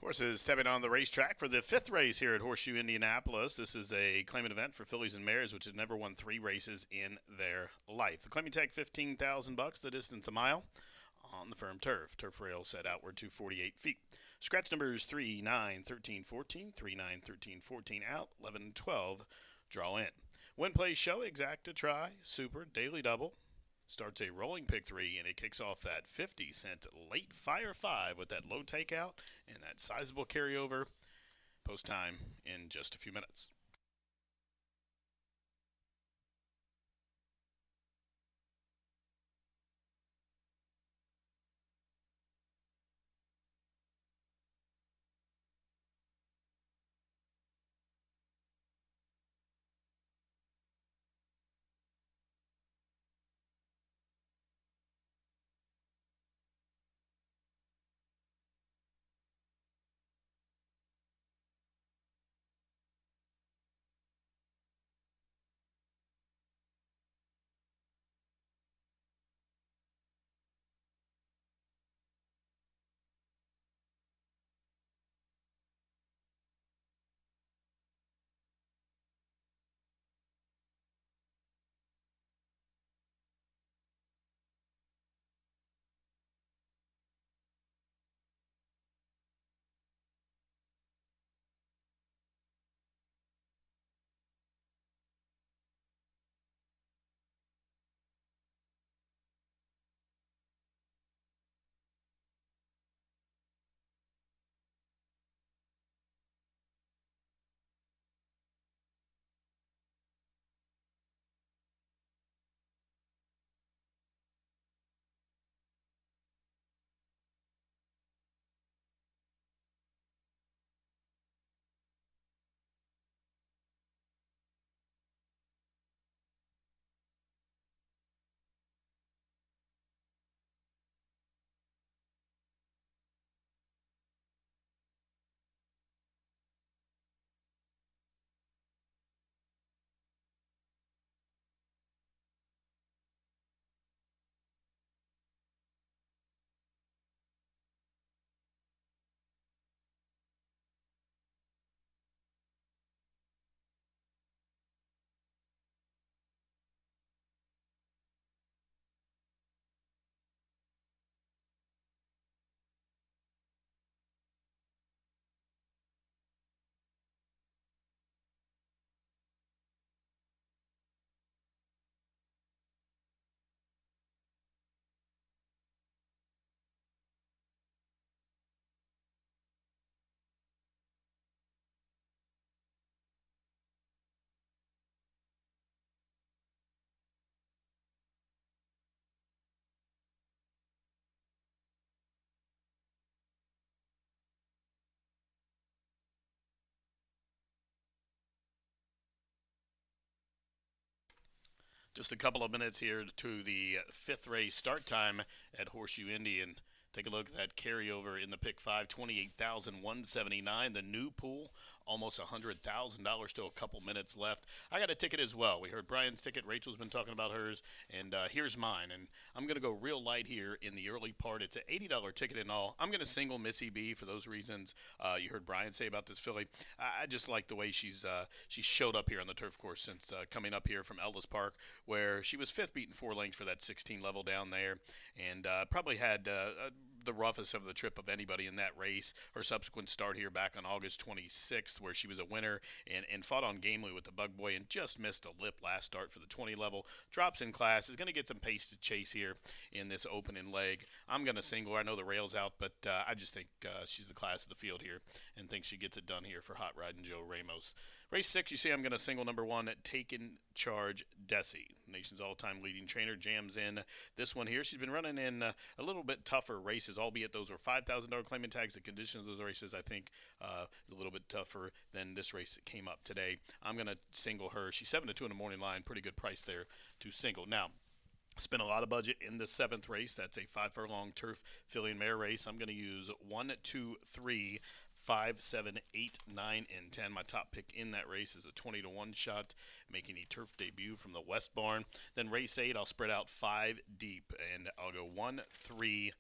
Horses stepping on the racetrack for the 5th race here at Horseshoe Indianapolis. This is a claimant event for fillies and mares, which have never won 3 races in their life. The claiming tag $15,000. The distance a mile on the firm turf. Turf rail set outward to 48 feet. Scratch numbers 3, 9, 13, 14, 3, 9, 13, 14 out, 11, 12 draw in. Win, play, show, exacta, try, super, daily double. Starts a rolling pick 3, and it kicks off that 50-cent late Fire 5 with that low takeout and that sizable carryover. Post time in just a few minutes. Just a couple of minutes here to the fifth race start time at Horseshoe Indy, and take a look at that carryover in the pick 5, $28,179. The new pool, almost $100,000, still a couple minutes left. I got a ticket as well. We heard Brian's ticket. Rachel's been talking about hers, and here's mine. And I'm going to go real light here in the early part. It's an $80 ticket in all. I'm going to single Missy B for those reasons you heard Brian say about this filly. I just like the way she showed up here on the turf course since coming up here from Ellis Park, where she was fifth, beating 4 lengths for that 16 level down there, and probably had the roughest of the trip of anybody in that race. Her subsequent start here back on August 26th, where she was a winner and fought on gamely with the Bug Boy and just missed a lip last start for the 20 level. Drops in class, is going to get some pace to chase here in this opening leg. I'm going to single her. I know the rail's out, but I just think she's the class of the field here and think she gets it done here for Hot Riding Joe Ramos. Race 6, you see I'm going to single number 1 at Taken Charge Desi. Nation's all-time leading trainer jams in this one here. She's been running in a little bit tougher races, albeit those were $5,000 claiming tags. The conditions of those races, I think, is a little bit tougher than this race that came up today. I'm going to single her. She's 7-2 in the morning line. Pretty good price there to single. Now, spent a lot of budget in the 7th race. That's a 5-furlong turf filly and mare race. I'm going to use 1, 2, 3, 5, 7, 8, 9, and 10. My top pick in that race is a 20-1 shot, making a turf debut from the West Barn. Then race 8, I'll spread out 5 deep, and I'll go 1, 3,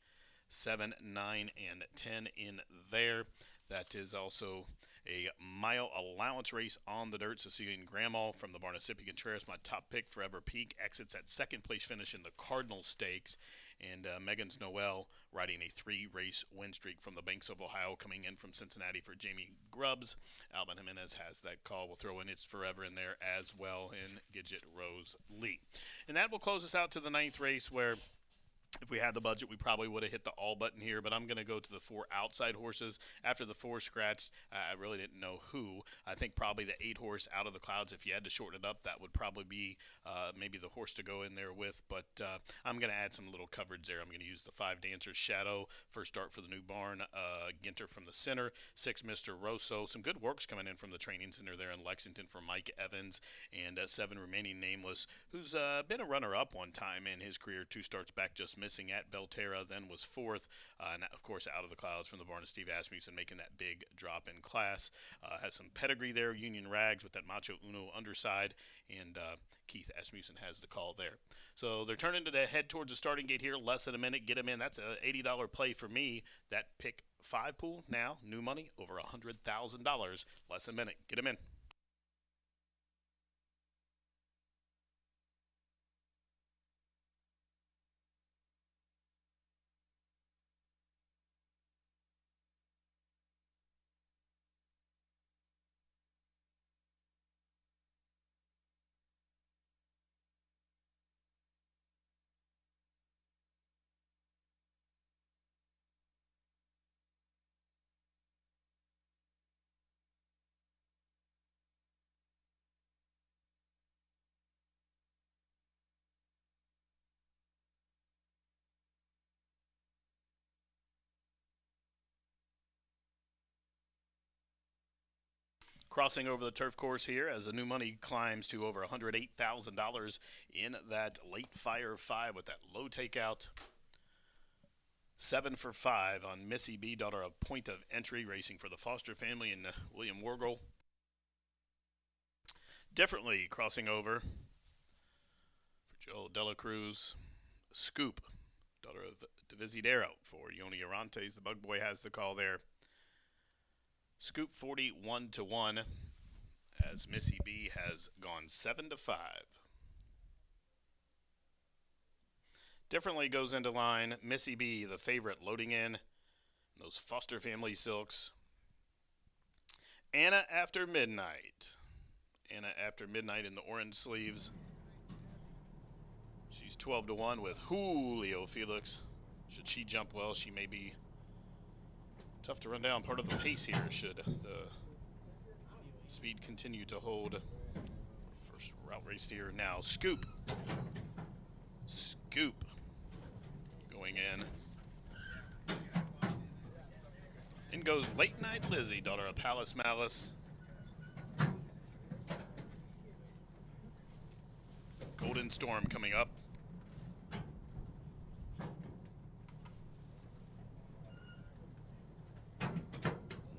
7, 9, and 10 in there. That is also a mile allowance race on the dirt. So seeing Grandma from the Barnesipi Contreras, my top pick. Forever Peak exits at second place finish in the Cardinal Stakes. And Megan's Noel riding a 3-race win streak from the Banks of Ohio, coming in from Cincinnati for Jamie Grubbs. Alvin Jimenez has that call. We'll throw in It's Forever in there as well, and Gidget Rose Lee. And that will close us out to the 9th race, where if we had the budget, we probably would have hit the all button here, but I'm going to go to the 4 outside horses. After the 4 scratched, I really didn't know who. I think probably the 8 horse Out of the Clouds. If you had to shorten it up, that would probably be maybe the horse to go in there with, but I'm going to add some little coverage there. I'm going to use the 5 Dancers Shadow, first start for the new barn, Ginter from the center, 6 Mr. Rosso. Some good works coming in from the training center there in Lexington for Mike Evans, and 7 Remaining Nameless, who's been a runner-up one time in his career, 2 starts back, just missing at Belterra, then was 4th, and of course Out of the Clouds from the barn of Steve Asmussen, making that big drop in class. Has some pedigree there, Union Rags with that Macho Uno underside, and Keith Asmussen has the call there. So they're turning to head towards the starting gate here, less than a minute, get them in. That's a $80 play for me. That pick 5 pool now, new money, over $100,000, less than a minute, get them in. Crossing over the turf course here as the new money climbs to over $108,000 in that late fire 5 with that low takeout. 7 for 5 on Missy B, daughter of Point of Entry, racing for the Foster family and William Wargel. Differently crossing over for Joel Dela Cruz, Scoop, daughter of Divisidero for Yoni Arantes. The Bug Boy has the call there. Scoop 41-1 as Missy B has gone 7-5. Differently goes into line. Missy B, the favorite, loading in those Foster family silks. Anna After Midnight. Anna After Midnight in the orange sleeves. She's 12-1 with Julio Felix. Should she jump well, she may be tough to run down. Part of the pace here should the speed continue to hold. First route race here now. Scoop. Scoop going in. In goes Late Night Lizzie, daughter of Palace Malice. Golden Storm coming up.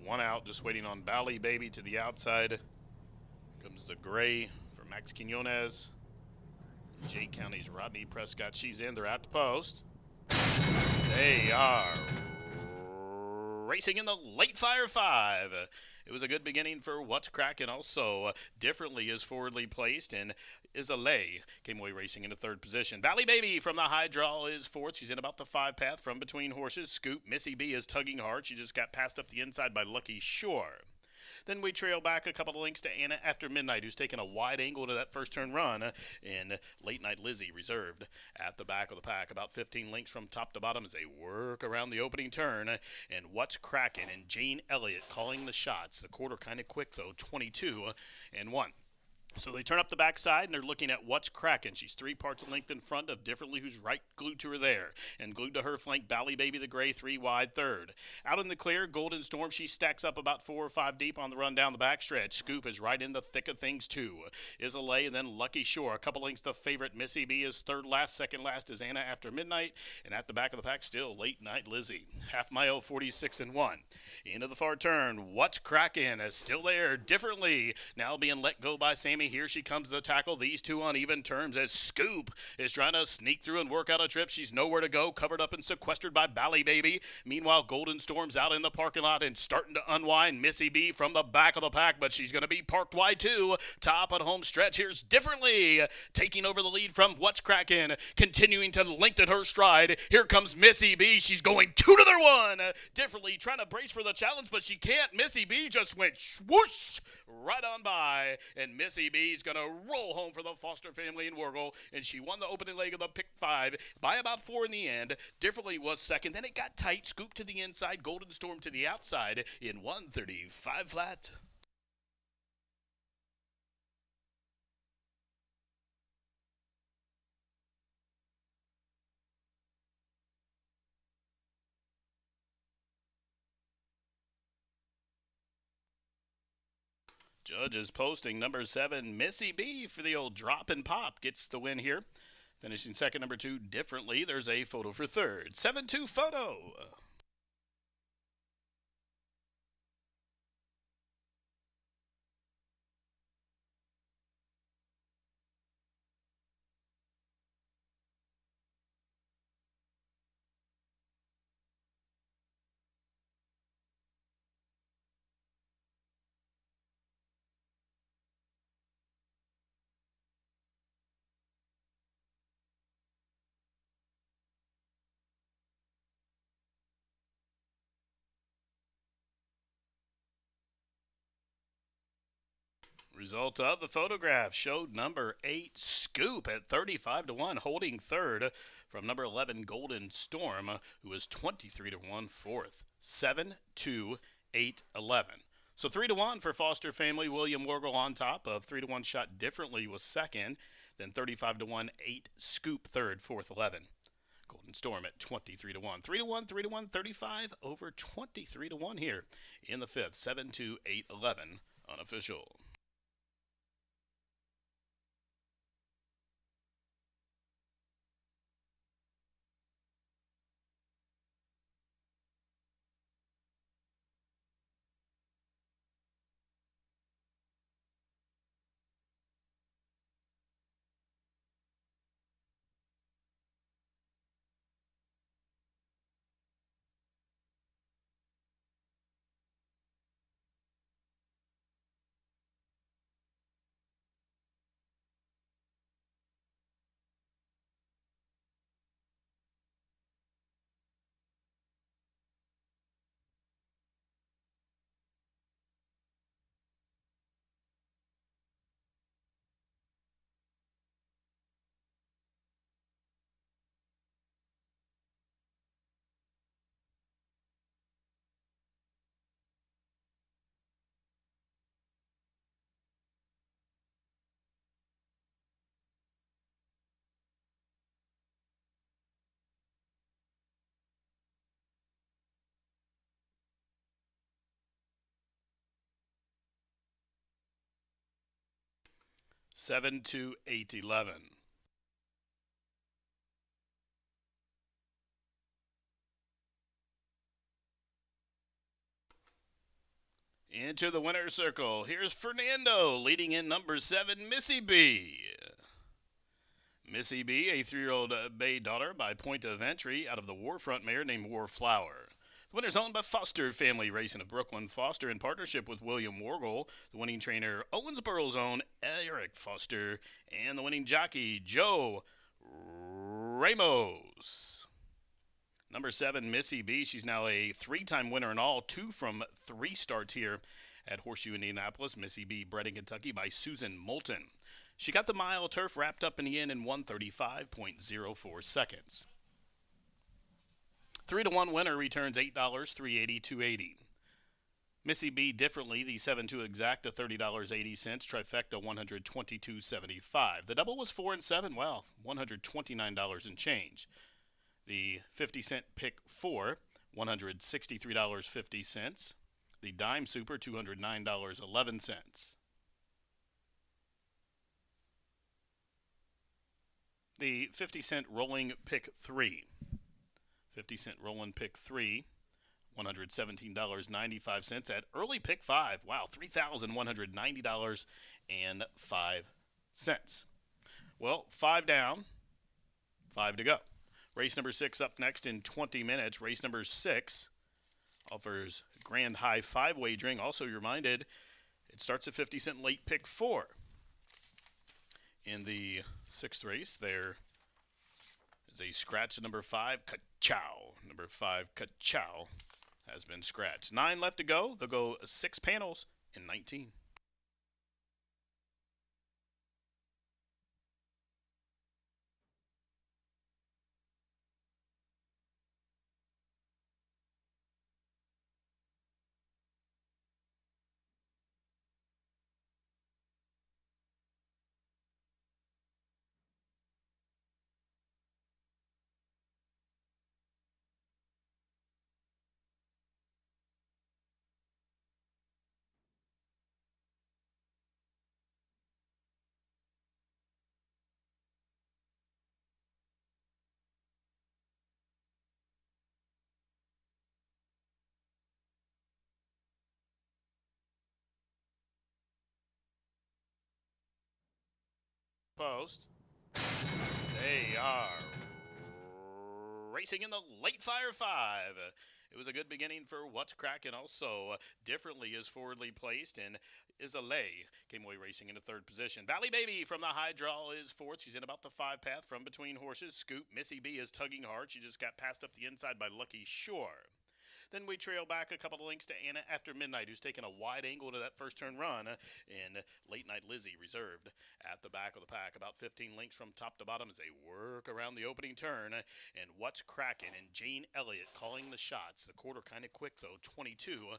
One out, just waiting on Bally Baby to the outside. Comes the gray for Max Quinones. Jake County's Rodney Prescott. She's in. They're at the post. They are racing in the late fire 5. It was a good beginning for What's Crackin'. Also, differently is forwardly placed, and Isalay came away racing into 3rd position. Bally Baby from the high draw is 4th. She's in about the 5 path from between horses. Scoop, Missy B is tugging hard. She just got passed up the inside by Lucky Shore. Then we trail back a couple of lengths to Anna After Midnight, who's taken a wide angle to that first turn run, and Late Night Lizzie reserved at the back of the pack. About 15 lengths from top to bottom as they work around the opening turn. And What's Crackin', and Jane Elliott calling the shots. The quarter kind of quick, though, 22-1. So they turn up the backside, and they're looking at What's Crackin'. She's 3 parts of length in front of Differently, who's right glued to her there. And glued to her flank, Bally Baby the gray, 3 wide, 3rd. Out in the clear, Golden Storm, she stacks up about 4 or 5 deep on the run down the backstretch. Scoop is right in the thick of things, too. Isalay, and then Lucky Shore. A couple lengths to favorite. Missy B is 3rd last. 2nd last is Anna After Midnight. And at the back of the pack, still Late Night Lizzie. Half mile, 46-1. Into the far turn, What's Crackin' is still there. Differently, now being let go by Sammy. Here she comes to tackle these two on even terms as Scoop is trying to sneak through and work out a trip. She's nowhere to go, covered up and sequestered by Bally Baby. Meanwhile, Golden Storm's out in the parking lot and starting to unwind. Missy B from the back of the pack, but she's going to be parked wide too. Top at home stretch. Here's Differently taking over the lead from What's Crackin', continuing to lengthen her stride. Here comes Missy B. She's going 2 to their 1. Differently trying to brace for the challenge, but she can't. Missy B just went swoosh right on by, and Missy B's going to roll home for the Foster family in Wargle, and she won the opening leg of the pick 5 by about 4 in the end. Differently was 2nd. Then it got tight. Scoop to the inside, Golden Storm to the outside in 135 flat. Judges posting number 7, Missy B for the old drop and pop gets the win here. Finishing 2nd, number 2, Differently. There's a photo for 3rd. 7-2 photo. Result of the photograph showed number 8, Scoop, at 35-1, holding 3rd from number 11, Golden Storm, who is 23-1, 4th. 7-2, 8-11. So 3-1 for Foster family. William Wargle on top of 3-1 shot Differently was 2nd. Then 35-1, 8, Scoop 3rd, 4th, 11. Golden Storm at 23-1. 3-1, 3-1, 35 over 23-1 here in the 5th. 7-2, 8-11 unofficial. Seven to 8-11. Into the winner's circle, here's Fernando leading in number 7, Missy B. Missy B, a 3-year-old bay daughter by point of entry out of the Warfront mare named Warflower. The winner's owned by Foster Family Racing of Brooklyn Foster in partnership with William Wargle, the winning trainer Owensboro's own Eric Foster, and the winning jockey Joe Ramos. Number 7, Missy B. She's now a 3-time winner in all, 2 from 3 starts here at Horseshoe Indianapolis. Missy B. bred in Kentucky by Susan Moulton. She got the mile turf wrapped up in the end in 1:35.04 seconds. 3-to-1 winner returns $8, $3.80, $2.80. Missy B. differently, the 7-2 exact to $30.80, trifecta $122.75. The double was 4 and 7, well, $129 and change. The 50-cent pick 4, $163.50. The dime super, $209.11. The 50-cent rolling pick 3. 50-cent rolling pick 3, $117.95. At early pick 5, wow, $3,190.05. Well, 5 down, 5 to go. Race number 6 up next in 20 minutes. Race number 6 offers grand high 5 wagering. Also, you're reminded it starts at 50 cent late pick 4. In the 6th race, there is a scratch at number 5, Ka-Chow. Number 5, Ka-Chow has been scratched. 9 left to go. They'll go 6 panels in 19. Post. They are racing in the late fire 5. It was a good beginning for What's Crackin'. Also, differently is forwardly placed, and Isalay came away racing into 3rd position. Valley Baby from the high draw is 4th. She's in about the 5 path from between horses. Scoop. Missy B is tugging hard. She just got passed up the inside by Lucky Shore. Then we trail back a couple of links to Anna After Midnight, who's taken a wide angle to that first turn run, and Late Night Lizzie reserved at the back of the pack. About 15 links from top to bottom as they work around the opening turn. And What's Crackin' and Jane Elliott calling the shots. The quarter kind of quick, though, 22-1.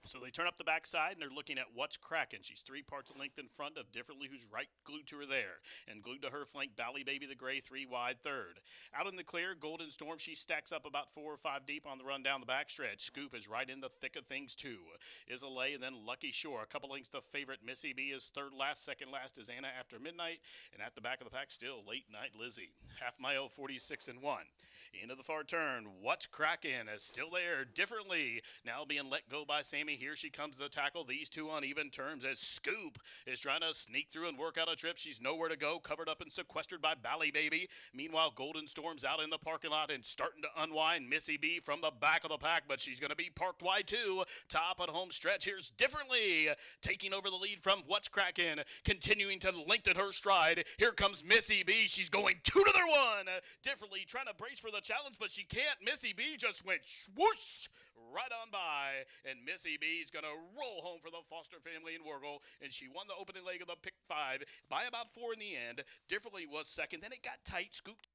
So they turn up the backside, and they're looking at What's Crackin'. She's 3 parts of length in front of Differently, who's right glued to her there. And glued to her flank, Valley Baby the Gray, 3 wide, 3rd. Out in the clear, Golden Storm, she stacks up about 4 or 5 deep on the run down the backstretch. Scoop is right in the thick of things, too. Isalay, and then Lucky Shore. A couple lengths to favorite Missy B is 3rd last. 2nd last is Anna After Midnight. And at the back of the pack, still Late Night Lizzie. Half mile, 46-1. Into the far turn, What's Crackin' is still there. Differently, now being let go by Sammy. Here she comes to tackle these 2 on even terms as Scoop is trying to sneak through and work out a trip. She's nowhere to go, covered up and sequestered by Valley Baby. Meanwhile, Golden Storm's out in the parking lot and starting to unwind Missy B from the back of the pack, but she's going to be parked wide too. Top of the home stretch, here's Differently taking over the lead from What's Crackin', continuing to lengthen her stride. Here comes Missy B. She's going 2 to their 1. Differently trying to brace for the challenge, but she can't. Missy B just went swoosh right on by, and Missy B's going to roll home for the Foster family in Wargle, and she won the opening leg of the pick 5 by about 4 in the end. Differently was 2nd. Then it got tight. Scooped.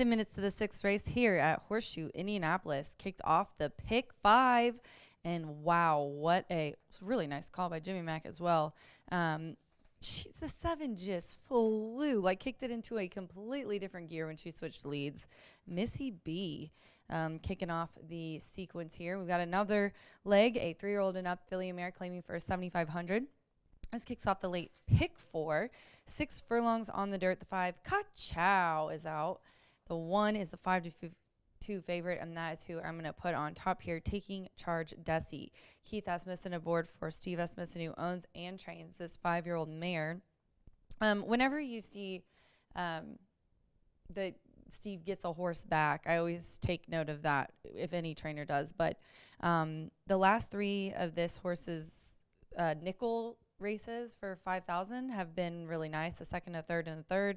10 minutes to the 6th race here at Horseshoe Indianapolis. Kicked off the pick 5. And wow, what a really nice call by Jimmy Mack as well. The 7 just flew, like kicked it into a completely different gear when she switched leads. Missy B kicking off the sequence here. We've got another leg, a 3-year-old and up filly mare claiming for 7,500. This kicks off the late pick 4. 6 furlongs on the dirt. The 5, Ka-Chow, is out. The 1 is the 5-2 favorite, and that is who I'm going to put on top here, Taking Charge Desi. Keith Asmussen aboard for Steve Asmussen, who owns and trains this 5-year-old mare. Whenever you see that Steve gets a horse back, I always take note of that, if any trainer does. But the last 3 of this horse's nickel races for 5,000 have been really nice. The 2nd, a 3rd, and a 3rd.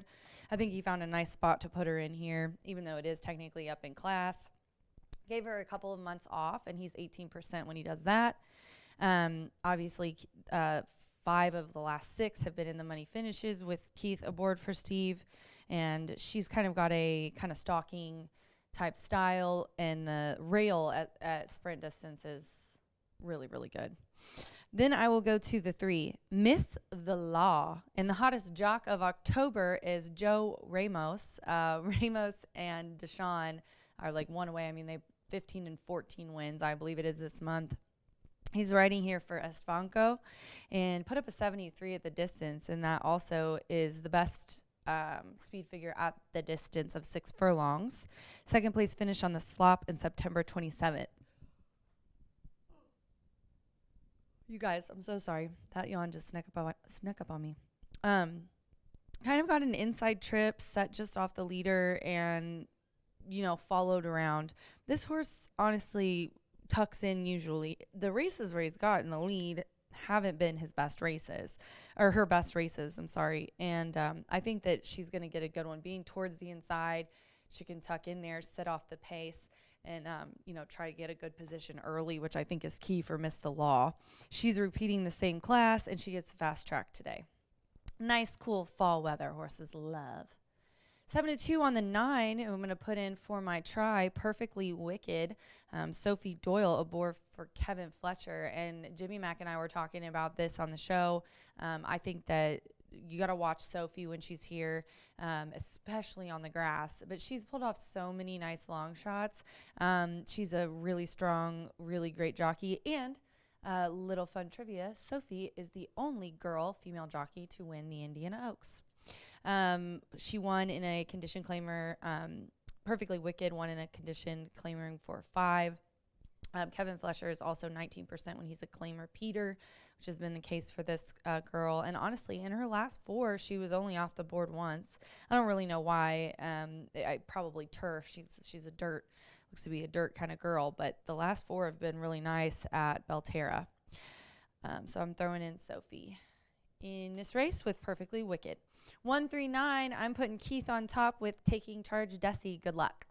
I think he found a nice spot to put her in here, even though it is technically up in class. Gave her a couple of months off, and he's 18% when he does that. Obviously, 5 of the last 6 have been in the money finishes with Keith aboard for Steve, and she's kind of got a kind of stalking type style, and the rail at sprint distance is really, really good. Then I will go to the 3, Miss the Law. And the hottest jock of October is Joe Ramos. Ramos and Deshaun are like 1 away. I mean, they 15 and 14 wins, I believe it is this month. He's riding here for Estefanco and put up a 73 at the distance, and that also is the best speed figure at the distance of 6 furlongs. 2nd place finish on the slop in September 27th. You guys, I'm so sorry. That yawn just snuck up on me. Kind of got an inside trip set just off the leader and, followed around. This horse honestly tucks in usually. The races where he's got in the lead haven't been his best races, or her best races, I'm sorry. And I think that she's going to get a good one. Being towards the inside, she can tuck in there, set off the pace, and, try to get a good position early, which I think is key for Miss the Law. She's repeating the same class, and she gets fast track today. Nice, cool fall weather. Horses love. 7-2 on the 9. I'm going to put in for my try, Perfectly Wicked. Sophie Doyle aboard for Kevin Fletcher. And Jimmy Mack and I were talking about this on the show. I think that you got to watch Sophie when she's here, especially on the grass. But she's pulled off so many nice long shots. She's a really strong, really great jockey. And little fun trivia, Sophie is the only female jockey to win the Indiana Oaks. She won in a condition claimer. Perfectly Wicked won in a condition claiming for 5. Kevin Fletcher is also 19% when he's a claimer Peter, which has been the case for this girl. And honestly, in her last 4, she was only off the board once. I don't really know why. Probably turf. She's looks to be a dirt kind of girl. But the last 4 have been really nice at Belterra. So I'm throwing in Sophie in this race with Perfectly Wicked. 139, I'm putting Keith on top with Taking Charge Desi. Good luck.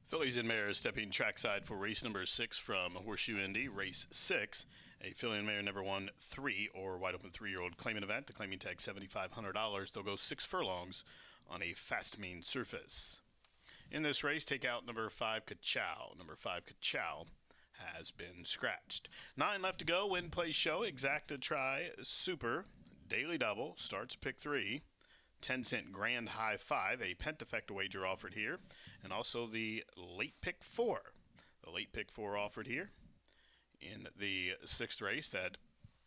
Fillies and Mares stepping trackside for race number 6 from Horseshoe Indy, race 6. A filly and mare never won 3 or wide open 3-year-old claiming event. The claiming tag $7,500. They'll go 6 furlongs on a fast mean surface. In this race, take out number 5 Ka-Chow. Number 5 Ka-Chow has been scratched. 9 left to go. Win, play, show. Exacta Try Super. Daily double. Starts pick 3. 10-cent Grand High 5, a pentafecta wager offered here, and also the late pick 4. The late pick 4 offered here in the 6th race. That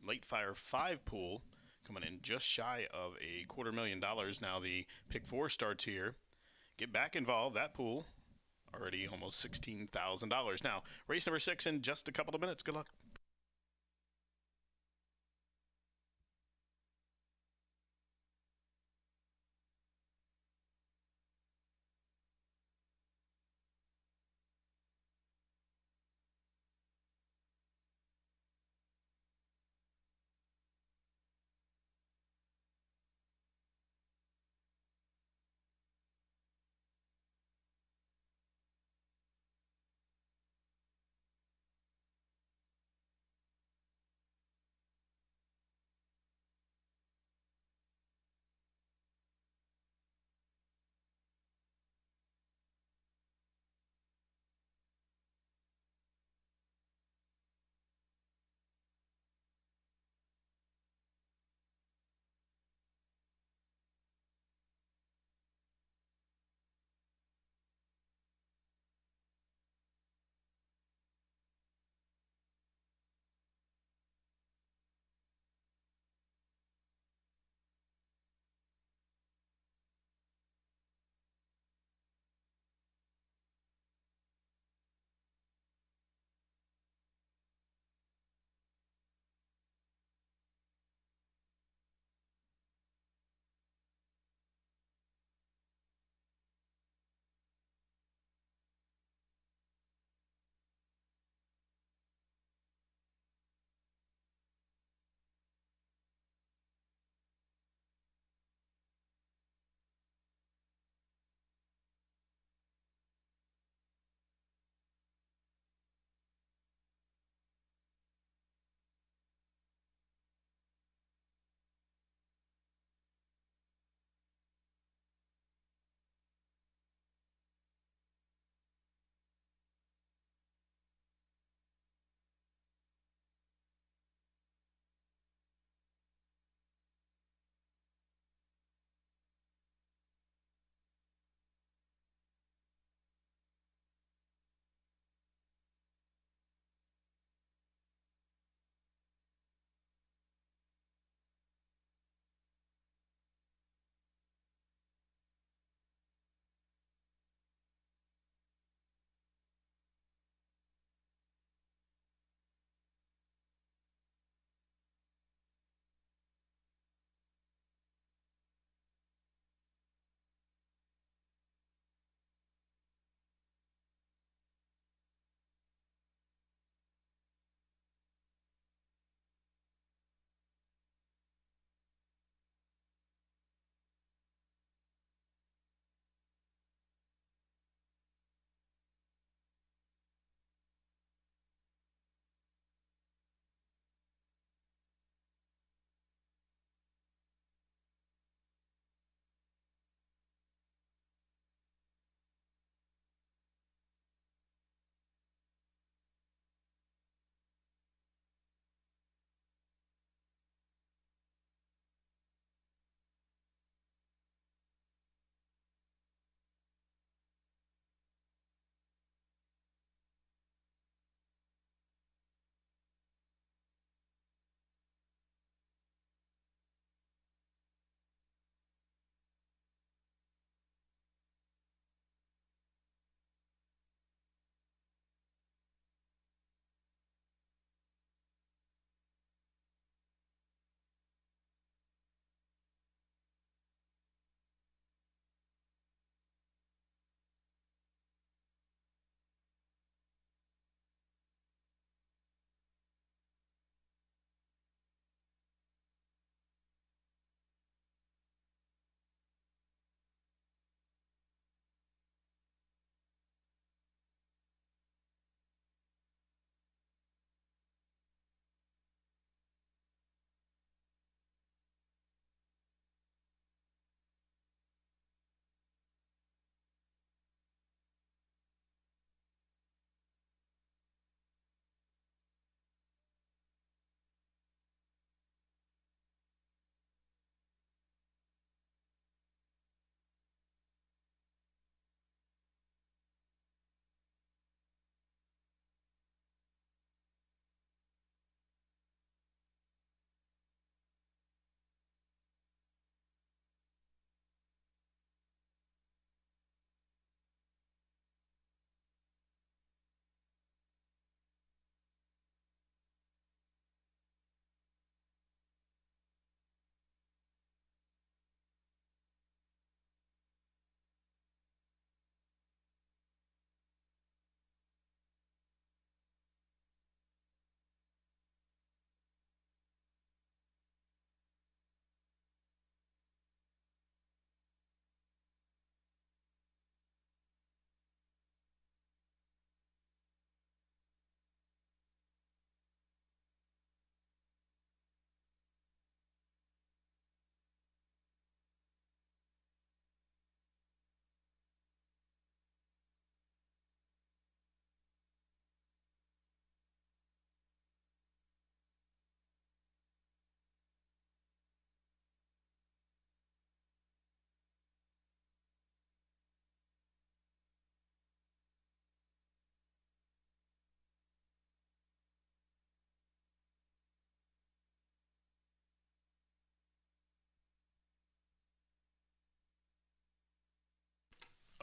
late fire 5 pool coming in just shy of $250,000. Now the pick 4 starts here. Get back involved. That pool already almost $16,000. Now race number 6 in just a couple of minutes. Good luck.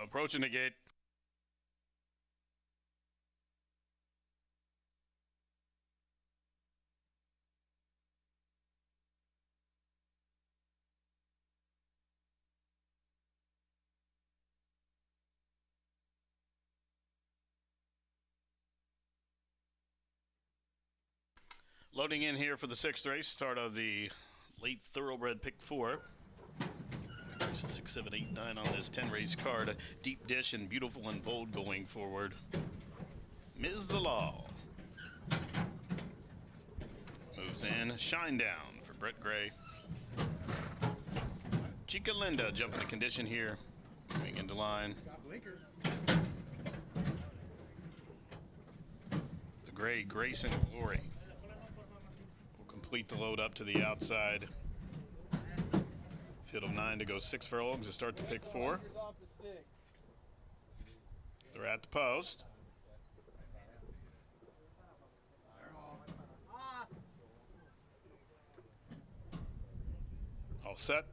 Approaching the gate. Loading in here for the 6th race, start of the late thoroughbred pick 4. 6, 7, 8, 9 on this 10-race card. A deep dish and beautiful and bold going forward. Ms. The Law. Moves in. Shine Down for Brett Gray. Chica Linda jumping the condition here. Moving into line. The Gray, Grace and Glory. Complete the load up to the outside. Field of 9 to go 6 furlongs to start the pick 4. They're at the post. All set.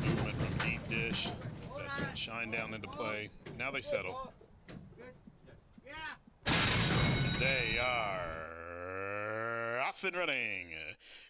Movement from deep dish. That's it. Shine Down into play. Now they settle. They are off and running.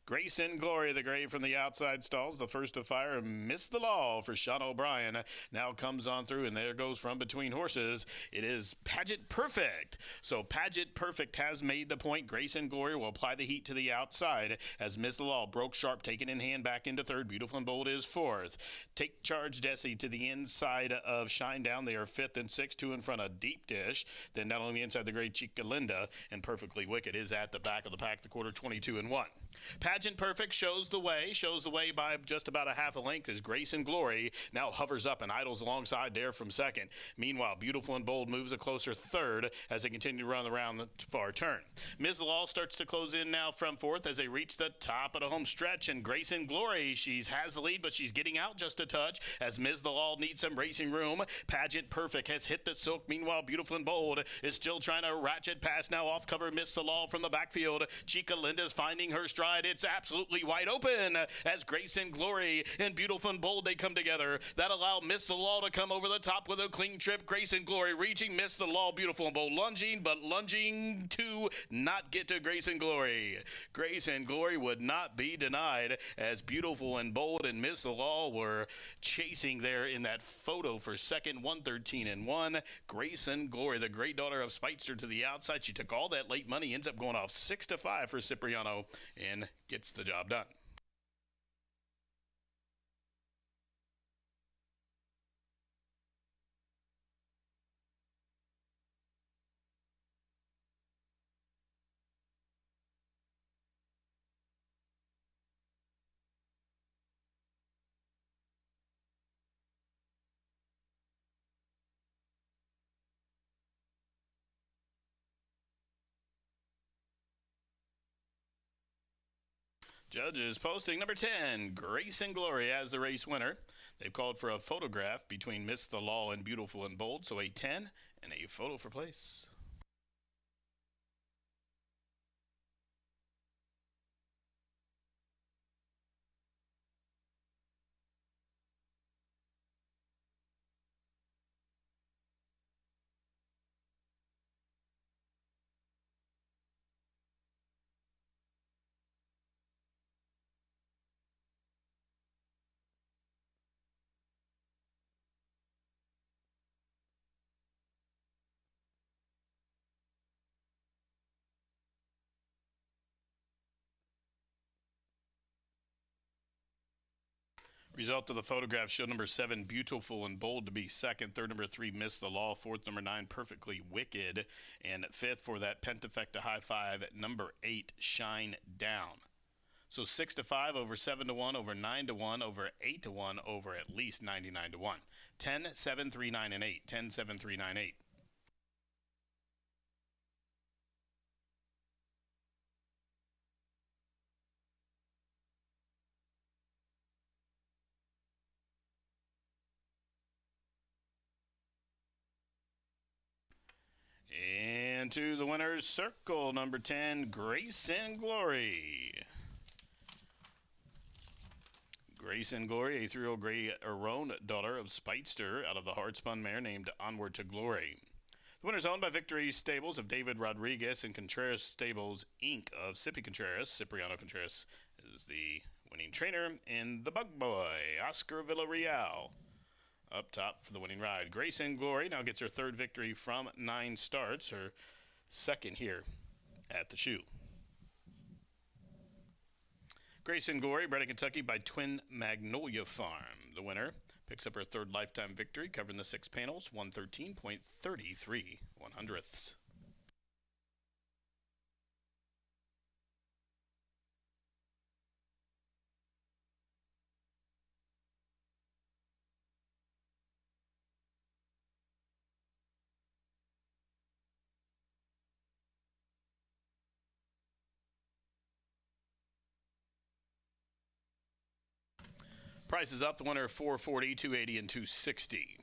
Grace and Glory, the Gray from the outside stalls. The first to fire, Miss the Law for Sean O'Brien. Now comes on through, and there goes from between horses. It is Pageant Perfect. So Pageant Perfect has made the point. Grace and Glory will apply the heat to the outside as Miss the Law broke sharp, taken in hand back into third. Beautiful and Bold is fourth. Take Charge Desi to the inside of Shine Down. They are fifth and sixth, 2 in front of Deep Dish. Then down on the inside, the Great Chica Linda, and Perfectly Wicked is at the back of the pack, the quarter 22 and 1. Pageant Perfect shows the way by just about a half a length as Grace and Glory now hovers up and idles alongside there from second. Meanwhile, Beautiful and Bold moves a closer third as they continue to run around the far turn. Ms. Law starts to close in now from fourth as they reach the top of the home stretch, and Grace and Glory, she has the lead, but she's getting out just a touch as Ms. Law needs some racing room. Pageant Perfect has hit the silk. Meanwhile, Beautiful and Bold is still trying to ratchet past now off cover Miss the Law from the backfield. Chica Linda's finding her stride. It's absolutely wide open as Grace and Glory and Beautiful and Bold, they come together. That allow Miss the Law to come over the top with a clean trip. Grace and Glory reaching Miss the Law, Beautiful and Bold lunging, but lunging to not get to Grace and Glory. Grace and Glory would not be denied as Beautiful and Bold and Miss the Law were chasing there in that photo for second, 113 and 1. Grace and Glory, the great daughter of Spitzer, to the outside. She took all that late money, ends up going off 6-5 for Cipriano and gets the job done. Judges posting number 10, Grace and Glory as the race winner. They've called for a photograph between Miss the Law and Beautiful and Bold, so a 10 and a photo for place. Result of the photograph showed number 7, Beautiful and Bold, to be second. Third, number 3, Miss the Law. Fourth, number 9, Perfectly Wicked. And fifth, for that pentafecta high five, number 8, Shine Down. So 6-5 over 7-1 over 9-1 over 8-1 over at least 99-1. 10, 7, 3, 9, and 8. 10, 7, 3, 9, 8. And into the winner's circle, number 10, Grace and Glory. Grace and Glory, a 3-year-old gray roan daughter of Speightster out of the hard-spun mare named Onward to Glory. The winner is owned by Victory Stables of David Rodriguez and Contreras Stables, Inc. of Cipriano Contreras is the winning trainer, and the Bug Boy, Oscar Villarreal, up top for the winning ride. Grace and Glory now gets her third victory from 9 starts, her second here at the shoe. Grace and Glory, bred in Kentucky by Twin Magnolia Farm. The winner picks up her third lifetime victory, covering the 6 panels, 113.33 1/100ths. Price is up. The winner 440, 280, and 260.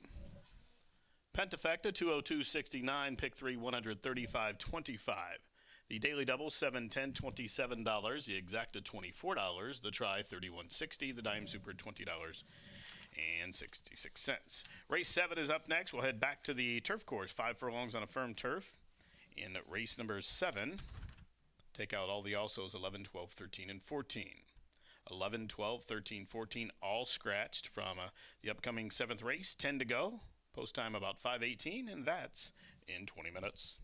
Pentafecta 202.69, pick 3 135.25. The daily double $7.10, $27. The exacta $24. The try $31.60. The dime super $20.66. Race 7 is up next. We'll head back to the turf course. 5 furlongs on a firm turf. In race number 7, take out all the alsos 11, 12, 13, and 14. 11, 12, 13, 14, all scratched from the upcoming 7th race. 10 to go. Post time about 5:18, and that's in 20 minutes.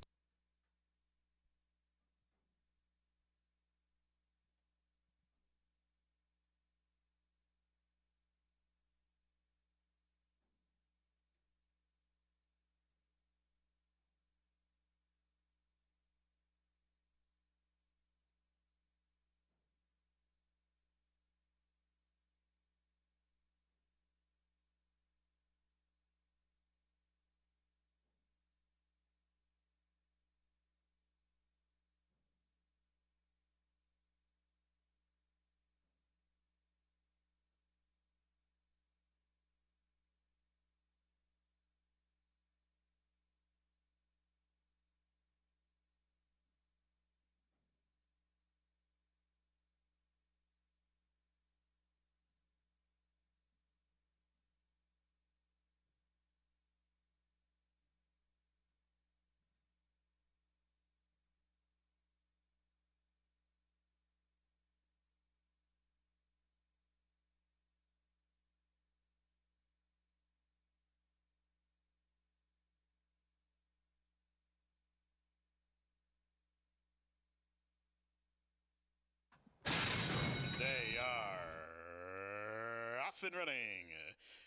They are off and running.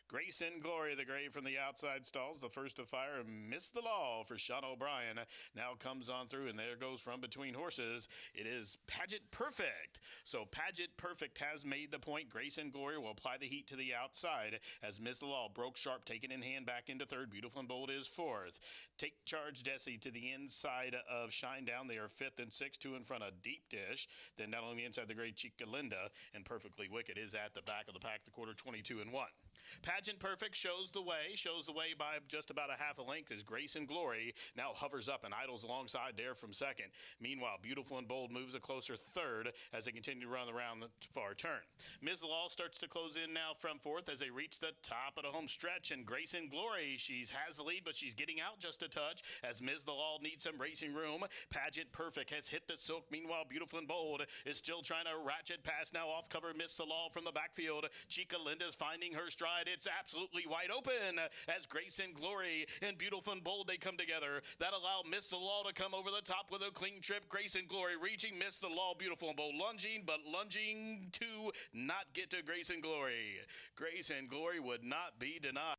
Grace and Glory, the gray from the outside stalls. The first to fire missed the law for Sean O'Brien. Now comes on through, and there goes from between horses. It is Pageant Perfect. So Pageant Perfect has made the point. Grace and Glory will apply the heat to the outside as Missed the Law broke sharp, taken in hand back into third. Beautiful and Bold is fourth. Take Charge Desi to the inside of Shine Down. They are fifth and sixth, 2 in front of Deep Dish. Then down on the inside, the great Chica Linda, and Perfectly Wicked is at the back of the pack, the quarter 22 and 1. Pageant Perfect shows the way by just about a half a length as Grace and Glory now hovers up and idles alongside Dare from second. Meanwhile, Beautiful and Bold moves a closer third as they continue to run around the far turn. Ms. Law starts to close in now from fourth as they reach the top of the home stretch, and Grace and Glory, she has the lead, but she's getting out just a touch as Ms. Law needs some racing room. Pageant Perfect has hit the silk. Meanwhile, Beautiful and Bold is still trying to ratchet past now off cover Miss the Law from the backfield. Chica Linda's finding her stride. It's absolutely wide open as Grace and Glory and Beautiful and Bold, they come together. That allowed Miss the Law to come over the top with a clean trip. Grace and Glory reaching Miss the Law, Beautiful and Bold lunging to not get to Grace and Glory. Grace and Glory would not be denied.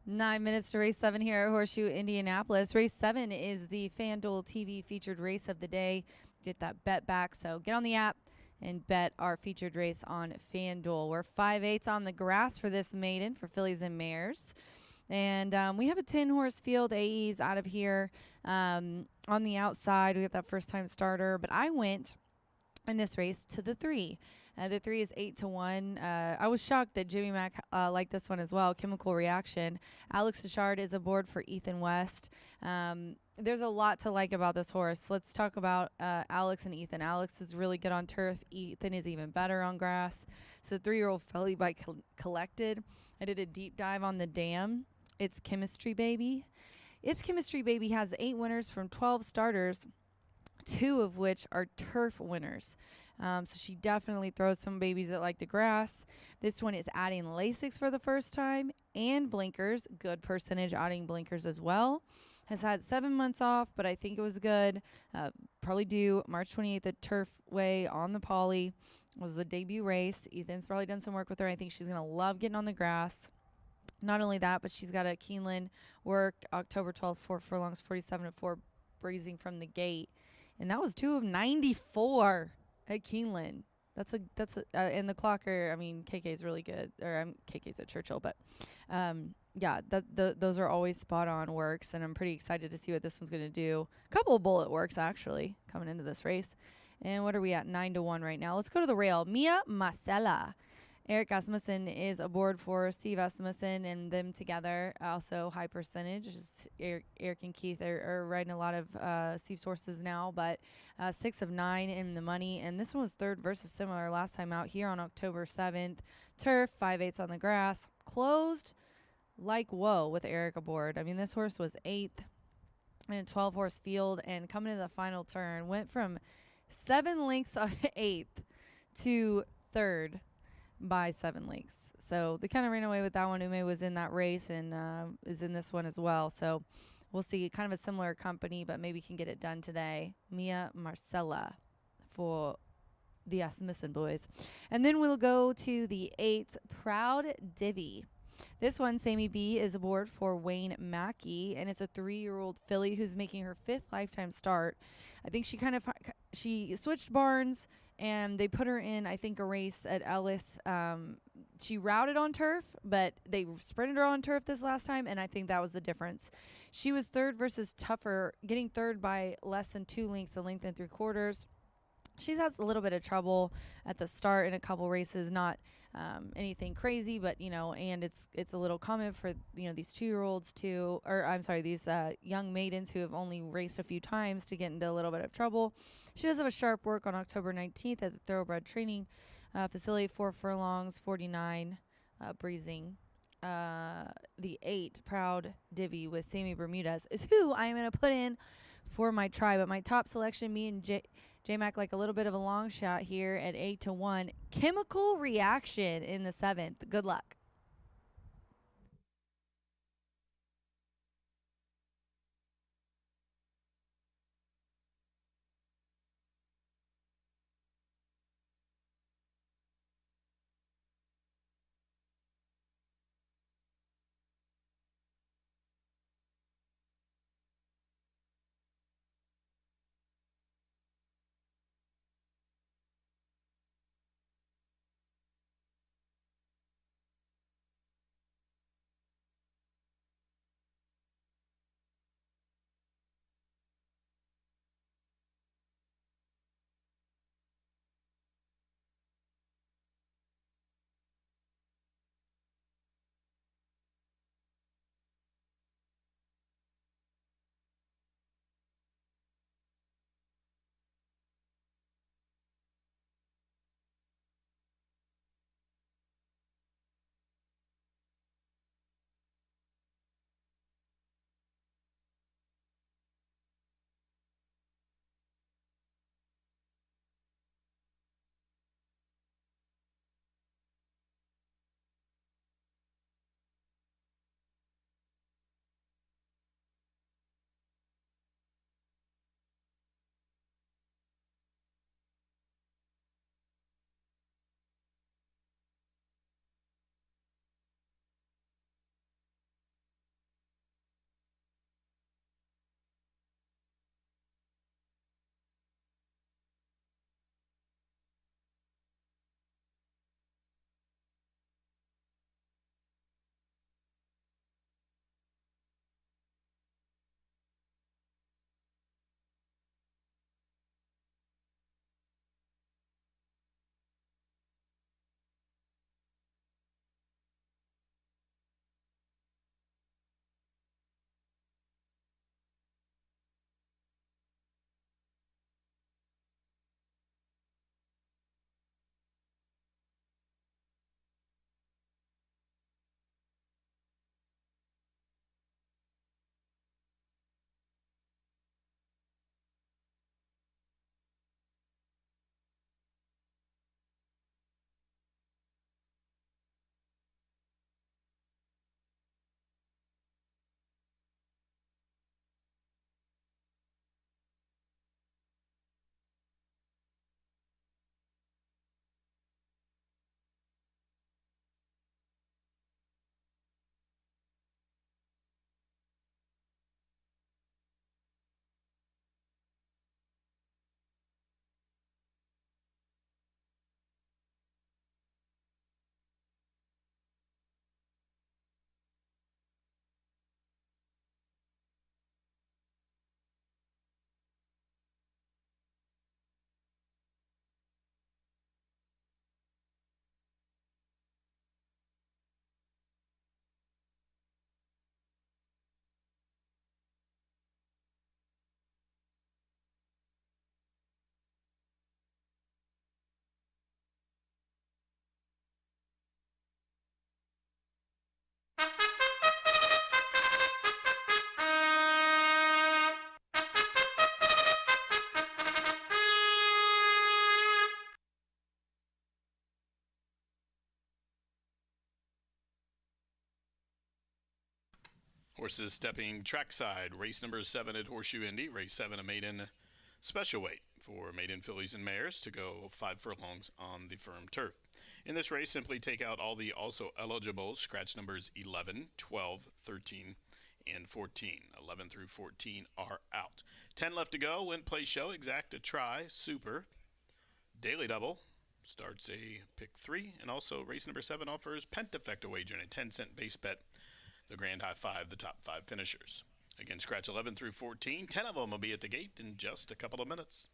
9 minutes to race 7 here at Horseshoe Indianapolis. Race 7 is the FanDuel TV featured race of the day. Get that bet back, so get on the app and bet our featured race on FanDuel. We're 5/8 on the grass for this maiden for fillies and mares. And we have a 10-horse field, AEs out of here. On the outside, we got that first-time starter. But I went in this race to the 3. The 3 is 8-1. I was shocked that Jimmy Mack liked this one as well. Chemical Reaction. Alex Richard is aboard for Ethan West. There's a lot to like about this horse. Let's talk about Alex and Ethan. Alex is really good on turf. Ethan is even better on grass. So 3-year-old filly by Collected. I did a deep dive on the dam. It's Chemistry Baby. It's Chemistry Baby has 8 winners from 12 starters, 2 of which are turf winners. So she definitely throws some babies that like the grass. This one is adding Lasix for the first time and blinkers. Good percentage adding blinkers as well. Has had 7 months off, but I think it was good. Probably due March 28th at Turfway on the Poly. Was the debut race. Ethan's probably done some work with her. I think she's going to love getting on the grass. Not only that, but she's got a Keeneland work October 12th, 4 furlongs, 47-4, breezing from the gate. And that was 2 of 94 at Keeneland. That's a and the clocker. I mean, KK is really good, or KK's at Churchill, but yeah, those are always spot on works, and I'm pretty excited to see what this one's going to do. A couple of bullet works actually coming into this race. And what are we at? 9-1 right now. Let's go to the rail. Mia Marcella. Eric Asmussen is aboard for Steve Asmussen and them together. Also high percentage. Eric and Keith are riding a lot of Steve's horses now, but 6 of 9 in the money. And this one was third versus similar last time out here on October 7th. Turf, 5/8 on the grass. Closed like whoa with Eric aboard. I mean, this horse was 8th in a 12-horse field, and coming to the final turn, went from 7 lengths of 8th to 3rd by 7 lengths. So they kind of ran away with that one. Ume was in that race and is in this one as well. So we'll see. Kind of a similar company, but maybe can get it done today. Mia Marcella for the Asmussen boys. And then we'll go to the 8th, Proud Divvy. This one, Sammy B, is aboard for Wayne Mackey, and it's a 3-year-old filly who's making her 5th lifetime start. I think she switched barns, and they put her in, I think, a race at Ellis. She routed on turf, but they sprinted her on turf this last time, and I think that was the difference. She was 3rd versus Tougher, getting 3rd by less than 2 lengths, a length and 3/4. She's had a little bit of trouble at the start in a couple races, not anything crazy, but, you know, and it's a little common for, you know, these 2-year-olds these young maidens who have only raced a few times to get into a little bit of trouble. She does have a sharp work on October 19th at the Thoroughbred Training Facility, 4 furlongs, 49, breezing. The 8, Proud Divvy with Sammy Bermudez is who I am going to put in for my try, but my top selection, me and J-Mac like a little bit of a long shot here at 8-1. Chemical Reaction in the 7th. Good luck. Horses stepping trackside. Race number 7 at Horseshoe Indy. Race 7, a maiden special weight for maiden fillies and mares to go 5 furlongs on the firm turf. In this race, simply take out all the also eligible scratch numbers 11, 12, 13, and 14. 11 through 14 are out. 10 left to go. Win, play, show, exact, a try, super. Daily double starts a pick 3, and also race number 7 offers Pentafecta wager and a 10-cent base bet. The grand high 5, the top 5 finishers. Again, scratch 11 through 14. 10 of them will be at the gate in just a couple of minutes.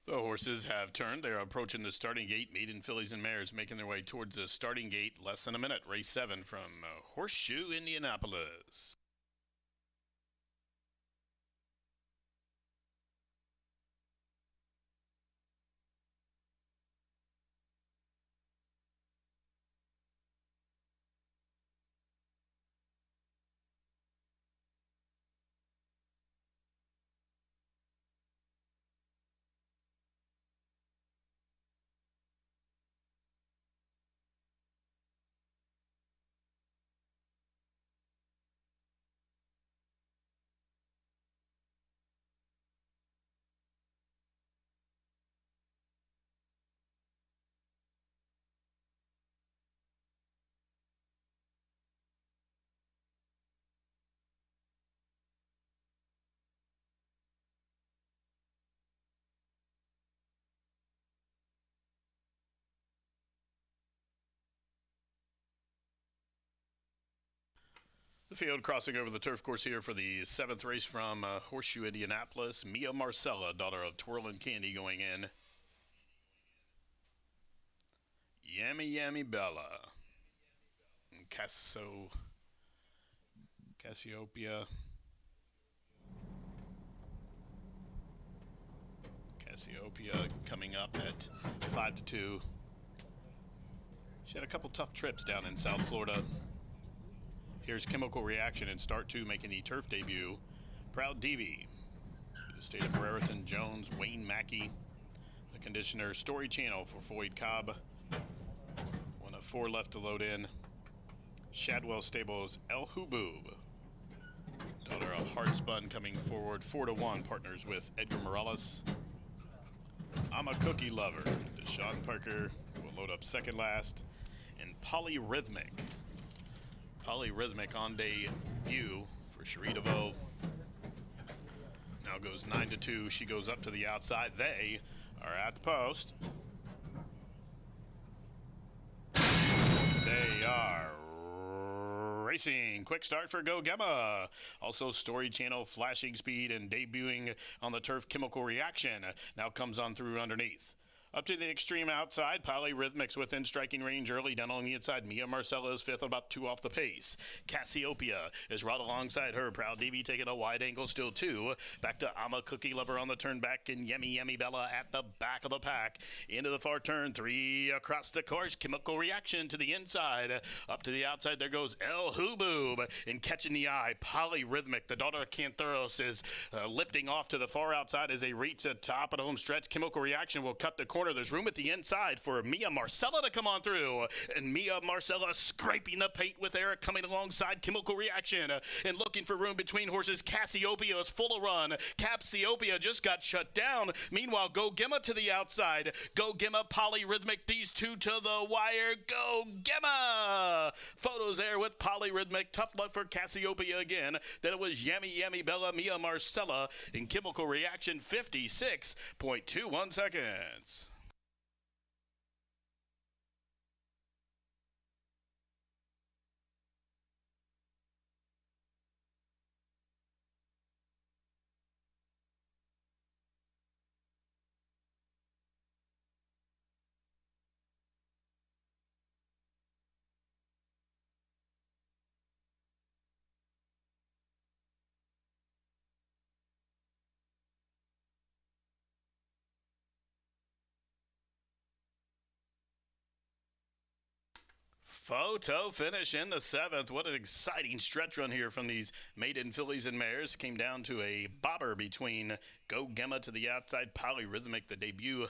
The horses have turned. They're approaching the starting gate. Maiden fillies and mares making their way towards the starting gate. Less than a minute. Race 7 from Horseshoe, Indianapolis. The field crossing over the turf course here for the 7th race from Horseshoe, Indianapolis. Mia Marcella, daughter of Twirlin' Candy, going in. Yummy Bella. And Cassiopeia coming up at 5-2. She had a couple tough trips down in South Florida. Here's Chemical Reaction in start 2, making the turf debut. Proud Divi, the state of Brereton Jones, Wayne Mackey, the conditioner. Story Channel for Floyd Cobb. 1 of 4 left to load in. Shadwell Stables, El Huboob, daughter of Hardspun, coming forward. 4-1, partners with Edgar Morales. I'm a Cookie Lover. Deshaun Parker will load up second last. And Polyrhythmic on debut for Cherie DeVoe. Now goes 9-2. She goes up to the outside. They are at the post. They are racing. Quick start for Go Gemma. Also Story Channel, Flashing Speed, and debuting on the turf, Chemical Reaction. Now comes on through underneath. Up to the extreme outside, Polyrhythmics within striking range early. Down on the inside, Mia Marcella is 5th, about 2 off the pace. Cassiopeia is right alongside her. Proud Divi taking a wide angle, still 2. Back to I'm a Cookie Lover on the turn back, and Yummy Bella at the back of the pack. Into the far turn, 3 across the course. Chemical Reaction to the inside. Up to the outside, there goes El Huboob. And catching the eye, Polyrhythmic, the daughter of Cantharos, is lifting off to the far outside as they reach the top of the home stretch. Chemical Reaction will cut the corner. There's room at the inside for Mia Marcella to come on through. And Mia Marcella scraping the paint with Eric coming alongside Chemical Reaction. And looking for room between horses. Cassiopeia is full of run. Cassiopeia just got shut down. Meanwhile, Go Gemma to the outside. Go Gemma, Polyrhythmic, these two to the wire. Go Gemma! Photos there with Polyrhythmic. Tough luck for Cassiopeia again. Then it was Yummy Bella, Mia Marcella, and Chemical Reaction, 56.21 seconds. Photo finish in the 7th. What an exciting stretch run here from these maiden fillies and mares. Came down to a bobber between Go Gemma to the outside, Polyrhythmic, the debut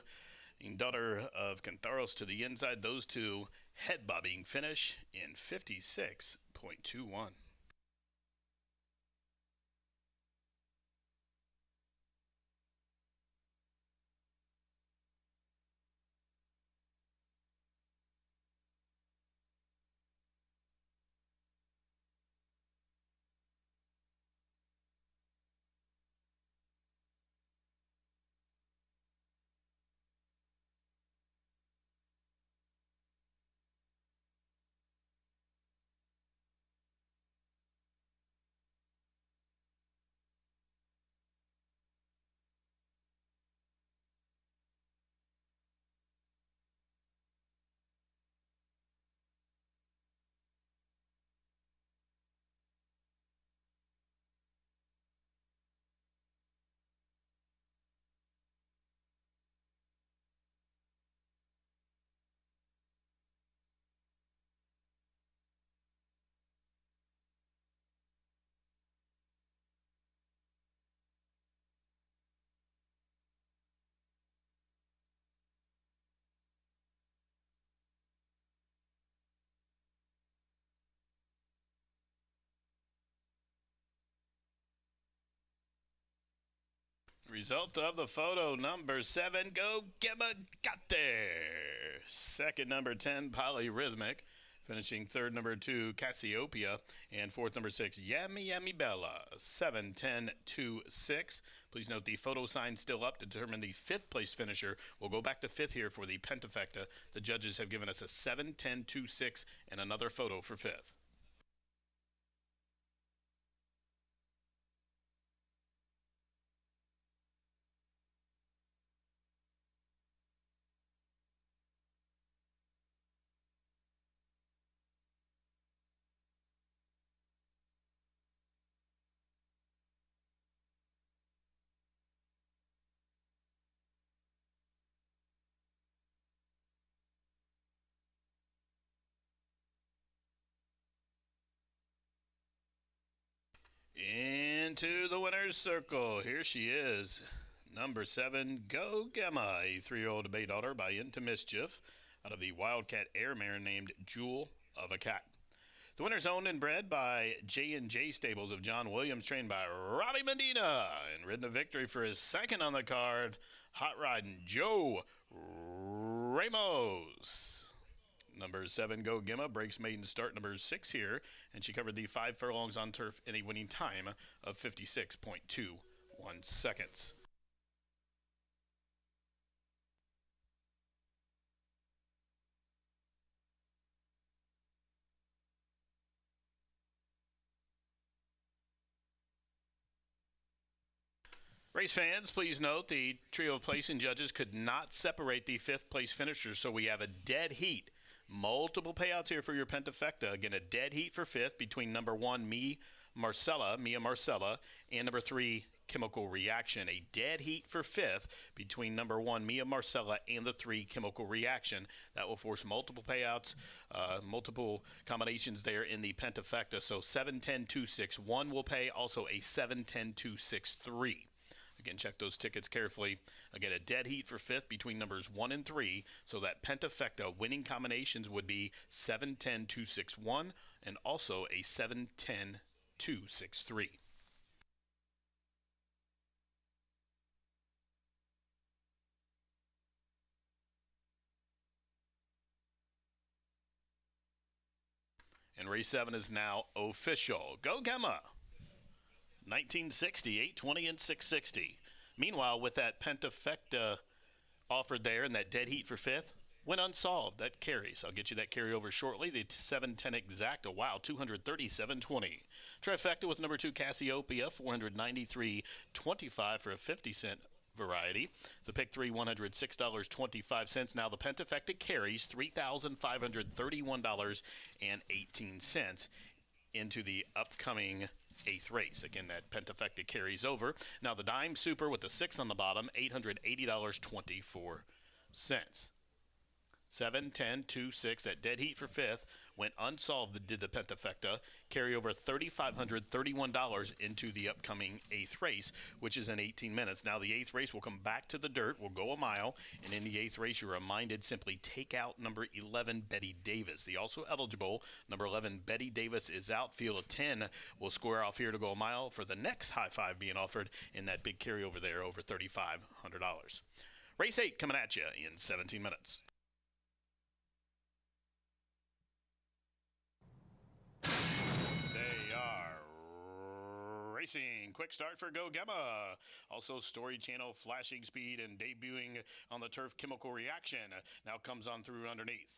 daughter of Cantharos, to the inside. Those two head bobbing finish in 56.21. Result of the photo, number 7, Go Gemma, got there. Second, number 10, Polyrhythmic. Finishing third, number 2, Cassiopeia. And fourth, number 6, Yummy Yummy Bella. 7, 10, 2, 6. Please note the photo sign still up to determine the 5th place finisher. We'll go back to 5th here for the Pentafecta. The judges have given us a 7, 10, 2, 6, and another photo for 5th. Into the winner's circle. Here she is. Number 7, Go Gemma, a 3-year-old bay daughter by Into Mischief out of the Wildcat Air mare named Jewel of a Cat. The winner's owned and bred by J&J Stables of John Williams, trained by Robbie Medina, and ridden a victory for his second on the card, Hot Riding Joe Ramos. Number 7, Go Gemma, breaks maiden start number 6 here, and she covered the 5 furlongs on turf in a winning time of 56.21 seconds. Race fans, please note the trio of placing judges could not separate the 5th place finishers, so we have a dead heat. Multiple payouts here for your Pentafecta. Again, a dead heat for 5th between number 1, Mia Marcella, and number 3, Chemical Reaction. A dead heat for 5th between number 1, Mia Marcella, and the 3, Chemical Reaction. That will force multiple payouts, multiple combinations there in the Pentafecta. So 7, 10, 2, 6, 1 will pay. Also a 7, 10, 2, 6, 3. Again, check those tickets carefully. Again, a dead heat for 5th between numbers 1 and 3. So that Pentafecta winning combinations would be 7, 10, 2, 6, 1, and also a 7, 10, 2, 6, 3. And race 7 is now official. Go Gemma! 1960, 820 and 660. Meanwhile, with that Pentafecta offered there and that dead heat for 5th, went unsolved. That carries. I'll get you that carryover shortly. The 710 exact. Wow, 237.20. Trifecta with number 2 Cassiopeia, 493.25 for a 50-cent variety. The pick 3, $106.25. Now the Pentafecta carries $3,531.18 into the upcoming 8th race. Again, that Pentafecta carries over. Now the Dime Super with the 6 on the bottom, $880.24. 7, 10, 2, 6. That dead heat for 5th went unsolved, did the Pentafecta. Carry over $3,531 into the upcoming 8th race, which is in 18 minutes. Now the 8th race will come back to the dirt. We'll go a mile. And in the 8th race, you're reminded simply take out number 11, Betty Davis. The also eligible number 11, Betty Davis, is out. Field of 10 will square off here to go a mile for the next high five being offered in that big carryover there, over $3,500. Race 8 coming at you in 17 minutes. They are racing. Quick start for Go Gemma. Also Story Channel, flashing speed and debuting on the turf, Chemical Reaction. Now comes on through underneath.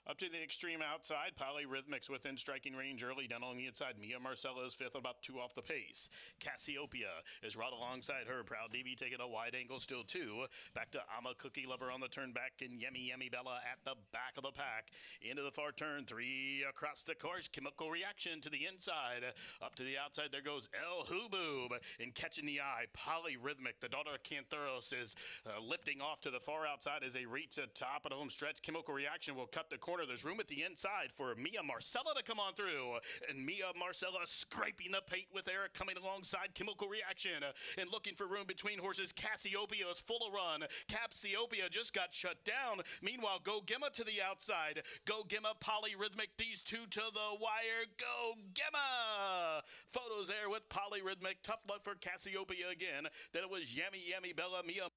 Up to the extreme outside, Polyrhythmics within striking range early. Down on the inside, Mia Marcella is 5th, about 2 off the pace. Cassiopeia is right alongside her. Proud DB taking a wide angle, still 2. Back to I'm a Cookie Lover on the turn back, and Yummy Bella at the back of the pack. Into the far turn, 3 across the course. Chemical Reaction to the inside. Up to the outside, there goes El Huboob. And catching the eye, Polyrhythmic, the daughter of Cantharos, is lifting off to the far outside as they reach the top of the home stretch. Chemical Reaction will cut the corner. corner. There's room at the inside for Mia Marcella to come on through. And Mia Marcella scraping the paint with Eric coming alongside Chemical Reaction. And looking for room between horses. Cassiopeia is full of run. Capsiopeia just got shut down. Meanwhile, Go Gemma to the outside. Go Gemma, Polyrhythmic, these two to the wire. Go Gemma! Photos there with Polyrhythmic. Tough luck for Cassiopeia again. Then it was Yummy Bella, Mia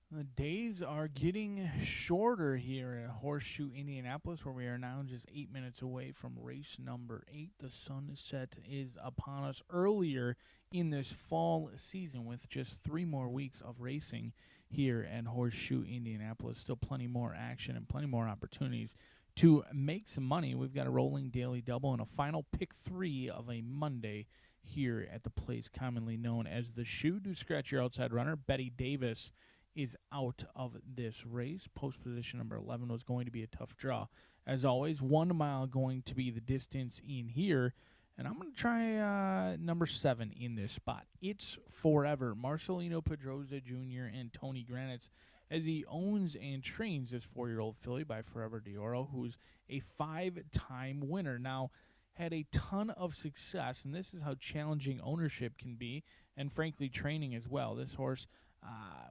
The days are getting shorter here at Horseshoe Indianapolis, where we are now just 8 minutes away from race number 8. The sunset is upon us earlier in this fall season with just 3 more weeks of racing here at Horseshoe Indianapolis. Still plenty more action and plenty more opportunities to make some money. We've got a rolling daily double and a final pick 3 of a Monday here at the place commonly known as the Shoe. Do scratch your outside runner. Betty Davis is out of this race. Post position number 11 was going to be a tough draw. As always, 1 mile going to be the distance in here. And I'm going to try number 7 in this spot. It's Forever. Marcelino Pedroza Jr. and Tony Granitz, as he owns and trains this 4-year-old filly by Forever Dioro, who's a 5-time winner. Now, had a ton of success, and this is how challenging ownership can be, and frankly, training as well. This horse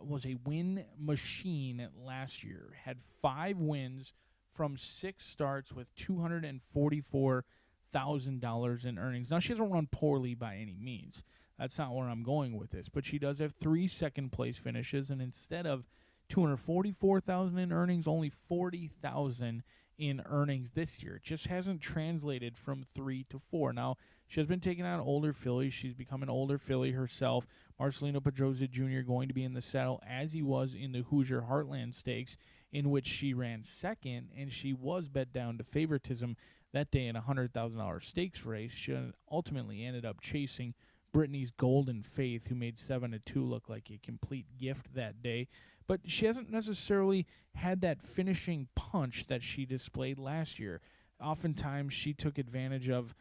was a win machine last year. Had 5 wins from 6 starts with $244,000 in earnings. Now, she doesn't run poorly by any means. That's not where I'm going with this. But she does have 3 second-place finishes, and instead of $244,000 in earnings, only $40,000 in earnings this year. It just hasn't translated from 3 to 4. Now, she has been taking on older fillies. She's become an older filly herself. Marcelino Pedroza Jr. going to be in the saddle as he was in the Hoosier Heartland Stakes, in which she ran second, and she was bet down to favoritism that day in a $100,000 stakes race. She ultimately ended up chasing Brittany's Golden Faith, who made 7-2 look like a complete gift that day. But she hasn't necessarily had that finishing punch that she displayed last year. Oftentimes, she took advantage of,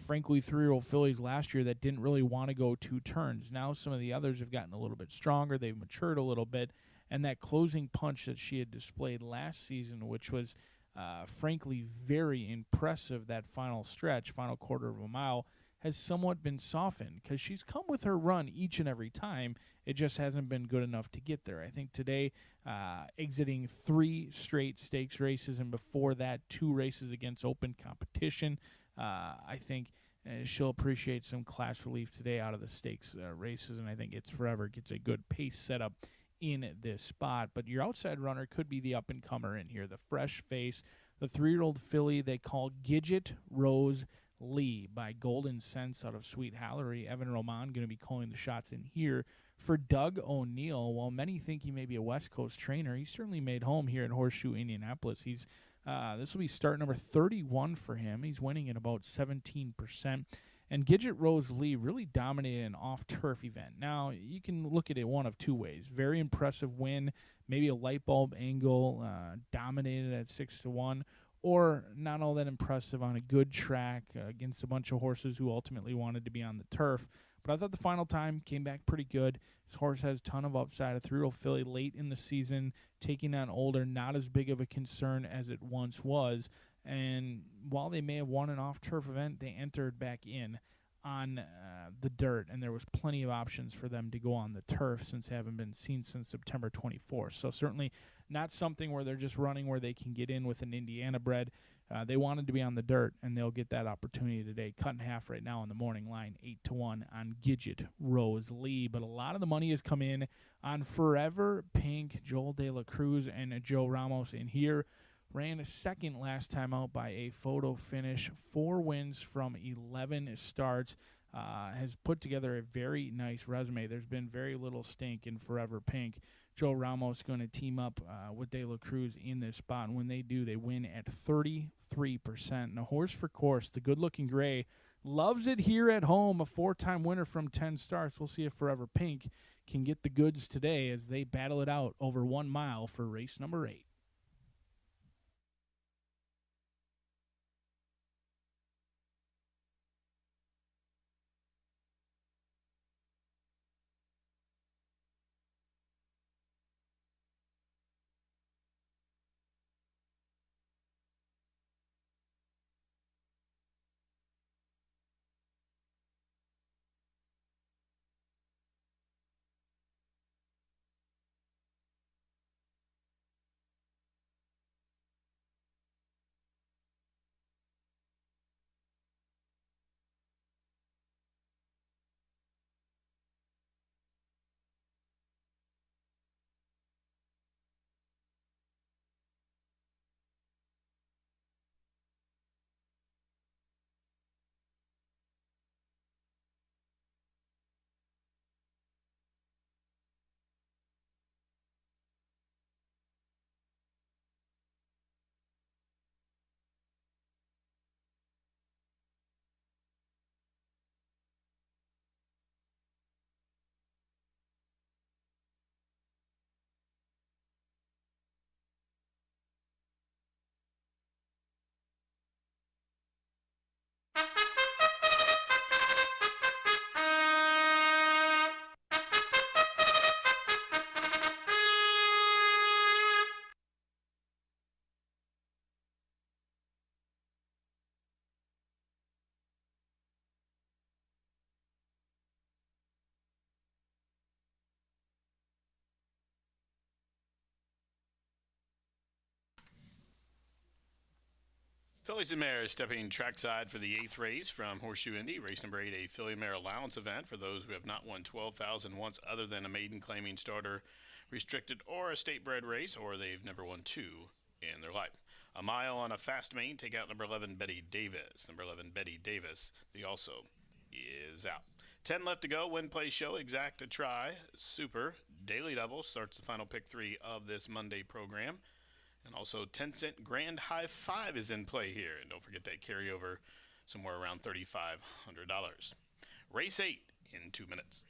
frankly, 3-year-old fillies last year that didn't really want to go 2 turns. Now some of the others have gotten a little bit stronger. They've matured a little bit. And that closing punch that she had displayed last season, which was, frankly, very impressive, that final stretch, final quarter of a mile, has somewhat been softened because she's come with her run each and every time. It just hasn't been good enough to get there. I think today, exiting 3 straight stakes races and before that 2 races against open competition, I think she'll appreciate some class relief today out of the stakes races, and I think It's Forever gets a good pace setup in this spot. But your outside runner could be the up-and-comer in here, the fresh face, the 3-year-old filly they call Gidget Rose Lee by Golden Sense out of Sweet Hallery. Evan Roman going to be calling the shots in here for Doug O'Neill. While many think he may be a West Coast trainer, he certainly made home here at Horseshoe Indianapolis. He's this will be start number 31 for him. He's winning at about 17%. And Gidget Rose Lee really dominated an off-turf event. Now, you can look at it one of 2 ways. Very impressive win, maybe a light bulb angle, dominated at 6-1, or not all that impressive on a good track against a bunch of horses who ultimately wanted to be on the turf. But I thought the final time came back pretty good. This horse has a ton of upside. A 3-year-old filly late in the season, taking on older, not as big of a concern as it once was. And while they may have won an off-turf event, they entered back in on the dirt, and there was plenty of options for them to go on the turf since they haven't been seen since September 24th. So certainly not something where they're just running where they can get in with an Indiana bred. They wanted to be on the dirt, and they'll get that opportunity today. Cut in half right now on the morning line, 8-1 on Gidget Rose Lee. But a lot of the money has come in on Forever Pink, Joel De La Cruz, and Joe Ramos in here. Ran a second last time out by a photo finish. 4 wins from 11 starts. Has put together a very nice resume. There's been very little stink in Forever Pink. Joe Ramos going to team up with De La Cruz in this spot. And when they do, they win at 33%. And a horse for course, the good-looking gray, loves it here at home. A 4-time winner from 10 starts. We'll see if Forever Pink can get the goods today as they battle it out over 1 mile for race number 8. Fillies and Mares stepping trackside for the 8th race from Horseshoe Indy. Race number 8, a Filly Mare allowance event for those who have not won 12,000 once other than a maiden claiming starter, restricted, or a state bred race, or they've never won 2 in their life. A mile on a fast main. Take out number 11, Betty Davis. Number 11, Betty Davis, the also, is out. 10 left to go. Win, play, show, exact, a try, super, daily double starts the final pick 3 of this Monday program. And also 10-cent grand high 5 is in play here. And don't forget that carryover somewhere around $3,500. Race 8 in 2 minutes.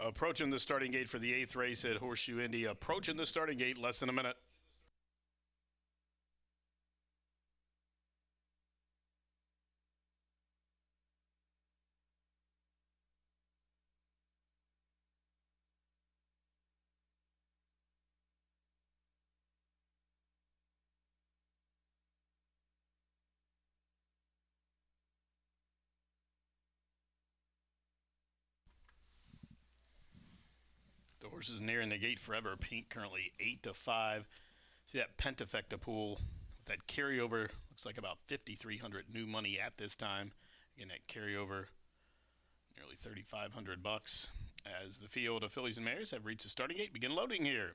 Approaching the starting gate for the 8th race at Horseshoe Indy. Approaching the starting gate, less than a minute. The horse is nearing the gate. Forever Pink currently 8-5. See that Pentafecta pool with that carryover. Looks like about 5,300 new money at this time. Again, that carryover nearly 3,500 bucks. As the field of fillies and mares have reached the starting gate, begin loading here.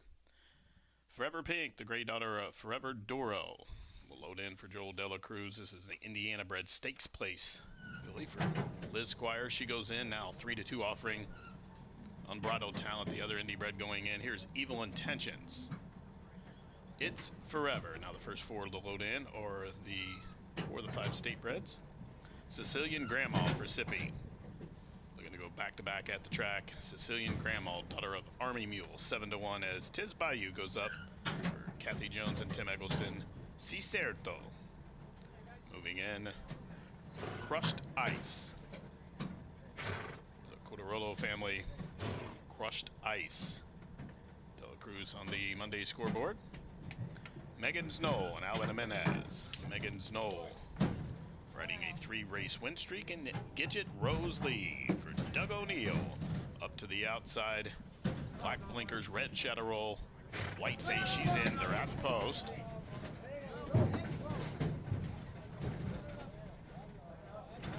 Forever Pink, the gray daughter of Forever Doro, will load in for Joel Dela Cruz. This is the Indiana bred stakes place filly for Liz Squire. She goes in now 3-2 offering. Unbridled Talent, the other Indy bred going in. Here's Evil Intentions. It's Forever. Now the first 4 to load in are the 4 of the 5 state breds. Sicilian Grandma for Sippy. Looking to go back-to-back at the track. Sicilian Grandma, daughter of Army Mule, 7-1 as Tiz Bayou goes up for Kathy Jones and Tim Eggleston. Cicerto. Moving in, Crushed Ice. The Cottarolo family. Crushed Ice. Dela Cruz on the Monday scoreboard. Megan Snow and Alvin Jimenez. Megan Snow riding a 3-race win streak, and Gidget Rose Lee for Doug O'Neill. Up to the outside. Black blinkers, red shadow roll. White face, she's in. They're at the post.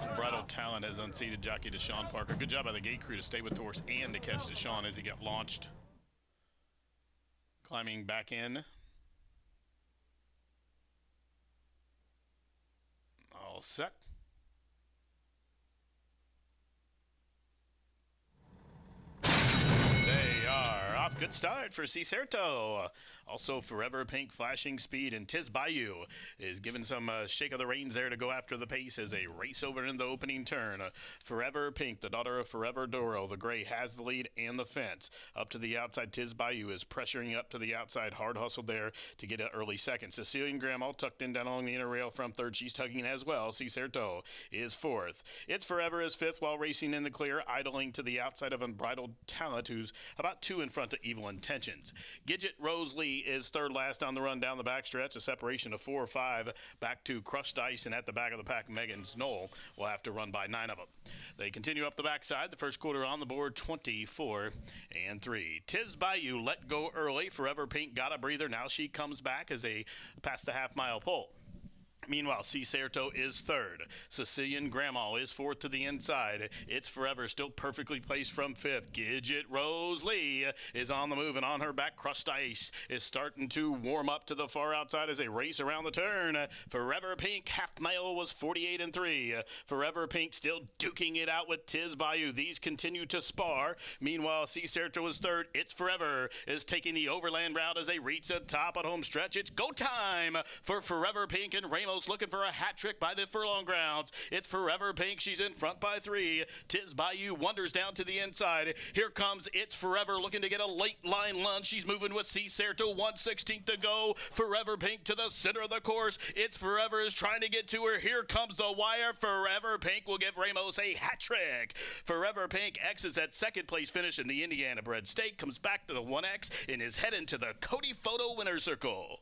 Unbridled Talent has unseated jockey Deshaun Parker. Good job by the gate crew to stay with the horse and to catch Deshaun as he got launched. Climbing back in. All set. They are off. Good start for Cicerto. Also Forever Pink, Flashing Speed, and Tiz Bayou is given some shake of the reins there to go after the pace as they race over in the opening turn. Forever Pink, the daughter of Forever Doro, the gray, has the lead and the fence. Up to the outside, Tiz Bayou is pressuring up to the outside. Hard hustle there to get an early second. Sicilian Grandma tucked in down along the inner rail from third. She's tugging as well. Cicerto is fourth. It's Forever is fifth while racing in the clear, idling to the outside of Unbridled Talent, who's about 2 in front of Evil Intentions. Gidget Rose Lee is third last on the run down the backstretch, a separation of 4 or 5 back to Crushed Ice, and at the back of the pack, Megan Snow will have to run by 9 of them. They continue up the backside. The first quarter on the board, 24-3. Tiz Bayou let go early. Forever Pink got a breather. Now she comes back as they pass the half-mile pole. Meanwhile, Cicerto is third. Sicilian Grandma is fourth to the inside. It's Forever still perfectly placed from fifth. Gidget Rose Lee is on the move, and on her back, Crushed Ice is starting to warm up to the far outside as they race around the turn. Forever Pink, half mile was 48-3. Forever Pink still duking it out with Tiz Bayou. These continue to spar. Meanwhile, Cicerto is third. It's Forever is taking the overland route as they reach the top at home stretch. It's go time for Forever Pink, and Ramos looking for a hat trick by the furlong grounds. It's Forever Pink. She's in front by 3. Tiz Bayou wanders down to the inside. Here comes It's Forever looking to get a late line lunge. She's moving with Cicerto. 1/16 to go. Forever Pink to the center of the course. It's Forever is trying to get to her. Here comes the wire. Forever Pink will give Ramos a hat trick. Forever Pink exits at second place finish in the Indiana bred stake. Comes back to the 1X and is heading to the Cody Photo winner's circle.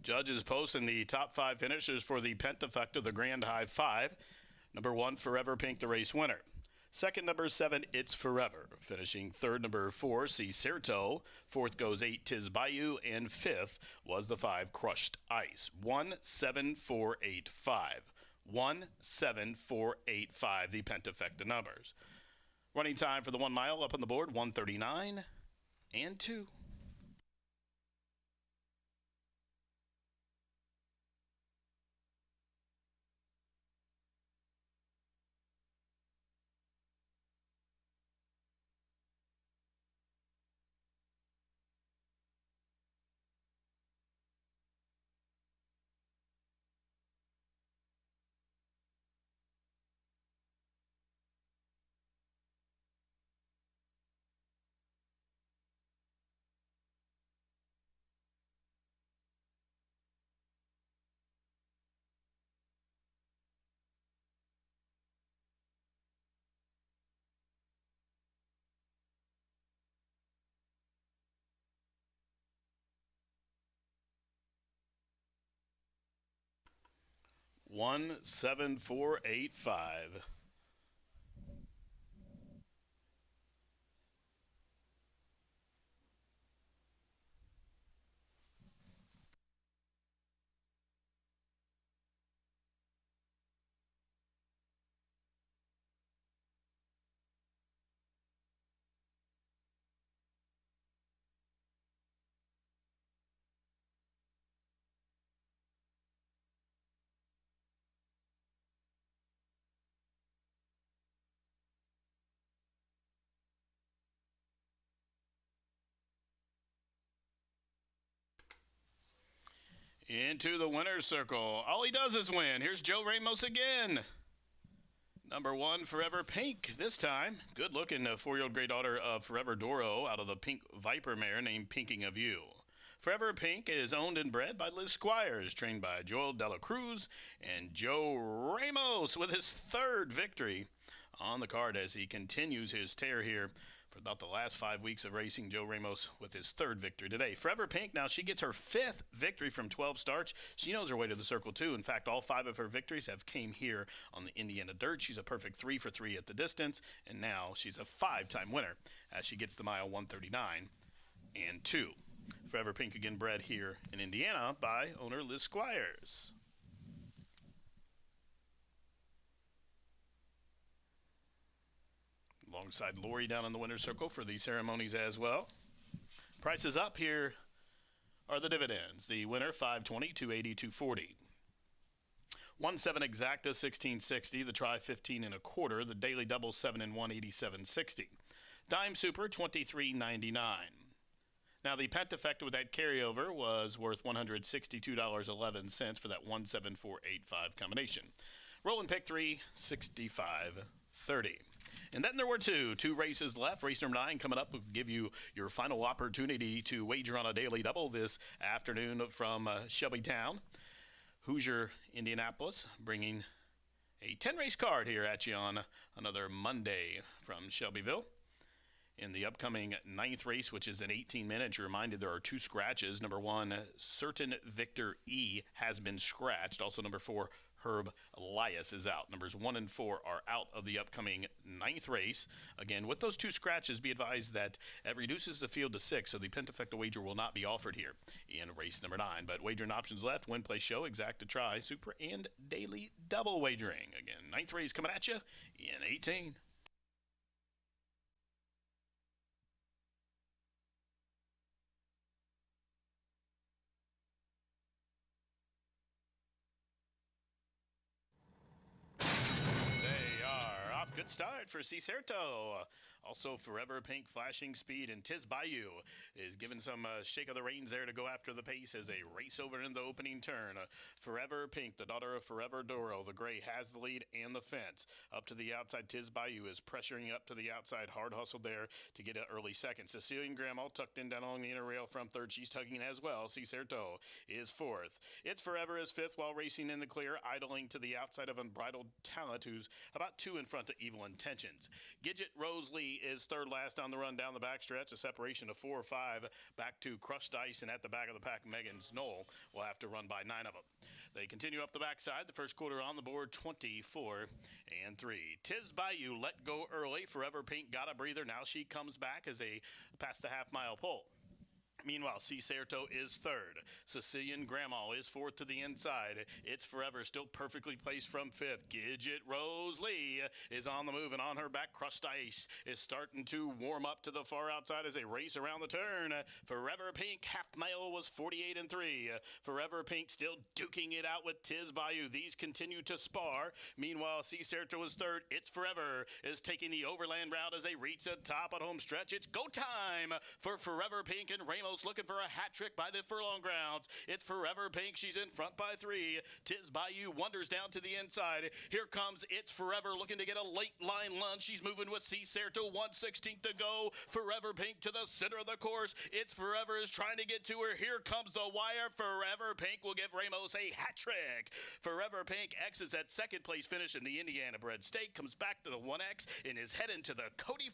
Judges posting the top 5 finishers for the Pentafecta, the Grand High 5. Number 1, Forever Pink, the race winner. Second, number 7, It's Forever. Finishing third, number 4, Cicerto. Fourth goes 8, Tiz Bayou. And fifth was the 5, Crushed Ice. 17485. 17485, the Pentafecta numbers. Running time for the 1 mile up on the board, 139 and 2. 17485. Into the winner's circle. All he does is win. Here's Joe Ramos again. Number 1, Forever Pink. This time, good-looking 4-year-old gray daughter of Forever Doro out of the Pink Viper mare named Pinking of You. Forever Pink is owned and bred by Liz Squires, trained by Joel Dela Cruz, and Joe Ramos with his 3rd victory on the card as he continues his tear here for about the last 5 weeks of racing. Joe Ramos with his 3rd victory today. Forever Pink, now she gets her 5th victory from 12 starts. She knows her way to the circle too. In fact, all 5 of her victories have came here on the Indiana dirt. She's a perfect 3 for 3 at the distance, and now she's a 5-time winner as she gets the mile 139 and 2. Forever Pink again bred here in Indiana by owner Liz Squires. Alongside Lori down in the winner's circle for the ceremonies as well. Prices up here are the dividends. The winner, $520, $280, $240. 1-7 exacta, $16.60. The try, $15.25. The daily double, 7 and 1, $87.60. Dime super, $23.99. Now the Pentafecta with that carryover was worth $162.11 for that 17485 combination. Roll and pick 3, $65.30. And then there were two races left. Race number 9 coming up will give you your final opportunity to wager on a daily double this afternoon from Shelbytown. Hoosier Indianapolis bringing a 10-race card here at you on another Monday from Shelbyville. In the upcoming 9th race, which is an 18-minute, you're reminded there are 2 scratches. Number 1, Certain Victor E has been scratched. Also number 4, Herb Elias is out. Numbers 1 and 4 are out of the upcoming 9th race. Again, with those 2 scratches, be advised that it reduces the field to 6, so the Pentafecta wager will not be offered here in race number 9. But wagering options left: win, play, show, exacta, try, super, and daily double wagering. Again, 9th race coming at you in 18. Good start for Cicerto. Also, Forever Pink, Flashing Speed, and Tiz Bayou is giving some shake of the reins there to go after the pace as they race over in the opening turn. Forever Pink, the daughter of Forever Doro, the gray, has the lead and the fence. Up to the outside, Tiz Bayou is pressuring up to the outside. Hard hustle there to get an early second. Cecilian Grandma tucked in down along the inner rail from 3rd. She's tugging as well. Cicerto is 4th. It's Forever is 5th while racing in the clear, idling to the outside of Unbridled Talent, who's about 2 in front of Evil Intentions. Gidget Rose Lee is 3rd last on the run down the backstretch, a separation of 4 or 5 back to Crushed Ice, and at the back of the pack, Megan's Knoll will have to run by 9 of them. They continue up the backside. The first quarter on the board, 24 and 3. Tiz Bayou let go early. Forever Pink got a breather. Now she comes back as they pass the half-mile pole. Meanwhile, Cicerto is 3rd. Sicilian Grandma is 4th to the inside. It's Forever still perfectly placed from 5th. Gidget Rose Lee is on the move, and on her back, Crushed Ice is starting to warm up to the far outside as they race around the turn. Forever Pink, half mile was 48 and 3. Forever Pink still duking it out with Tiz Bayou. These continue to spar. Meanwhile, Cicerto is 3rd. It's Forever is taking the overland route as they reach the top at home stretch. It's go time for Forever Pink, and Ramos looking for a hat trick by the furlong grounds. It's Forever Pink. She's in front by 3. Tiz Bayou wanders down to the inside. Here comes It's Forever looking to get a late line lunge. She's moving with Cicerto, 1/16 to go. Forever Pink to the center of the course. It's Forever is trying to get to her. Here comes the wire. Forever Pink will give Ramos a hat trick. Forever Pink exits at 2nd place finish in the Indiana Bred Stake, comes back to the 1X, and is heading to the Cody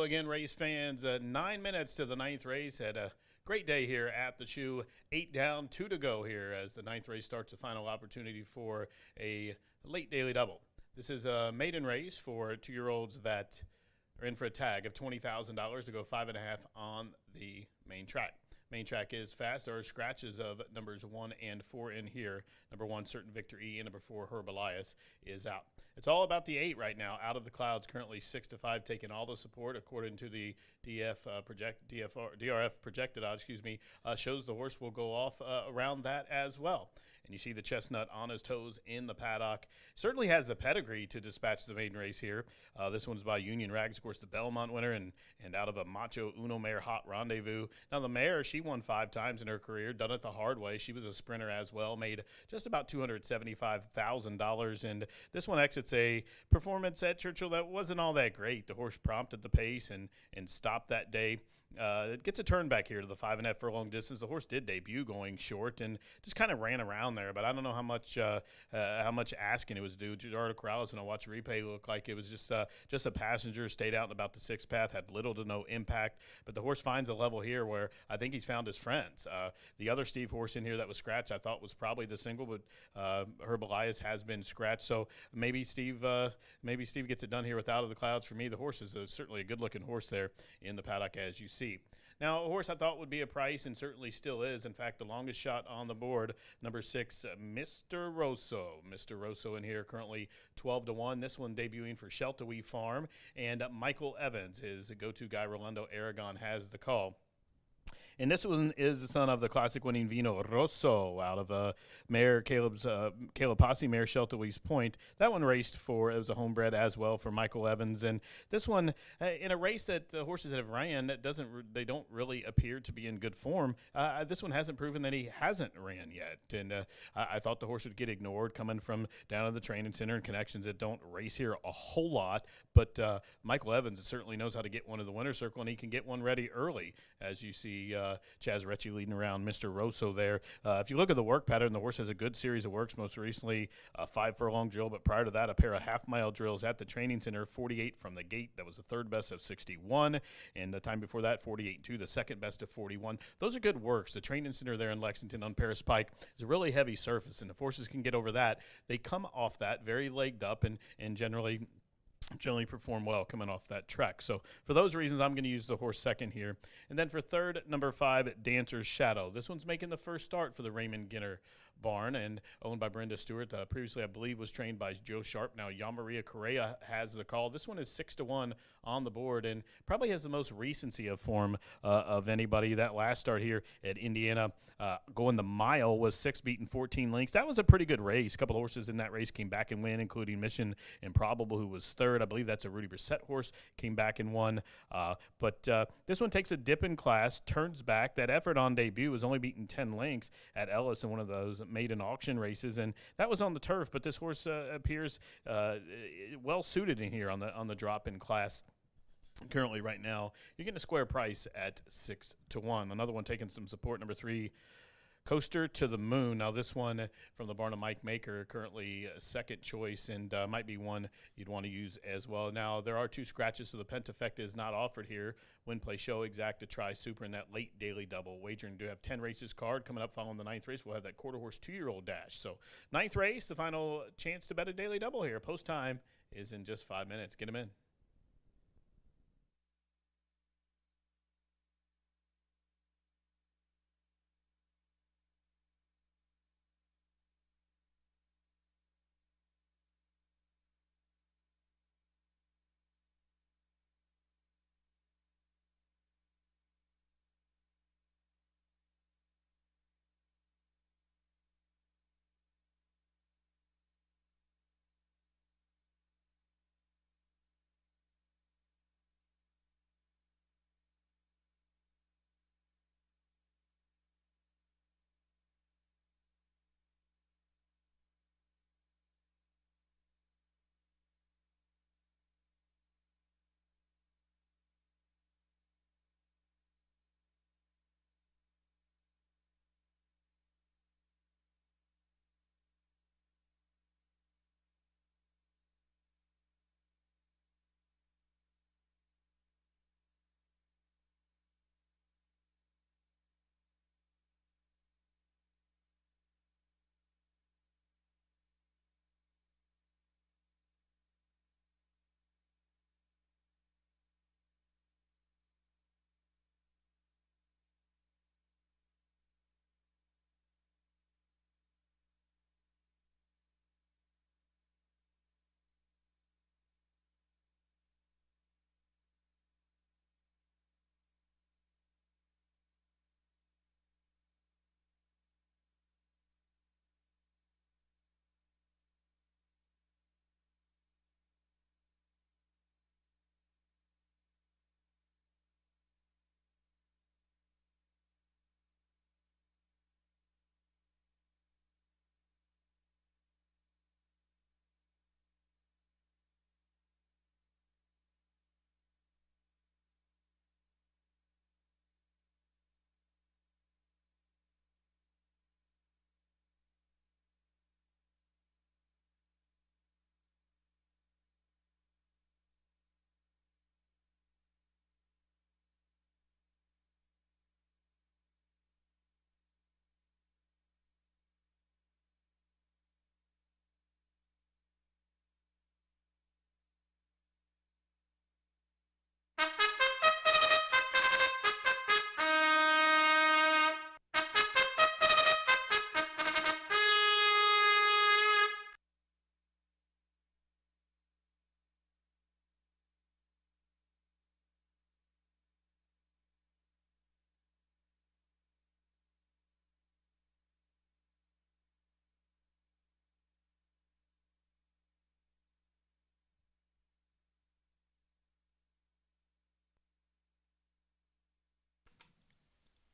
again, race fans. 9 minutes to the ninth race. Had a great day here at the shoe. 8 down, 2 to go here as the ninth race starts the final opportunity for a late daily double. This is a maiden race for 2-year-olds that are in for a tag of $20,000 to go 5.5 on the main track. Main track is fast. There are scratches of numbers 1 and 4 in here. Number 1, Certain Victor E, and number 4, Herb Elias, is out. It's all about the 8 right now. Out of the clouds, currently 6-5, taking all the support according to the DRF projected odds. Shows the horse will go off around that as well. And you see the chestnut on his toes in the paddock. Certainly has the pedigree to dispatch the maiden race here. This one's by Union Rags, of course, the Belmont winner, and out of a Macho Uno Mare Hot Rendezvous. Now, the mare, she won 5 times in her career, done it the hard way. She was a sprinter as well, made just about $275,000. And this one exits a performance at Churchill that wasn't all that great. The horse prompted the pace and stopped that day. It gets a turn back here to the 5.5 furlong distance. The horse did debut going short and just kind of ran around there, but I don't know how much asking it was due. Gerardo Corrales, when I watched replay, looked like it was just a passenger, stayed out in about the 6th path, had little to no impact. But the horse finds a level here where I think he's found his friends. The other Steve horse in here that was scratched, I thought was probably the single, but Herb Elias has been scratched. So maybe Steve gets it done here with Out of the Clouds. For me, the horse is certainly a good-looking horse there in the paddock, as you see. Now, a horse I thought would be a price, and certainly still is. In fact, the longest shot on the board, number 6, Mr. Rosso. Mr. Rosso in here, currently 12 to 1. This one debuting for Sheltawee Farm, and Michael Evans, his go-to guy, Rolando Aragon, has the call. And this one is the son of the classic-winning Vino Rosso out of Caleb Posse mare Sheltawee's Point. That one raced for, it was a homebred as well for Michael Evans. And this one, in a race that the horses that have ran, they don't really appear to be in good form. This one hasn't proven that he hasn't ran yet. And I thought the horse would get ignored coming from down to the training center and connections that don't race here a whole lot. But Michael Evans certainly knows how to get one in the winner's circle, and he can get one ready early, as you see Chaz Recchi leading around Mr. Rosso there. If you look at the work pattern, the horse has a good series of works, most recently a 5 furlong drill, but prior to that, a pair of half-mile drills at the training center, 48 from the gate. That was the 3rd best of 61, and the time before that, 48-2, the 2nd best of 41. Those are good works. The training center there in Lexington on Paris Pike is a really heavy surface, and if horses can get over that, they come off that very legged up and generally perform well coming off that track. So for those reasons, I'm going to use the horse second here. And then for third, number 5, Dancer's Shadow. This one's making the first start for the Raymond Ginner barn and owned by Brenda Stewart. Previously, I believe, was trained by Joe Sharp. Now, Yamaria Correa has the call. This one is 6 to 1 on the board and probably has the most recency of form of anybody. That last start here at Indiana, going the mile, was 6 beaten 14 lengths. That was a pretty good race. A couple of horses in that race came back and win, including Mission Improbable, who was 3rd. I believe that's a Rudy Brissett horse, came back and won. But this one takes a dip in class, turns back. That effort on debut was only beaten 10 lengths at Ellis in one of those maiden auction races, and that was on the turf. But this horse appears well suited in here on the drop in class. Currently, right now, you're getting a square price at 6 to 1. Another one taking some support, number 3, Coaster to the Moon. Now, this one from the barn of Mike Maker, currently second choice, and might be one you'd want to use as well. Now, there are 2 scratches, so the Pentafecta is not offered here. Win, Play, Show, Exacta, Try, Super, and that late daily double. Wagering to have 10 races card coming up following the 9th race. We'll have that quarter horse 2-year-old dash. So 9th race, the final chance to bet a daily double here. Post time is in just 5 minutes. Get them in.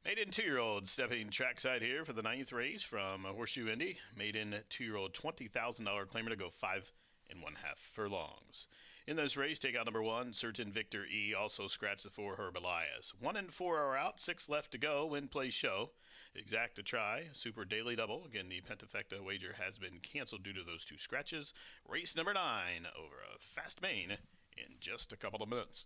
Maiden 2-year-old stepping trackside here for the 9th race from Horseshoe Indy. Maiden 2-year-old $20,000 claimer to go 5 1/2 furlongs. In this race, takeout number 1, Certain Victor E. Also scratched the 4, Herb Elias. 1 and 4 are out, 6 left to go. Win, play, show. Exact to try. Super Daily Double. Again, the Pentafecta wager has been canceled due to those 2 scratches. Race number 9 over a fast main in just a couple of minutes.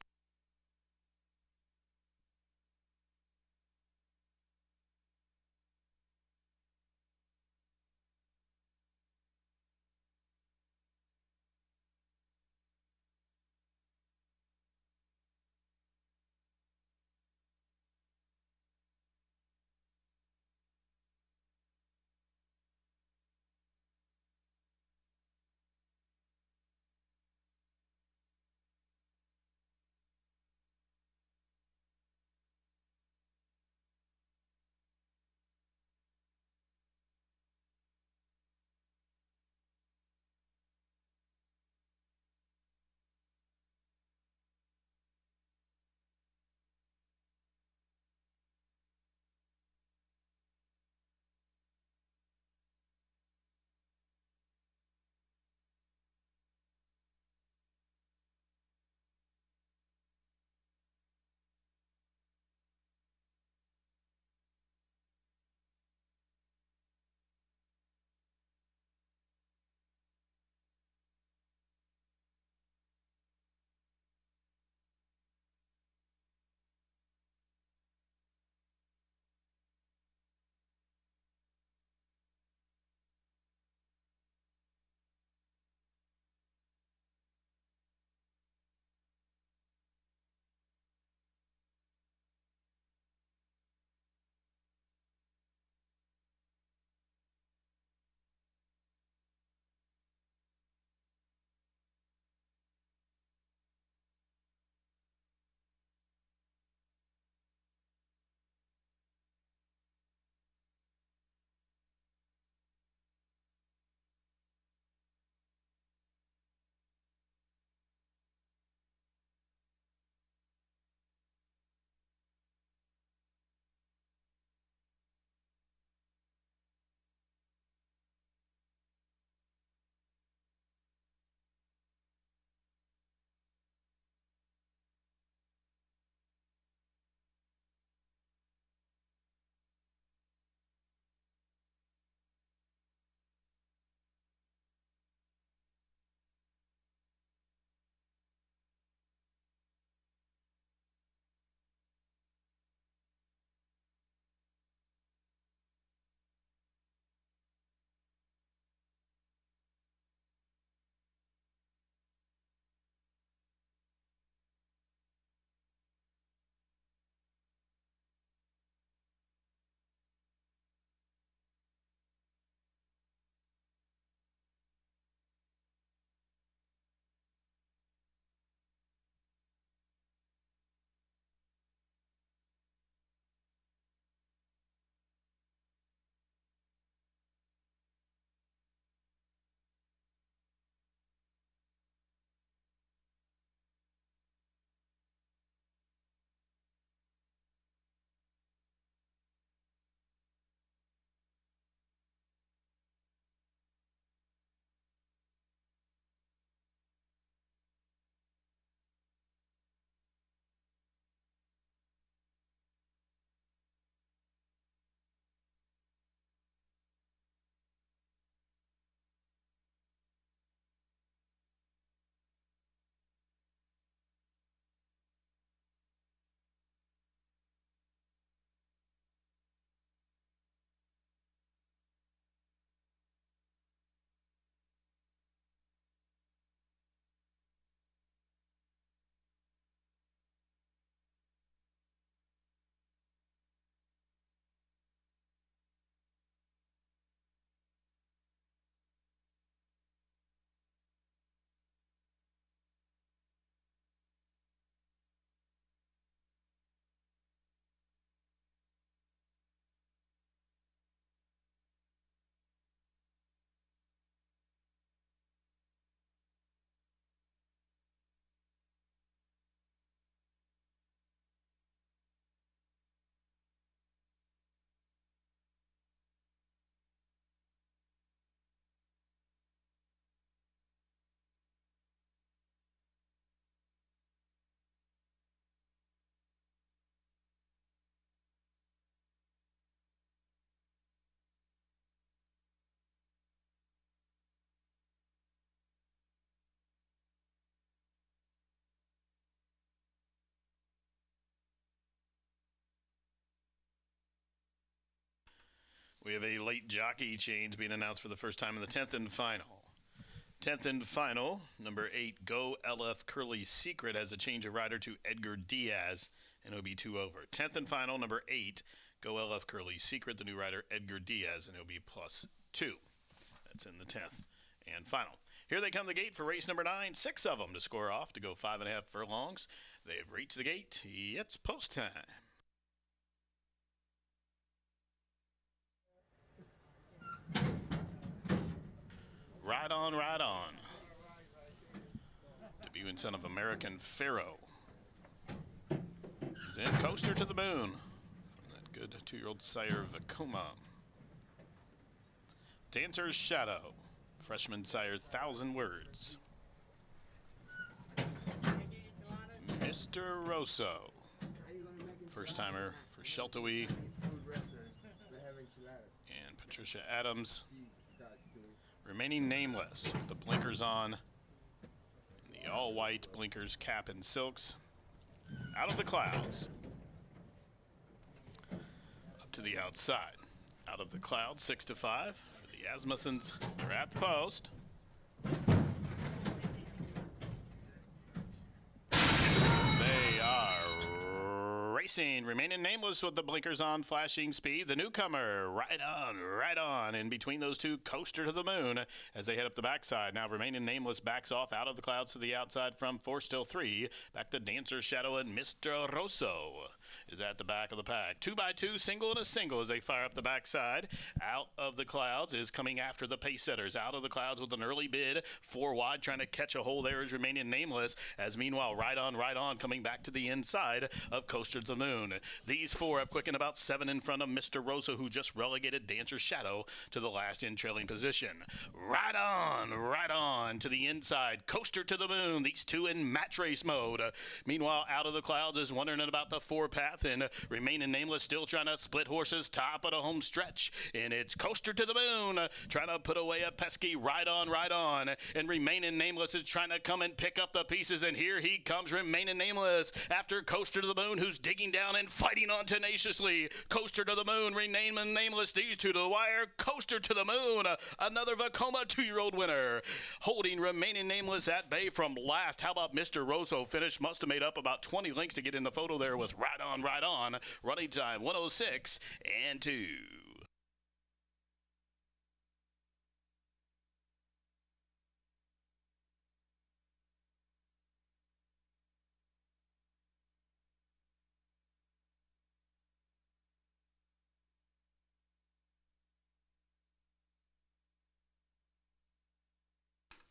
We have a late jockey change being announced for the first time in the 10th and final. 10th and final, number 8, Go LF Curly Secret has a change of rider to Edgar Diaz, and it'll be 2 over. 10th and final, number 8, Go LF Curly Secret, the new rider Edgar Diaz, and it'll be +2. That's in the 10th and final. Here they come to the gate for race number 9, 6 of them to score off to go 5.5 furlongs. They've reached the gate. It's post time. Ride on, ride on. Debuting son of American Pharaoh. He's in Coaster to the Moon from that good 2-year-old sire Vekoma. Dancer's Shadow. Freshman sire 1,000 Words. Mr. Rosso. First timer for Sheltowee. And Patricia Adams. Remaining nameless with the blinkers on. The all-white blinkers, cap, and silks. Out of the Clouds. Up to the outside. Out of the Clouds, 6 to 5 for the Asmussens. They're at the post. They are racing, remaining nameless with the blinkers on, flashing speed. The newcomer, right on. In between those two, Coaster to the Moon as they head up the backside. Now remaining nameless backs off out of the Clouds to the outside from 4 still 3. Back to Dancer's Shadow and Mr. Rosso is at the back of the pack. 2x2, single and a single as they fire up the backside. Out of the Clouds is coming after the pace setters. Out of the Clouds with an early bid. 4 wide trying to catch a hold there is remaining nameless. As meanwhile, right on coming back to the inside of Coaster to the Moon. These 4 have quickened about 7 in front of Mr. Rosso, who just relegated Dancer's Shadow to the last in trailing position. Right on to the inside. Coaster to the Moon. These 2 in match race mode. Meanwhile, Out of the Clouds is wondering about the 4 path and remaining nameless, still trying to split horses top of the home stretch. And it's Coaster to the Moon trying to put away a pesky right on. And remaining nameless is trying to come and pick up the pieces. And here he comes, remaining nameless after Coaster to the Moon, who's digging down and fighting on tenaciously. Coaster to the Moon, remaining nameless. These 2 to the wire. Coaster to the Moon, another Vekoma 2-year-old winner. Holding remaining nameless at bay from last. How about Mr. Rosso? Finish must have made up about 20 lengths to get in the photo there with right on. Running time 106 and 2.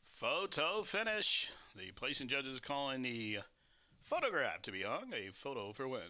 Photo finish. The placing judges calling the photograph to be hung a photo for win.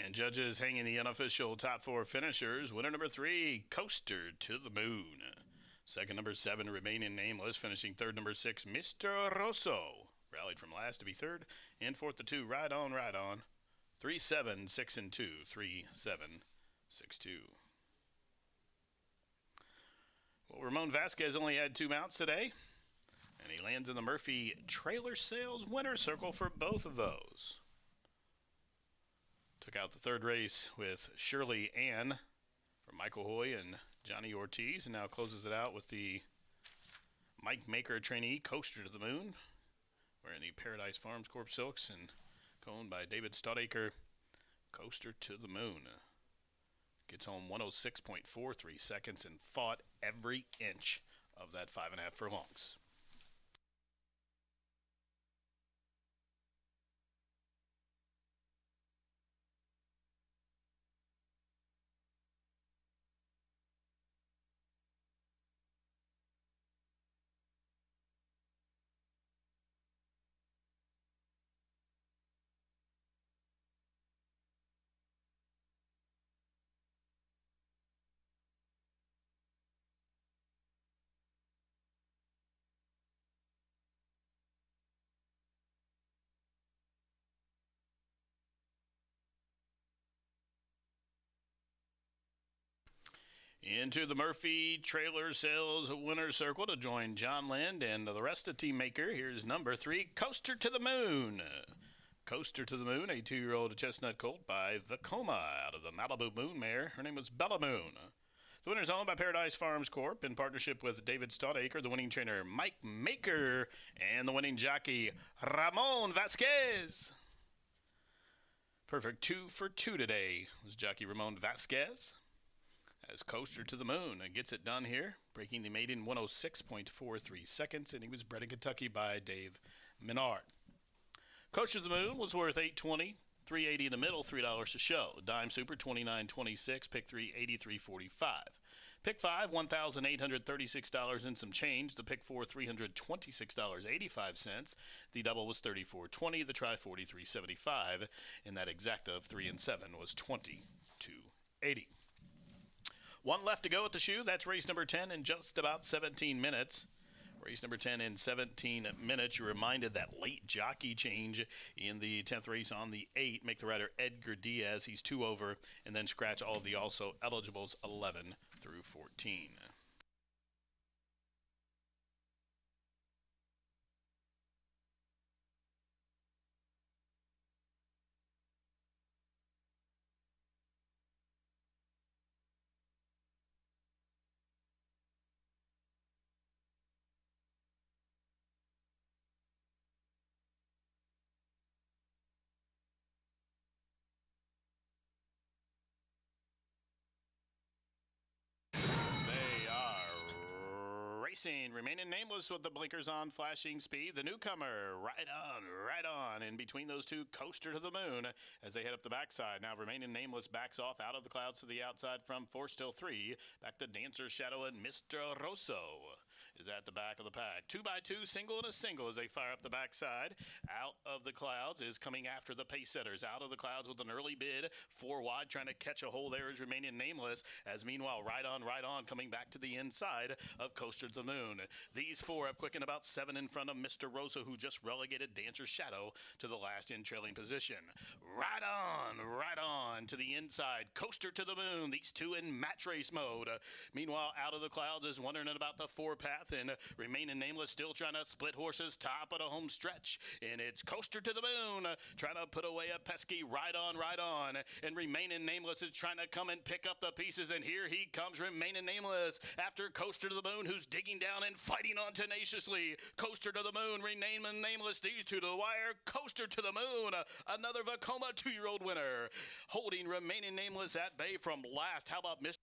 And judges hanging the unofficial top 4 finishers. Winner number 3, Coaster to the Moon. Second, number 7, remaining nameless. Finishing third, number 6, Mr. Rosso. Rallied from last to be third. And fourth, the 2, right on. 3-7, 6 and 2. 3-7, 6-2. Well, Ramon Vasquez only had 2 mounts today. And he lands in the Murphy Trailer Sales winner circle for both of those. Took out the third race with Shirley Ann from Michael Hoy and Johnny Ortiz, and now closes it out with the Mike Maker trainee Coaster to the Moon, wearing the Paradise Farms Corp silks and owned by David Stodacre. Coaster to the Moon gets home 106.43 seconds and fought every inch of that 5.5 furlongs. Into the Murphy Trailer Sales Winner's Circle to join John Lind and the rest of Team Maker. Here's number 3, Coaster to the Moon. Coaster to the Moon, a 2-year-old chestnut colt by Vacoma out of the Malibu Moon mare. Her name was Bella Moon. The winner's owned by Paradise Farms Corp. in partnership with David Staudaker, the winning trainer Mike Maker, and the winning jockey Ramon Vasquez. Perfect 2 for 2 today was jockey Ramon Vasquez. As Coaster to the Moon gets it done here, breaking the maiden 106.43 seconds, and he was bred in Kentucky by Dave Menard. Coaster to the Moon was worth $820, $380 in the middle, $3 a show. Dime Super $29.26, Pick 3 $83.45. Pick 5 $1,836 and some change. The Pick 4 $326.85. The double was $34.20. The try $43.75, and that exacta of 3 and 7 was $22.80. One left to go at the shoe. That's race number 10 in just about 17 minutes. Race number 10 in 17 minutes. You're reminded that late jockey change in the 10th race on the 8. Make the rider Edgar Diaz. He's 2 over. And then scratch all of the also eligibles 11 through 14. Remaining nameless with the blinkers on, flashing speed. The newcomer, right on. In between those two, Coaster to the Moon as they head up the backside. Now remaining nameless backs off out of the clouds to the outside from 4 still 3. Back to Dancer Shadow and Mr. Rosso is at the back of the pack. 2x2, single and a single as they fire up the backside. Out of the clouds is coming after the pace setters. Out of the clouds with an early bid. 4 wide trying to catch a hole there is remaining nameless. As meanwhile, right on coming back to the inside of Coaster to the Moon. These 4 have quickened about 7 in front of Mr. Rosso, who just relegated Dancer Shadow to the last in trailing position. Right on to the inside. Coaster to the Moon. These 2 in match race mode. Meanwhile, out of the clouds is wondering about the 4 path and remaining nameless, still trying to split horses top of the home stretch. And it's Coaster to the Moon trying to put away a pesky right on. And remaining nameless is trying to come and pick up the pieces. And here he comes, remaining nameless after Coaster to the Moon, who's digging down and fighting on tenaciously. Coaster to the Moon, remaining nameless, these 2 to the wire. Coaster to the Moon, another Vacoma 2-year-old winner. Holding remaining nameless at bay from last. How about Mr.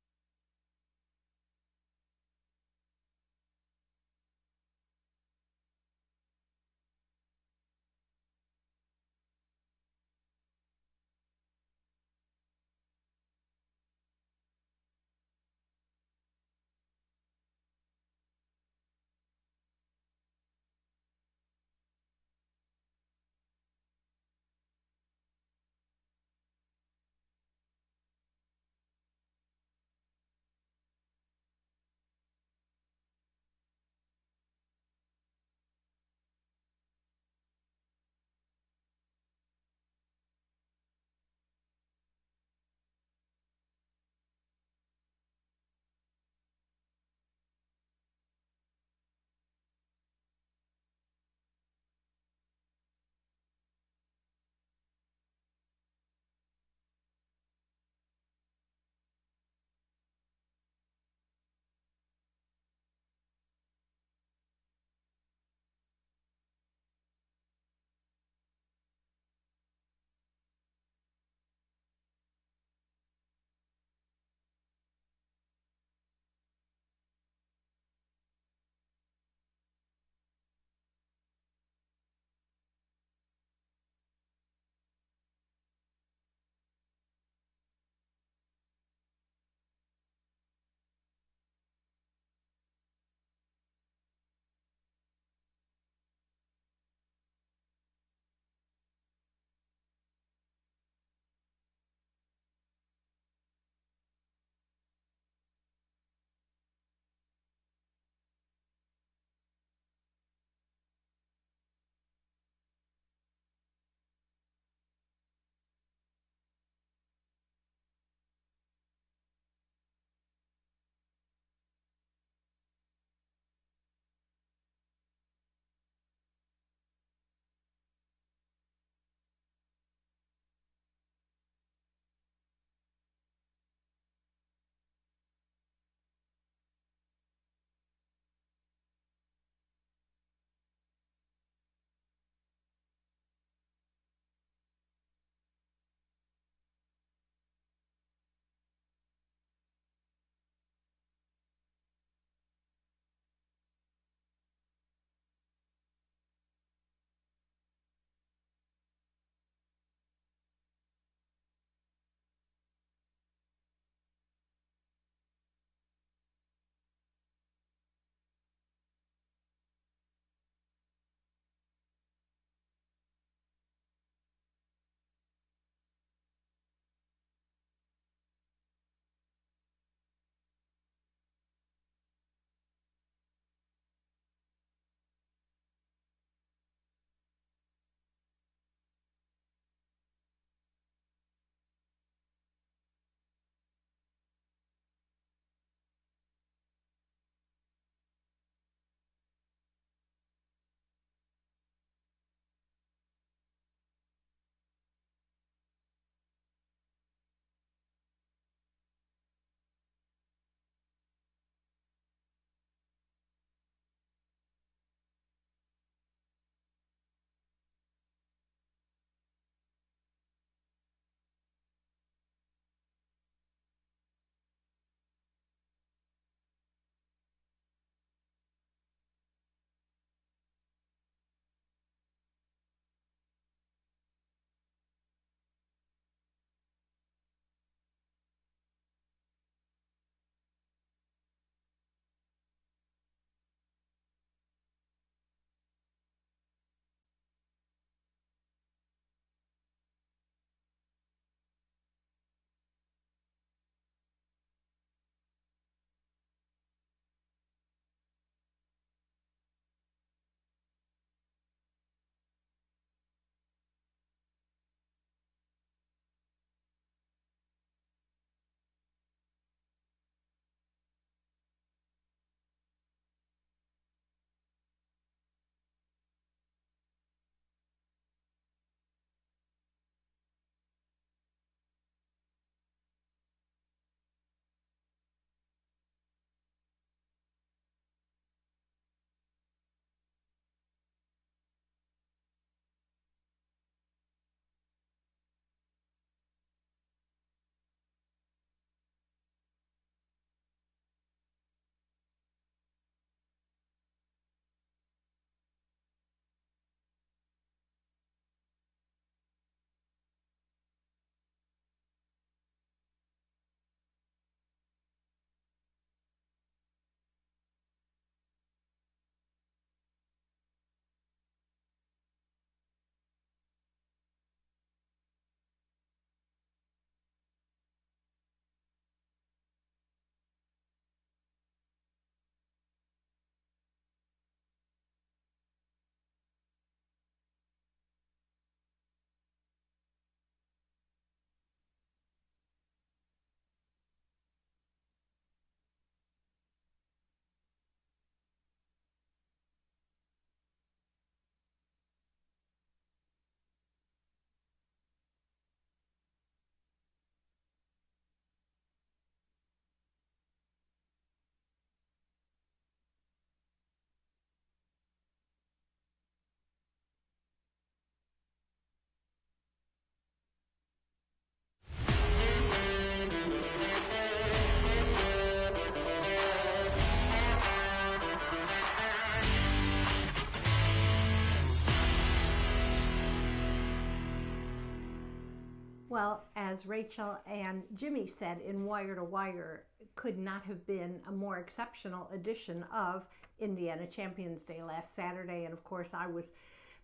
Well, as Rachel and Jimmy said in Wire to Wire, could not have been a more exceptional edition of Indiana Champions Day last Saturday. And of course, I was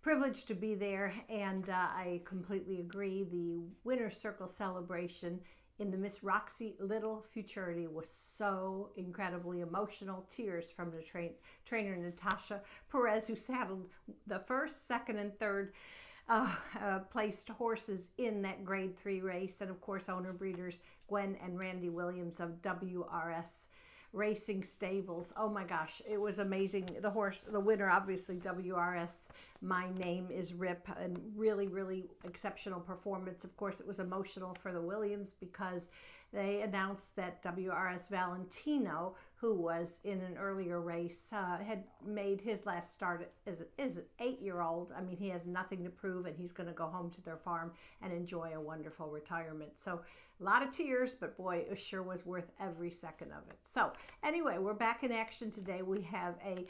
privileged to be there, and I completely agree. The winner's circle celebration in the Miss Roxy Little Futurity was so incredibly emotional. Tears from the trainer Natasha Perez, who saddled the first, second, and third placed horses in that Grade 3 race. And of course, owner breeders Gwen and Randy Williams of WRS Racing Stables. Oh my gosh, it was amazing. The winner, obviously WRS, My Name is Rip, and really, really exceptional performance. Of course, it was emotional for the Williams because they announced that WRS Valentino, who was in an earlier race, had made his last start as an 8-year-old. I mean, he has nothing to prove, and he's going to go home to their farm and enjoy a wonderful retirement. So a lot of tears, but boy, it sure was worth every second of it. So anyway, we're back in action today. We have a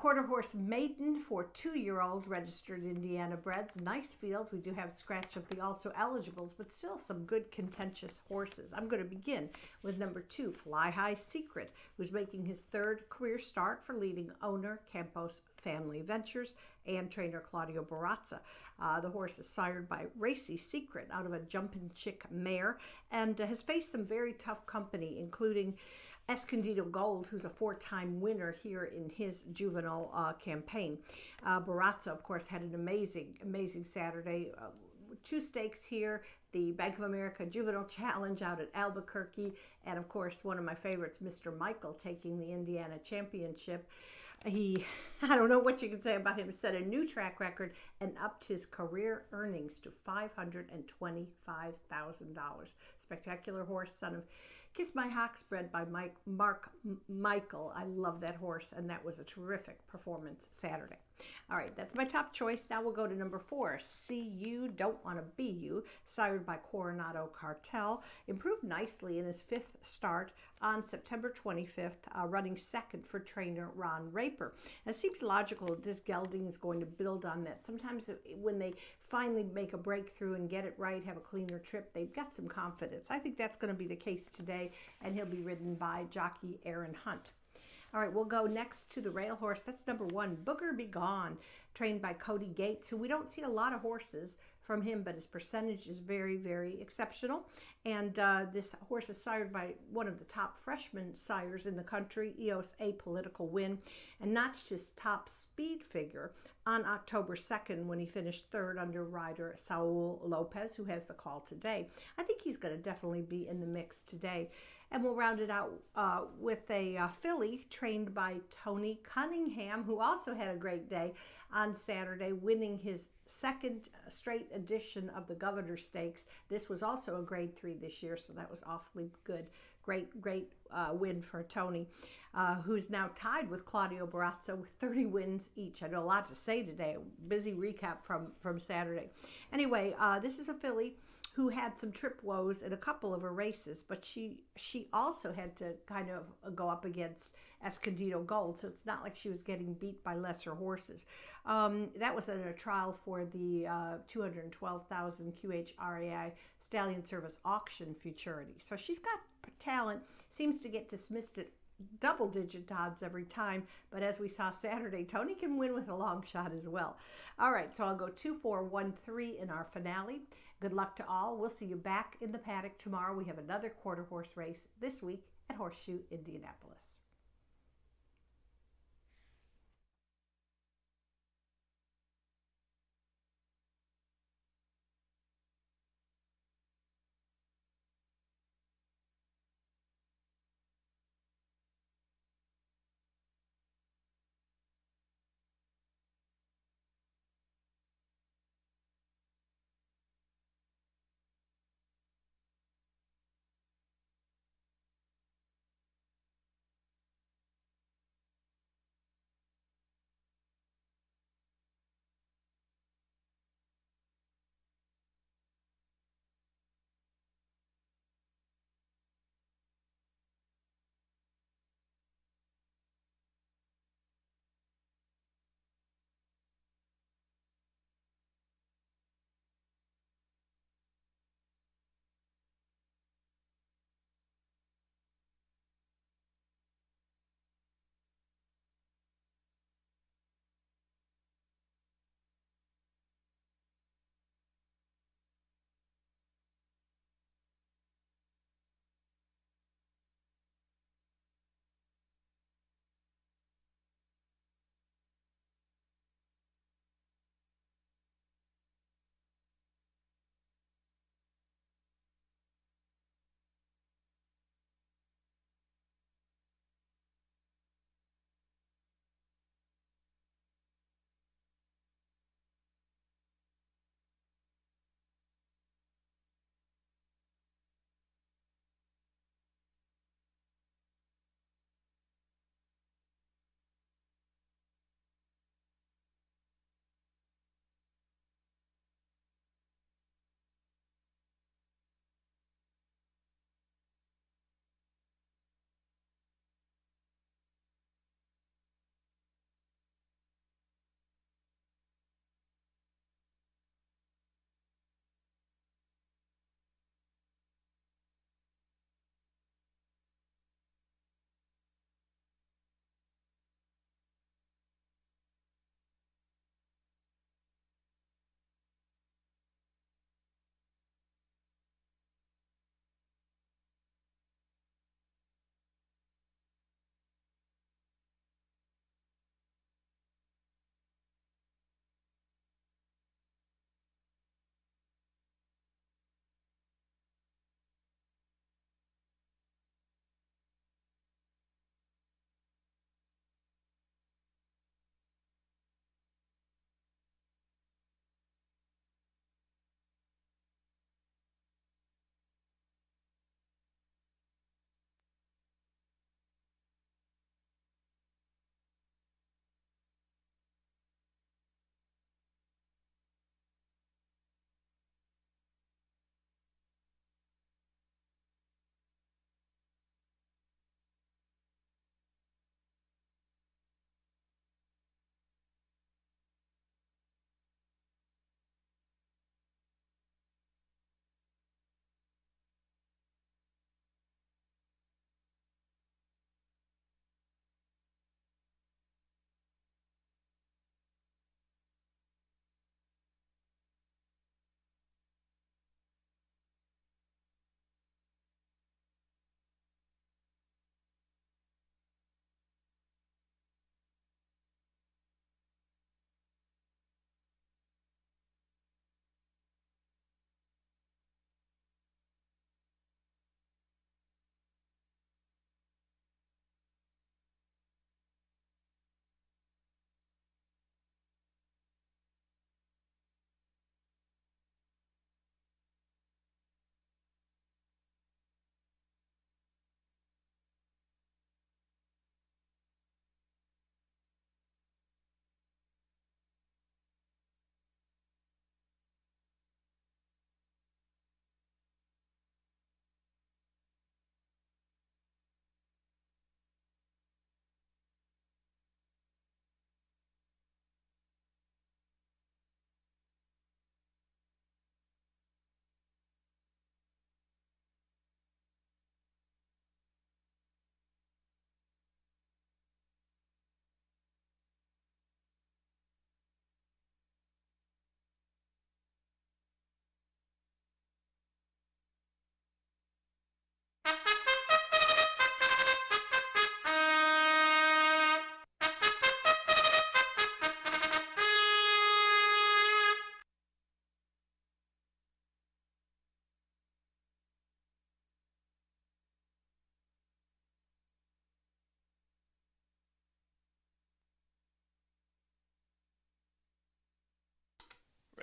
quarter horse maiden for 2-year-old registered Indiana breds. Nice field. We do have a scratch of the also eligibles, but still some good contentious horses. I'm going to begin with number 2, Fly High Secret, who's making his 3rd career start for leading owner Campos Family Ventures and trainer Claudio Barazza. The horse is sired by Racy Secret out of a Jumpin' Chick mare, and has faced some very tough company, including Escondido Gold, who's a 4-time winner here in his juvenile campaign. Barazza, of course, had an amazing Saturday. 2 stakes here, the Bank of America Juvenile Challenge out at Albuquerque, and of course, one of my favorites, Mr. Michael, taking the Indiana Championship. I don't know what you can say about him, set a new track record and upped his career earnings to $525,000. Spectacular horse, son of Kiss My Hawks, bred by Mark Michael. I love that horse, and that was a terrific performance Saturday. All right, that's my top choice. Now we'll go to number 4, See You, Don't Want to Be You, sired by Coronado Cartel. Improved nicely in his 5th start on September 25th, running 2nd for trainer Ron Raper. It seems logical that this gelding is going to build on that. Sometimes when they finally make a breakthrough and get it right, have a cleaner trip, they've got some confidence. I think that's going to be the case today, and he'll be ridden by jockey Aaron Hunt. All right, we'll go next to the rail horse. That's number 1, Booger Be Gone, trained by Cody Gates, who we don't see a lot of horses from him, but his percentage is very, very exceptional. And this horse is sired by one of the top freshman sires in the country, EOS Apolitical Win, and notched his top speed figure on October 2nd when he finished 3rd under rider Saul Lopez, who has the call today. I think he's going to definitely be in the mix today. And we'll round it out with a filly trained by Tony Cunningham, who also had a great day on Saturday, winning his 2nd straight edition of the Governor Stakes. This was also a Grade 3 this year, so that was awfully good. Great win for Tony, who's now tied with Claudio Barazza with 30 wins each. I know a lot to say today. Busy recap from Saturday. Anyway, this is a filly who had some trip woes in a couple of her races, but she also had to kind of go up against Escondido Gold, so it's not like she was getting beat by lesser horses. That was in a trial for the 212,000 QHRAI Stallion Service Auction Futurity. So she's got talent, seems to get dismissed at double-digit odds every time, but as we saw Saturday, Tony can win with a long shot as well. All right, so I'll go 2, 4, 1, 3 in our finale. Good luck to all. We'll see you back in the paddock tomorrow. We have another quarter horse race this week at Horseshoe Indianapolis.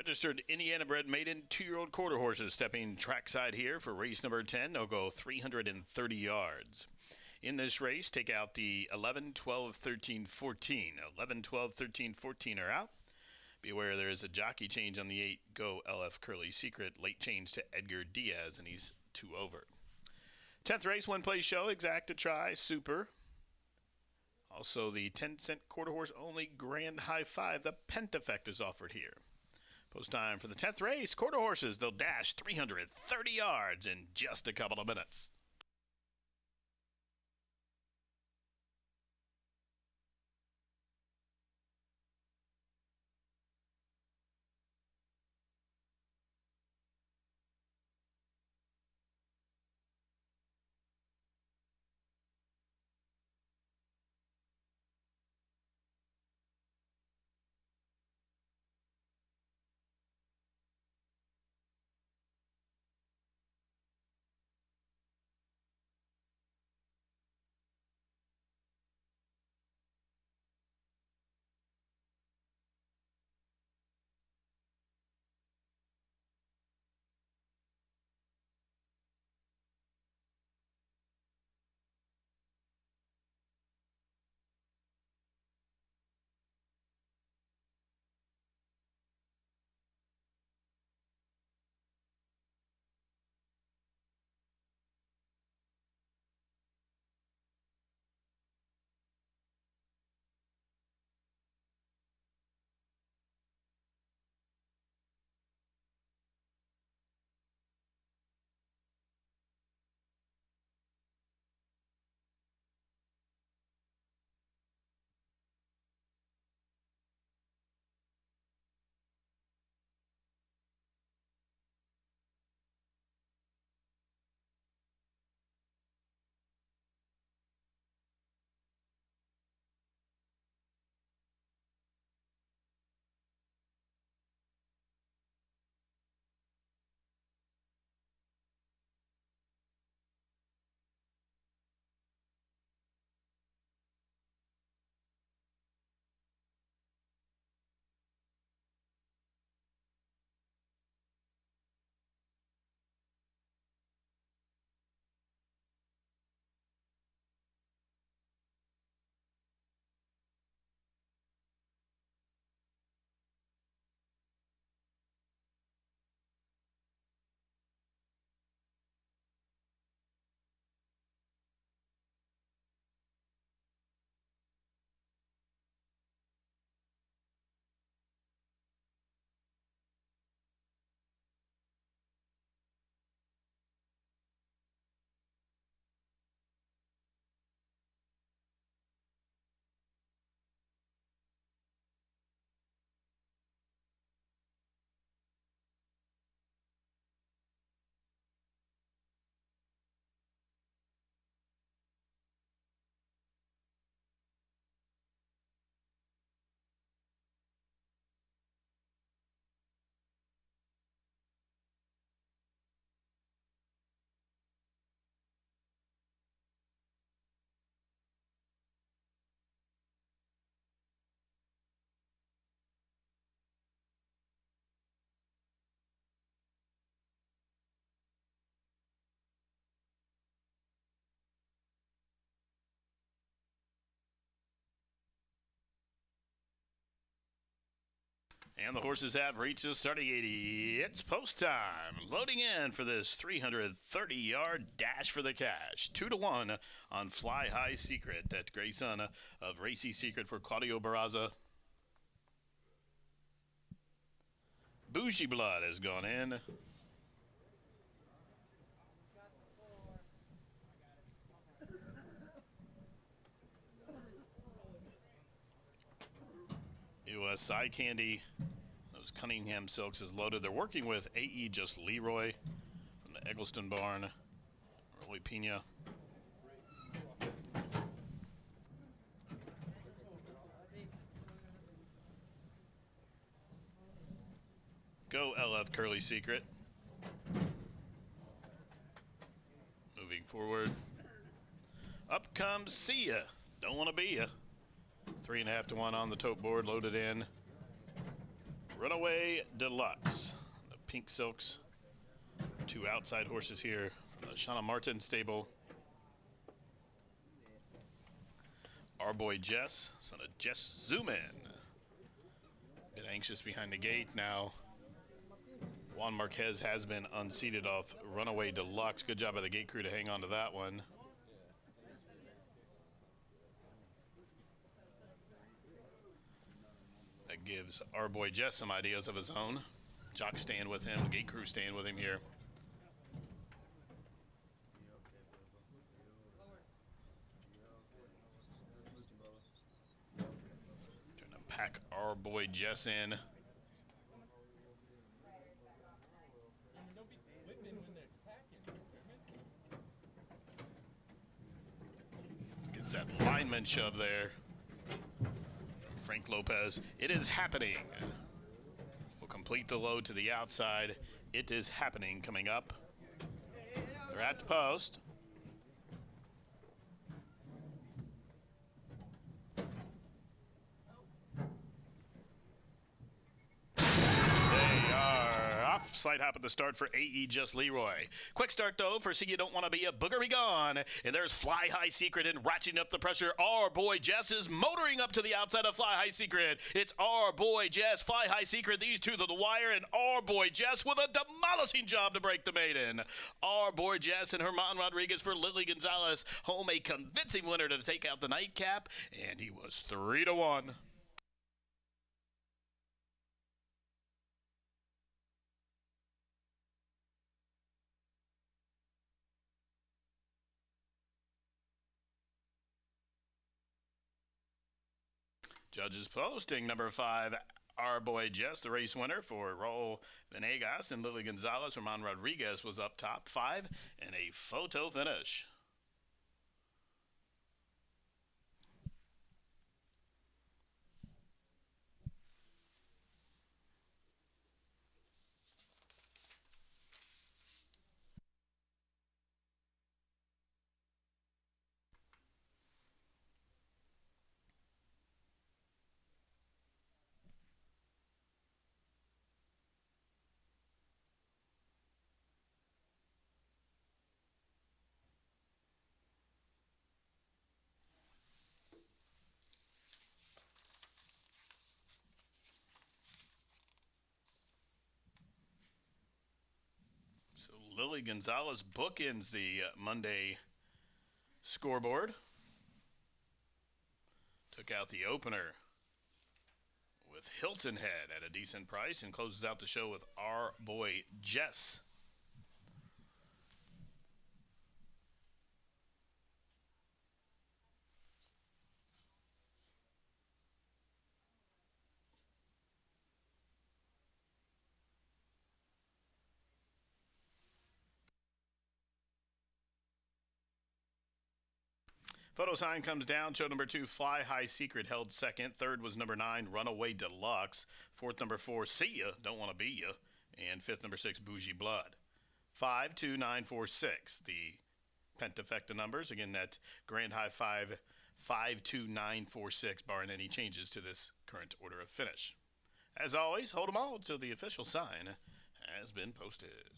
Registered Indiana bred maiden 2-year-old quarter horses stepping trackside here for race number 10. They'll go 330 yards. In this race, take out the 11, 12, 13, 14. 11, 12, 13, 14 are out. Be aware there is a jockey change on the 8, Go LF Curly Secret. Late change to Edgar Diaz, and he's 2 over. 10th race, one-place show, Exacta Try, Super. Also, the 10-cent quarter horse only Grand High Five, the Pentafect, is offered here. Post time for the 10th race, quarter horses. They'll dash 330 yards in just a couple of minutes. And the horses have reached the starting 80. It's post time. Loading in for this 330-yard dash for the cash. 2-1 on Fly High Secret. That gray son of Racy Secret for Claudio Barraza. Bougie Blood has gone in. U.S. Eye Candy. Those Cunningham Silks is loaded. They're working with A.E. Just Leroy from the Eggleston Barn. Roy Pena. Go LF Curly Secret. Moving forward. Up comes See Ya. Don't want to be ya. 3.5 to 1 on the tote board, loaded in. Runaway Deluxe. The Pink Silks. 2 outside horses here from the Shauna Martin stable. Our boy Jess, son of Jess Zoomin. Bit anxious behind the gate now. Juan Marquez has been unseated off Runaway Deluxe. Good job by the gate crew to hang on to that one. That gives our boy Jess some ideas of his own. Jock staying with him, gate crew staying with him here. Trying to pack our boy Jess in. Gets that lineman shove there. Frank Lopez. It is happening. We'll complete the load to the outside. It is happening coming up. They're at the post. They are off. Slight hop at the start for AE Just Leroy. Quick start though for See You Don't Want to Be a Booger Be Gone. And there's Fly High Secret and ratcheting up the pressure. Our boy Jess is motoring up to the outside of Fly High Secret. It's our boy Jess, Fly High Secret, these two to the wire, and our boy Jess with a demolishing job to break the maiden. Our boy Jess and Herman Rodriguez for Lily Gonzalez. Home a convincing winner to take out the nightcap, and he was 3-1. Judges posting number 5, our boy Jess, the race winner for Raul Venegas and Lily Gonzalez. Herman Rodriguez was up top 5 and a photo finish. Lily Gonzalez bookends the Monday scoreboard. Took out the opener with Hilton Head at a decent price and closes out the show with our boy Jess. Photo sign comes down. Show number 2, Fly High Secret, held second. Third was number 9, Runaway Deluxe. Fourth, number 4, See Ya, Don't Want to Be Ya. And fifth, number 6, Bougie Blood. 5, 2, 9, 4, 6. The pentafecta numbers. Again, that grand high 5, 5, 2, 9, 4, 6, barring any changes to this current order of finish. As always, hold them all till the official sign has been posted.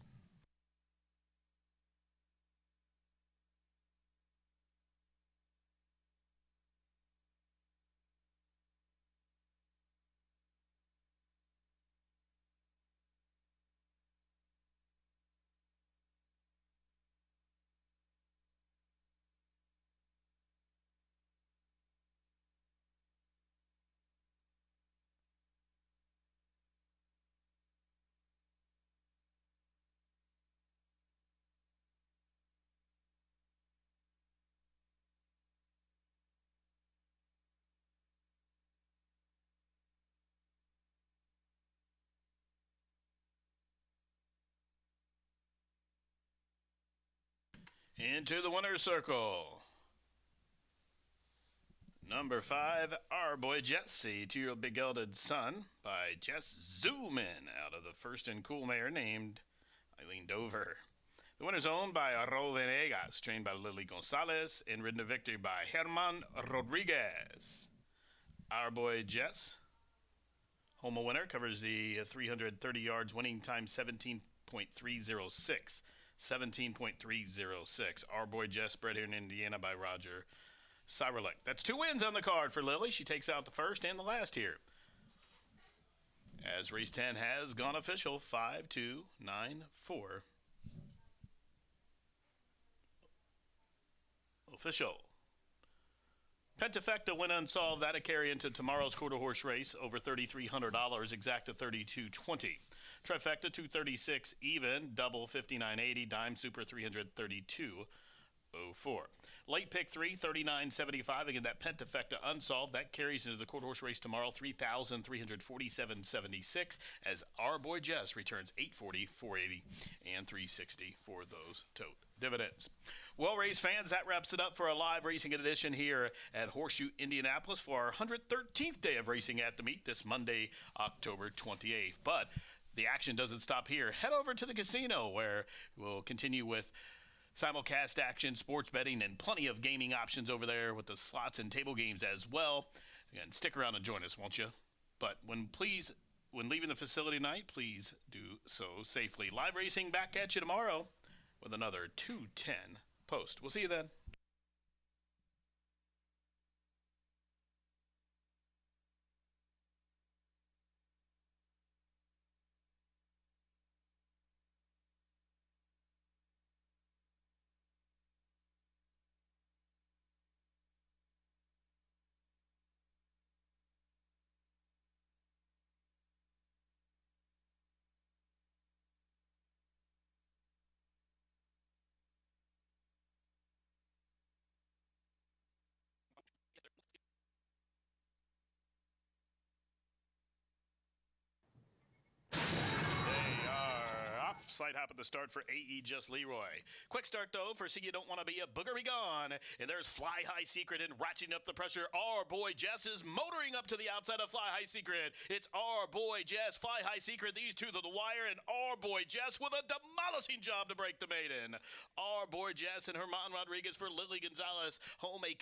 Into the winner's circle. Number 5, our boy Jesse, 2-year-old big gelded son by Jess Zoomin out of the first and cool mare named Eileen Dover. The winner's owned by Raul Venegas, trained by Lily Gonzalez, and ridden to victory by Herman Rodriguez. Our boy Jess, Homa winner covers the 330 yards, winning time 17.306. 17.306. Our boy Jess, bred here in Indiana by Roger Cyberlick. That's 2 wins on the card for Lily. She takes out the first and the last here. As race 10 has gone official, 5-2-9-4. Official. Pentafecta win unsolved. That'll carry into tomorrow's quarter horse race over $3,300. Exacta 32.20. Trifecta 236 even. Double 59.80. Dime super 332.04. Late pick 3 39.75. Again, that Pentafecta unsolved. That carries into the quarter horse race tomorrow 3,347.76 as our boy Jess returns 840, 480, and 360 for those tote dividends. Well, race fans, that wraps it up for a live racing edition here at Horseshoe Indianapolis for our 113th day of racing at the meet this Monday, October 28th. But the action doesn't stop here. Head over to the casino where we'll continue with simulcast action, sports betting, and plenty of gaming options over there with the slots and table games as well. Again, stick around and join us, won't you? But when leaving the facility tonight, please do so safely. Live racing back at you tomorrow with another 210 post. We'll see you then. Slight hop at the start for AE Just Leroy. Quick start, though, for See You Don't Want to Be a Booger Be Gone. And there's Fly High Secret and ratcheting up the pressure. Our boy Jess is motoring up to the outside of Fly High Secret. It's our boy Jess, Fly High Secret, these two to the wire, and our boy Jess with a demolishing job to break the maiden. Our boy Jess and Herman Rodriguez for Lily Gonzalez. Home a